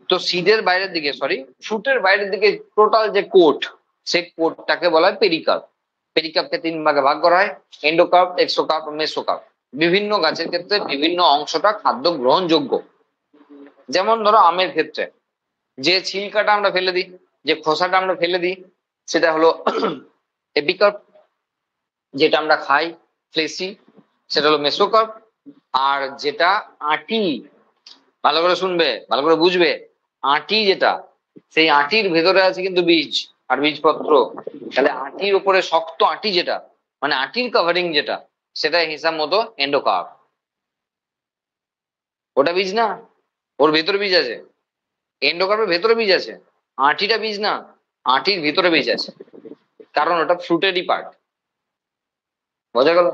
তো সিডের বাইরের দিকে, সরি ফ্রুটের বাইরের দিকে টোটাল যে কোট, সেই কোটটাকে বলা হয় পেরিকার্প। পেরিকার্পকে 3 ভাগে ভাগ করা হয়, এন্ডোকার্প, এক্সোকার্প, মেসোকার্প। বিভিন্ন গাছের ক্ষেত্রে বিভিন্ন অংশটা খাদ্য গ্রহণযোগ্য। যেমন ধরো আমের ক্ষেত্রে যে ছিলকাটা আমরা ফেলে দিই, যে খোসাটা আমরা ফেলে দিই, সেটা হলো এপিকার্প। যেটা আমরা খাই ফ্লেসি, সেটা হলো মেসোকার্প। আর যেটা আটি, ভালো করে শুনবে, ভালো করে বুঝবে, আটি যেটা, সেই আটির ভেতরে আছে কিন্তু বীজ আর বীজপত্র। তাহলে আটির উপরে শক্ত আটি যেটা, মানে আটির কভারিং যেটা, সেটা হিসাব মতো এন্ডোকার্প। ওটা বীজ না, ওর ভেতরে বীজ আছে, এন্ডোকার্পের ভেতরে বীজ আছে, আটিটা বীজ না, আটির ভিতরে বীজ আছে, কারণ ওটা ফ্রুটেরই পার্ট। বোঝা গেল?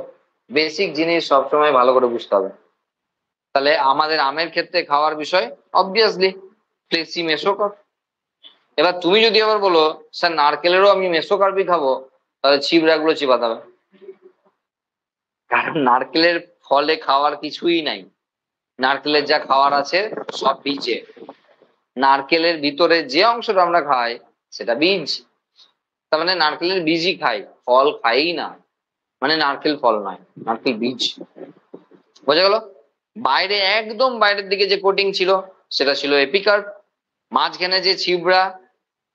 বেসিক জিনিস সবসময় ভালো করে বুঝতে হবে। তাহলে আমাদের আমের ক্ষেত্রে খাওয়ার বিষয় অবভিয়াসলি ফ্লেসি, মেসোকার্প। এবার তুমি যদি আবার বলো স্যার নারকেলেরও আমি মেসোকার্পই খাবো, তাহলে ছিবড়া গুলো চিবাতে হবে, কারণ নারকেলের ফলে খাওয়ার কিছুই নাই। নারকেলের যা খাওয়ার আছে সব বীজে। নারকেলের ভিতরে যে অংশটা আমরা খাই সেটা বীজ, তার মানে নারকেলের বীজই খাই, ফল খাই না, মানে নারকেল ফল নয়, নারকেল বীজ। বোঝা গেল? বাইরে একদম বাইরের দিকে যে কোটিং ছিল সেটা ছিল এপিকার্প, মাঝখানে যে ছিবড়া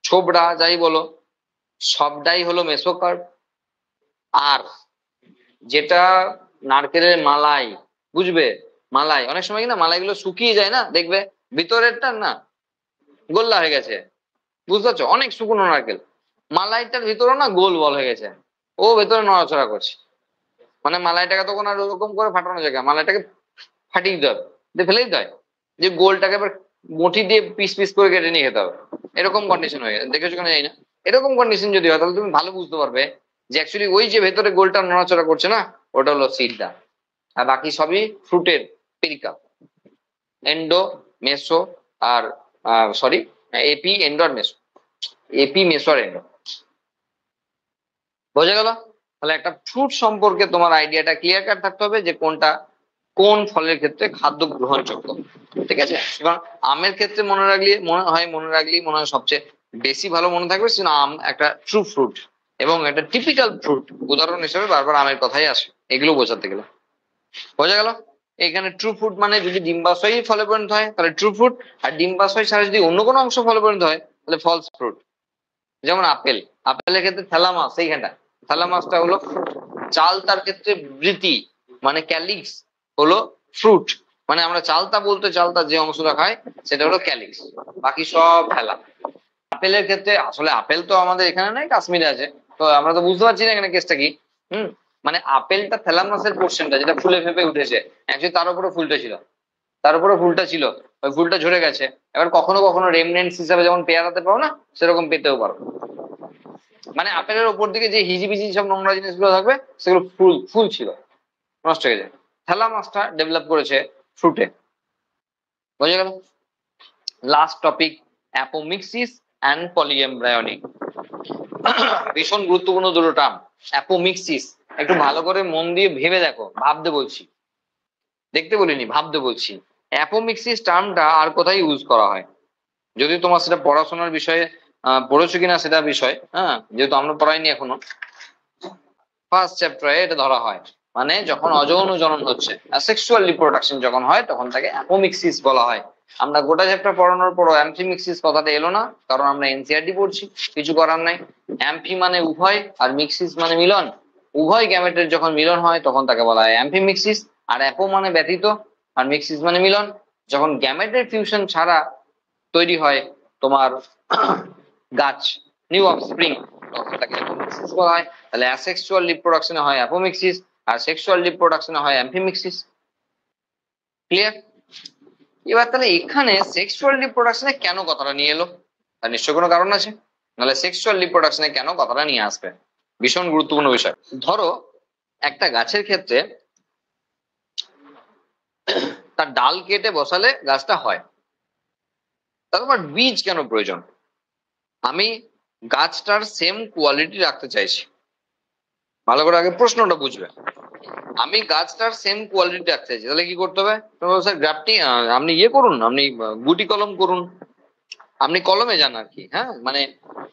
ছোবড়া যাই বলো সবটাই হলো মেসোকার্প, আর যেটা নারকেলের মালাই, বুঝবে, মালাই অনেক সময় কিনা মালাইগুলো শুকিয়ে যায় না, দেখবে ভিতরেরটা না গোল্লা হয়ে গেছে, বুঝতে পারছো, অনেক শুকনো নারকেল, মালাইটার ভিতরে না গোল বল হয়ে গেছে, ও ভেতরে নড়াচড়া করছে। মানে মালাইটাকে তখন আর ওরকম করে ফাটানো যায় না, মালাইটাকে ফাটিয়ে দিতে হবে, দিয়ে ফেলে দিতে হয়, যে গোলটাকে এবার মুঠি দিয়ে পিস পিস করে কেটে নিয়ে খেতে হবে। এরকম কন্ডিশন হয়ে গেছে, দেখেছো কেন জানি না। এরকম কন্ডিশন যদি হয় তাহলে তুমি ভালো বুঝতে পারবে যে অ্যাকচুয়ালি ওই যে ভেতরে গোলটা নড়াচড়া করছে না, ওটা হলো সিডটা, আর বাকি সবই ফ্রুটের পেরিকাল, এন্ডো, মেসো, আর সরি, এপি, এন্ডো আর মেসো, এপি, মেসো আর এন্ডো। বোঝা গেল? তাহলে একটা ফ্রুট সম্পর্কে তোমার আইডিয়াটা ক্লিয়ার কাট থাকতে হবে যে কোনটা কোন ফলের ক্ষেত্রে খাদ্য গ্রহণযোগ্য, ঠিক আছে? এবং আমের ক্ষেত্রে মনে হয় সবচেয়ে বেশি ভালো মনে থাকবে সেটা আম একটা ট্রু ফ্রুট এবং একটা টিপিক্যাল ফ্রুট, উদাহরণ হিসেবে বারবার আমের কথাই আসে এগুলো বোঝাতে গেলে। বোঝা গেল? এখানে ট্রু ফ্রুট মানে যদি ডিম্বাশয়ই ফলে পরিণত হয় তাহলে ট্রু ফ্রুট, আর ডিম্বাশয় ছাড়া যদি অন্য কোনো অংশ ফলে পরিণত হয় তাহলে ফলস ফ্রুট। যেমন আপেল, আপেলের ক্ষেত্রে থ্যালামাস, এইখানটা থ্যালামাসটা হলো চাল, তার ক্ষেত্রে বৃতি মানে ক্যালিক্স হলো ফ্রুট, মানে আমরা চালতা বলতে চালতা যে অংশটা খাই সেটা হলো ক্যালিক্স, বাকি সব ফেলা। আপেলের ক্ষেত্রে আসলে আপেল তো আমাদের এখানে নাই, কাশ্মীরে আছে, তো আমরা তো বুঝতে পারছি না এখানে কেসটা কি। হুম, মানে আপেলটা থ্যালামাসের পোর্শনটা যেটা ফুলে ফেপে উঠেছে, অ্যাকচুয়ালি তার উপরে ফুলটা ছিল, তার উপরে ফুলটা ছিল, ওই ফুলটা ঝরে গেছে, এবার কখনো কখনো রেমনেন্টস হিসাবে যেমন পেয়ারাতে পাও না, সেরকম পেতেও পারো। মানে আপেলের উপর দিকে যে হিজিবিজি সব নোংরা জিনিসগুলো থাকবে সেগুলো ফুল ফুল ছিল, নষ্ট হয়ে যায়। থ্যালামাসটা ডেভেলপ করেছে ফ্রুটে। বোঝা গেল? Last topic, apomixis and polyembryonic. ভীষণ গুরুত্বপূর্ণ দুটো টার্ম। অ্যাপোমিক্সিস একটু ভালো করে মন দিয়ে ভেবে দেখো, ভাবতে বলছি, দেখতে বলিনি, ভাবতে বলছি। অ্যাপোমিক্সিস টার্মটা আর কোথায় ইউজ করা হয়? যদি তোমার সেটা পড়াশোনার বিষয়ে পড়েছো কিনা সেটা বিষয়, হ্যাঁ, যেহেতু আমরা পড়াইনি এখনো, ফার্স্ট চ্যাপ্টারে এটা ধরা হয়। মানে যখন অযৌন জনন হচ্ছে, সেক্সুয়াল রিপ্রোডাকশন যখন হয় তখন তাকে অ্যাপোমিক্সিস বলা হয়। আমরা গোটা চ্যাপ্টার পড়ানোর পরও অ্যাম্ফিমিক্সিস কথাটা এলো না, কারণ আমরা এনসিআরটি পড়ছি, কিছু করার নাই। অ্যাম্ফি মানে উভয়, আর মিক্সিস মানে মিলন, উভয় গ্যামেটের যখন মিলন হয় তখন তাকে বলা হয় অ্যাম্ফিমিক্সিস। আর অ্যাপো মানে ব্যতীত, আর মিক্সিস মানে মিলন। যখন গ্যামেটের ফিউশন ছাড়া তৈরি হয় তোমার গাছ, নিউ অফস্প্রিং, তখন তাকে অ্যাপোমিক্সিস বলা হয়। তাহলে অ্যাসেক্সুয়াল রিপ্রোডাকশনে হয় অ্যাপোমিক্সিস, আর সেক্সুয়াল রিপ্রোডাকশনে হয় অ্যাম্ফিমিক্সিস। ক্লিয়ার? এবার তাহলে এখানে সেক্সুয়াল রিপ্রোডাকশনে কেন কথাটা নিয়ে এলো? তার নিশ্চয় কোনো কারণ আছে, নাহলে সেক্সুয়াল রিপ্রোডাকশনে কেন কথাটা নিয়ে আসবে? ভীষণ গুরুত্বপূর্ণ বিষয়। ধরো একটা গাছের ক্ষেত্রে তার ডাল কেটে বসালে গাছটা হয়, তারপর বীজ কেন প্রয়োজন? আমি গাছটার সেম কোয়ালিটি রাখতে চাইছি, ভালো করে আগে প্রশ্নটা বুঝবে। আমি গাছটার সেম কোয়ালিটি রাখতে চাইছি, তাহলে কি করতে হবে? স্যার গ্রাফটিং, আপনি ইয়ে করুন, আপনি গুটি কলম করুন, আপনি কলমে যান আর কি। হ্যাঁ, মানে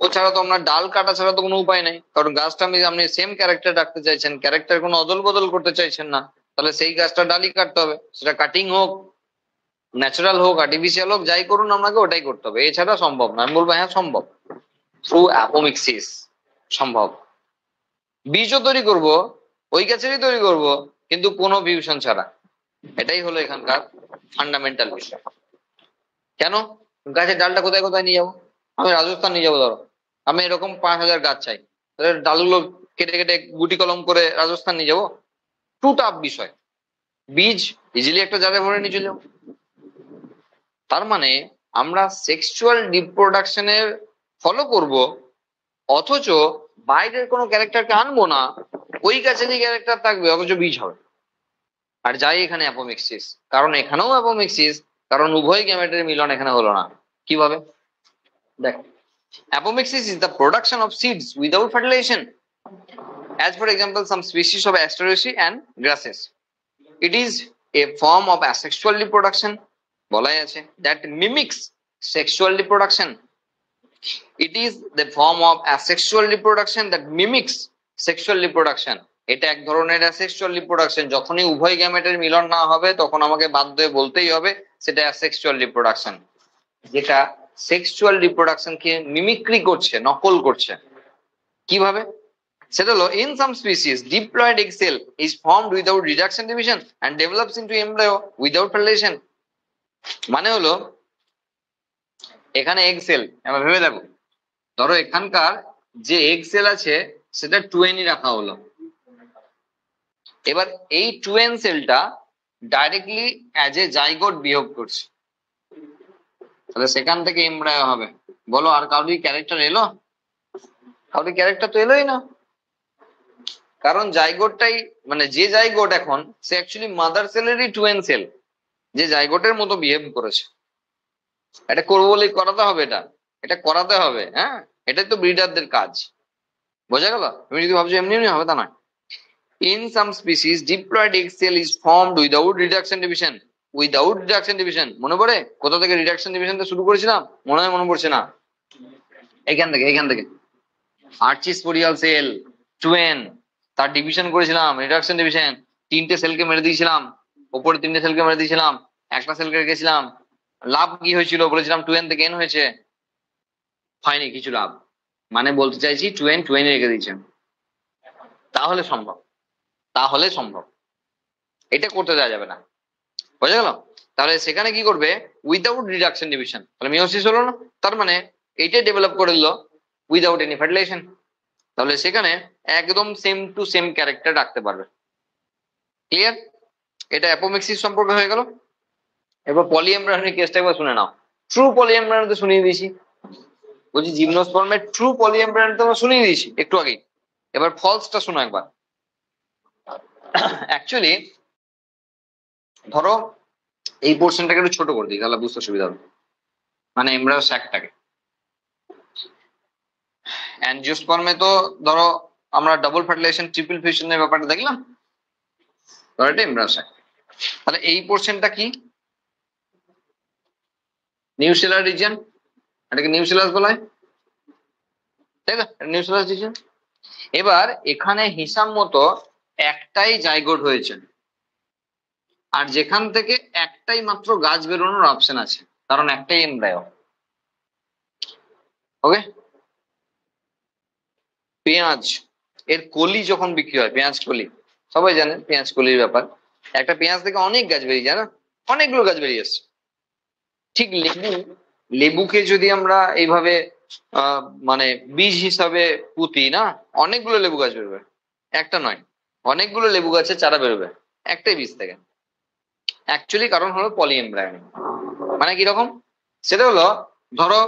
ও ছাড়া তো আপনার ডাল কাটা ছাড়া তো কোনো উপায় নাই, কারণ গাছটা আপনি সেম ক্যারেক্টার রাখতে চাইছেন, ক্যারেক্টার কোনো অদল বদল করতে চাইছেন না, তাহলে সেই গাছটা ডালই কাটতে হবে, সেটা কাটিং হোক, ন্যাচারাল হোক, আর্টিফিশিয়াল হোক, যাই করুন আপনাকে ওটাই করতে হবে, এছাড়া সম্ভব না। আমি বলবো হ্যাঁ সম্ভব, থ্রু অ্যাপোমিক্সিস সম্ভব। বীজও তৈরি করব, ওই গাছেরই তৈরি করব, কিন্তু কোনো ফিউশন ছাড়া। এটাই হলো এখানকার ফান্ডামেন্টাল বিষয়। কেন? গাছের ডালটা কোথায় কোথায় নিয়ে যাবো? আমি রাজস্থান নিয়ে যাবো, ধরো আমি এরকম 5,000 গাছ চাই, তাহলে ডালগুলো কেটে কেটে গুটি কলম করে রাজস্থান নিয়ে যাবো? টু টাফ বিষয়। বীজ ইজিলি একটা জায়গায় ভরে নিয়ে চলে যাবো। তার মানে আমরা সেক্সুয়াল রিপ্রোডাকশনের ফলো করব, অথচ বাইরের কোনো ক্যারেক্টারকে আনবো না, ওই গাছেরই ক্যারেক্টার থাকবে অথচ বীজ হবে। আর যাই এখানে অ্যাপোমিক্সিস, কারণ এখানেও অ্যাপোমিক্সিস, কারণ উভয় গ্যামেটের মিলন এখানে হলো না। কিভাবে? দেখ, apomixis is the production of seeds without fertilisation, as for example some species of Asteraceae and grasses. It is a form of asexual reproduction, বলাই আছে, that mimics sexual reproduction. It is the form of asexual reproduction that mimics sexual reproduction. এটা এক ধরনের asexual reproduction, যখনই উভয় গ্যামেটের মিলন না হবে তখন আমাকে বাধ্য হয়ে বলতেই হবে সেটা asexual reproduction, যেটা সেক্সুয়াল রিপ্রোডাকশন কে মিমিক্রি করছে, নকল করছে। কিভাবে? সেটা হলো in some species diploid egg cell is formed without reduction division and develops into embryo without fertilization। মানে হলো এখানে এগ সেল, এবার ভেবে দেখো, ধরো এখানকার যে এগ সেল আছে সেটা 2n রাখা হলো। এবার এই 2n সেলটা directly as a zygote behave করছে, তাহলে সেখান থেকে এমব্রায়ো হবে। বলো আর কারোর ক্যারেক্টার এলো? কারোর ক্যারেক্টার তো এলোই না, কারণ জাইগোটটাই মানে যে জাইগোট এখন সে অ্যাকচুয়ালি মাদার সেলেরই 2n সেল, যে জাইগোটের মতো বিহেভ করেছে। এটা করবো বলে করাতে হবে, এটা এটা করাতে হবে। হ্যাঁ, এটাই তো ব্রিডারদের কাজ, বোঝা গেল? তুমি যদি ভাবছো এমনি এমনি হবে, তা নয়। In some species, diploid egg cell is formed without reduction division. Without reduction division, মনে পড়ে কোথা থেকে রিডাকশন ডিভিশনটা শুরু করেছিলাম? মনে হয় মনে পড়ছে না, এখান থেকে আর্চিস্পোরিয়াল সেল 2n, তার ডিভিশন করেছিলাম, রিডাকশন ডিভিশন। 3টে সেলকে মেরে দিয়েছিলাম, ওপরে 3টে সেলকে মেরে দিয়েছিলাম, একটা সেলকে রেখেছিলাম। লাভ কি হয়েছিল? বলেছিলাম 2n থেকে n হয়েছে, হয়নি কিছু লাভ। মানে বলতে চাইছি 2n রেখে দিয়েছেন। তাহলে সম্ভব, তাহলে সম্ভব, এটা করতে দেওয়া যাবে না, বোঝা গেল? তাহলে সেখানে কি করবে? উইদাউট রিডাকশন ডিভিশন, তাহলে মিওসিস হলো না, তার মানে এইটাই ডেভেলপ করে দিল উইদাউট এনি ফার্টিলাইজেশন। তাহলে সেখানে একদম সেম টু সেম ক্যারেক্টার রাখতে পারবে। ক্লিয়ার? এটা অ্যাপোমেক্সিস সম্পর্কে হয়ে গেল। এবার পলিএমব্রায়োনিক কেসটা একবার শুনে নাও। ট্রু পলিএমব্রায়োনি তো শুনিয়ে দিয়েছি, বলছি জিমনোস্পার্মের ট্রু পলিএমব্রায়োনি তো আমরা শুনিয়ে দিয়েছি একটু আগেই। এবার ফলসটা শোনো একবার। অ্যাকচুয়ালি ধরো এই পোর্শনটাকে একটু ছোট করে দিই, তাহলে বুঝতে সুবিধা হবে। মানে এমব্রায়ো স্যাকটাকে, অ্যানজিওস্পার্মে তো ধরো আমরা ডাবল ফার্টিলাইজেশন ট্রিপল ফিউশনের ব্যাপারটা দেখলাম, ধরো এটা এমব্রায়ো স্যাক। তাহলে এই পোর্শনটা কি? নিউসেলার রিজিয়ন, এটাকে নিউসেলাস বলা হয়, তাই না? Nucellus region. এবার এখানে হিসাব মতো একটাই জাইগোট হয়েছে, আর যেখান থেকে একটাই মাত্র গাছ বেরোনোর অপশন আছে, কারণ একটাই এমব্রায়ো। ওকে, পেঁয়াজ এর কলি যখন বিক্রি হয়, পেঁয়াজ কলি সবাই জানে, পেঁয়াজ কলির ব্যাপার। একটা পেঁয়াজ থেকে অনেক গাছ বেরিয়ে যায় না, অনেকগুলো গাছ বেরিয়ে আসছে। ঠিক লেবুকে যদি আমরা এইভাবে মানে বীজ হিসাবে পুঁতি না, অনেকগুলো লেবু গাছ বেরোবে, একটা নয়, অনেকগুলো লেবু গাছের চারা বেরোবে একটাই বীজ থেকে। অ্যাকচুয়ালি কারণ হলো পলিএমব্রায়োনি। মানে কিরকম? সেটা হলো ধরো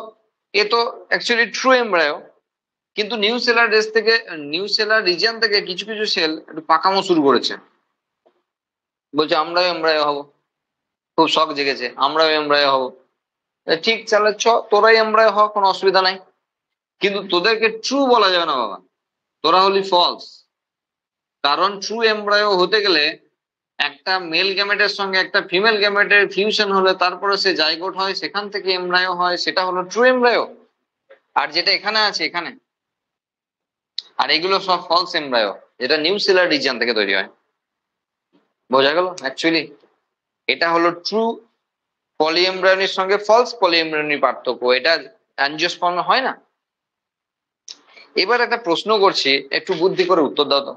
এ তো অ্যাকচুয়ালি ট্রু এমব্রায়ো, কিন্তু নিউ সেলার রিজিয়ন থেকে কিছু কিছু সেল একটু পাকামো শুরু করেছে, বলছে আমরাও এমব্রায়ো হবো, খুব শখ জেগেছে, আমরাও এমব্রায়ো হবো। ঠিক চালে চ, তোরাই এমব্রায়ো হ, কোনো অসুবিধা নাই, কিন্তু তোদেরকে ট্রু বলা যাবে না বাবা, তোরা হলি ফলস। কারণ ট্রু এমব্রায়ো হতে গেলে একটা মেল গ্যামেটের সঙ্গে একটা ফিমেল গ্যামেটের ফিউশন হলে তারপরে সে জাইগোট হয়, সেখান থেকে এমব্রায়ো হয়, সেটা হলো ট্রু এমব্রায়ো। আর যেটা এখানে আছে এখানে, আর এগুলো সব ফলস এমব্রায়ো, যেটা নিউ সেলার রিজিয়ন থেকে তৈরি হয়। বোঝা গেল? অ্যাকচুয়ালি এটা হলো ট্রু পলিএমব্রায়োনির সঙ্গে ফলস পলিএমব্রায়োনির পার্থক্য, এটা অ্যাঞ্জিওস্পার্মে হয় না। এবার একটা প্রশ্ন করছি, একটু বুদ্ধি করে উত্তর দাও তো।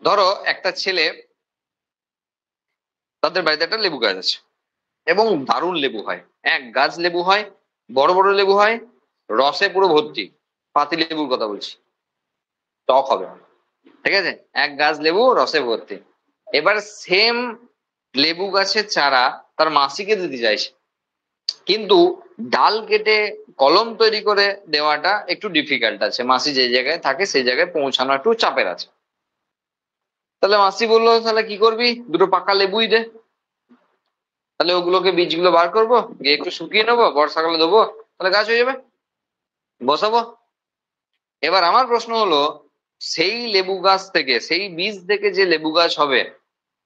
ধরো একটা ছেলে, তাদের বাড়িতে একটা লেবু গাছ আছে এবং দারুণ লেবু হয়, এক গাছ লেবু হয়, বড় বড় লেবু হয়, রসে পুরো ভর্তি, পাতি লেবুর কথা বলছি, টক হবে, ঠিক আছে? এক গাছ লেবু রসে ভর্তি। এবার সেম লেবু গাছের চারা তার মাসিকে দিতে চাইছে, কিন্তু ডাল কেটে কলম তৈরি করে দেওয়াটা একটু ডিফিকাল্ট আছে, মাসি যে জায়গায় থাকে সেই জায়গায় পৌঁছানো একটু চাপের আছে। তাহলে মাসি বললো তাহলে কি করবি, দুটো পাকা লেবুই দে। তাহলে ওগুলোকে বীজগুলো বার করবো, গিয়ে একটু শুকিয়ে নেবো, বর্ষাকালে দেবো, তাহলে গাছ হয়ে যাবে, বসাবো। এবার আমার প্রশ্ন হলো, সেই লেবু গাছ থেকে, সেই বীজ থেকে যে লেবু গাছ হবে,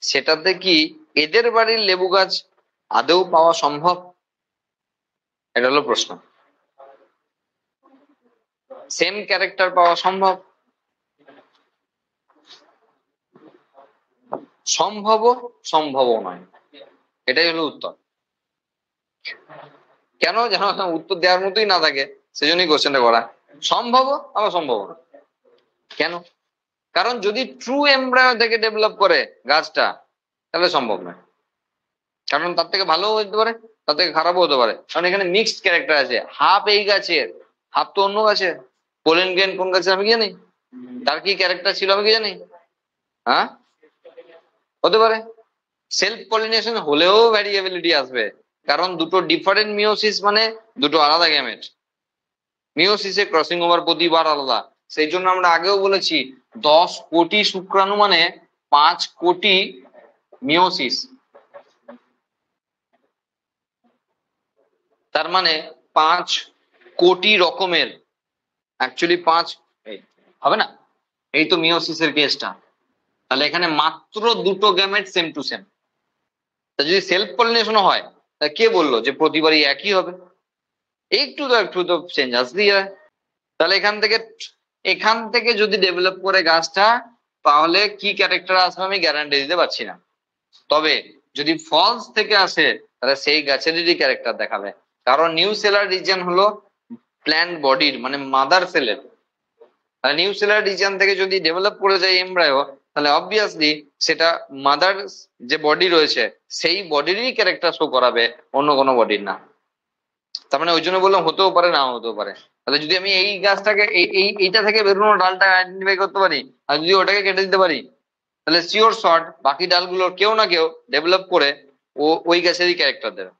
সেটাতে কি এদের বাড়ির লেবু গাছ আদৌ পাওয়া সম্ভব? এটা হলো প্রশ্ন। সেম ক্যারেক্টার পাওয়া সম্ভব? সম্ভবও সম্ভবও নয়, এটাই হলো উত্তর। কেন যেন উত্তর দেওয়ার মতোই না থাকে, সেজন্যই কোশ্চেনটা করা। সম্ভব আবার সম্ভব না, কেন? কারণ যদি ট্রু এমব্রায়ো থেকে ডেভেলপ করে গাছটা তাহলে সম্ভব নয়। কারণ তার থেকে ভালোও হতে পারে, তার থেকে খারাপও হতে পারে, কারণ এখানে মিক্সড ক্যারেক্টার আছে। হাফ এই গাছের, হাফ তো অন্য গাছের। পোলেন গ্রেন কোন গাছের আমি কি জানি? তার কি ক্যারেক্টার ছিল আমি কি জানি? হ্যাঁ, হতে পারে। সেলফ পলিনেশন হলেও ভ্যারিয়েবিলিটি আসবে, কারণ দুটো ডিফারেন্ট মিওসিস মানে দুটো আলাদা গ্যামেট। মিওসিসে ক্রসিং ওভার প্রতিবার আলাদা। সেই জন্য আমরা আগেও বলেছি 10 কোটি শুক্রাণু মানে 5 কোটি মিওসিস। তার মানে 5 কোটি রকমের, অ্যাকচুয়ালি হবে না। এই তো মিওসিসের কেসটা। তাহলে এখানে মাত্র দুটো গ্যামেট সেম টু সেম। তা যদি সেলফ পলিনেশন হয়, তা কে বললো যে প্রতিবারই একই হবে? একটু তো চেঞ্জ আসতেই হয়। তাহলে এখান থেকে যদি ডেভেলপ করে গাছটা, তাহলে কি ক্যারেক্টার আসবে আমি গ্যারান্টি দিতে পারছি না। তবে যদি ফলস থেকে আসে, তাহলে সেই গাছেরই ক্যারেক্টার দেখাবে। কারণ নিউ সেলার রিজন হলো প্ল্যান্ট বডির মানে মাদার সেলের। আর নিউ সেলার রিজন থেকে যদি ডেভেলপ করে যায় এমব্রায়ো, তাহলে অবভিয়াসলি সেটা মাদার যে বডি রয়েছে সেই বডিরই ক্যারেক্টার শো করাবে, অন্য কোনো বডির না। তার মানে ওই জন্য বললাম হতেও পারে নাও হতেও পারে। তাহলে যদি আমি এই গাছটাকে এইটা থেকে বেরোনো ডালটা আইডেন্টিফাই করতে পারি, আর যদি ওটাকে কেটে দিতে পারি, তাহলে শিওর শর্ট বাকি ডালগুলোর কেউ না কেউ ডেভেলপ করে ওই গাছেরই ক্যারেক্টার দেবে।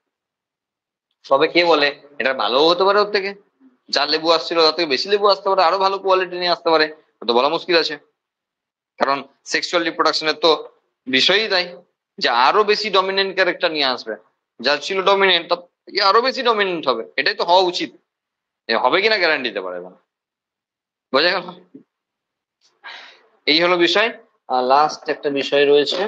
তবে কে বলে এটা ভালোও হতে পারে, ওর থেকে যা লেবু আসছিল তার থেকে বেশি লেবু আসতে পারে, আরো ভালো কোয়ালিটি নিয়ে আসতে পারে, তো বলা মুশকিল আছে। কারণ সেক্সুয়াল রিপ্রোডাকশনের তো বিষয়ই তাই, যে আরো বেশি ডমিনেন্ট ক্যারেক্টার নিয়ে আসবে। যা ছিল ডমিনেন্ট তার থেকে আরো বেশি ডমিনেন্ট হবে, এটাই তো হওয়া উচিত। হবে কিনা গ্যারান্টি দিতে পারে না। বোঝা গেল? এই হলো বিষয়। আর লাস্ট একটা বিষয় রয়েছে,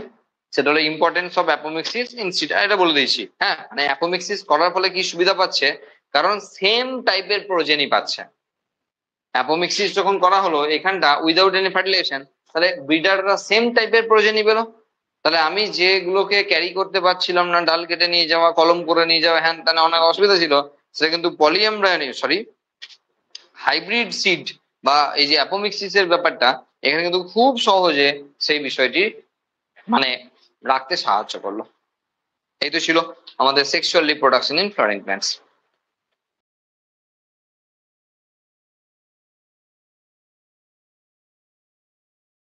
সেটা হলো ইম্পর্টেন্স অফ অ্যাপোমিক্সিস ইন সিডা। এটা বলে দিয়েছি। হ্যাঁ, মানে অ্যাপোমিক্সিস করার ফলে কি সুবিধা পাচ্ছে? কারণ সেম টাইপের প্রোজেনি পাচ্ছে। অ্যাপোমিক্সিস যখন করা হলো এখানটা উইদাউট এনি ফার্টিলাইজেশন, তাহলে ব্রিডাররা সেম টাইপের প্রোজেনি পেলো। তাহলে আমি যেগুলোকে ক্যারি করতে পারছিলাম না, ডাল কেটে নিয়ে যাওয়া, কলম করে নিয়ে যাওয়া, হ্যান ত্যান অনেক অসুবিধা ছিল, সেটা কিন্তু হাইব্রিড সিড বা এই যে অ্যাপোমিক্সিসের ব্যাপারটা, এখানে কিন্তু খুব সহজে সেই বিষয়টি মানে রাখতে সাহায্য করলো। এই তো ছিল আমাদের sexual reproduction in flowering plants.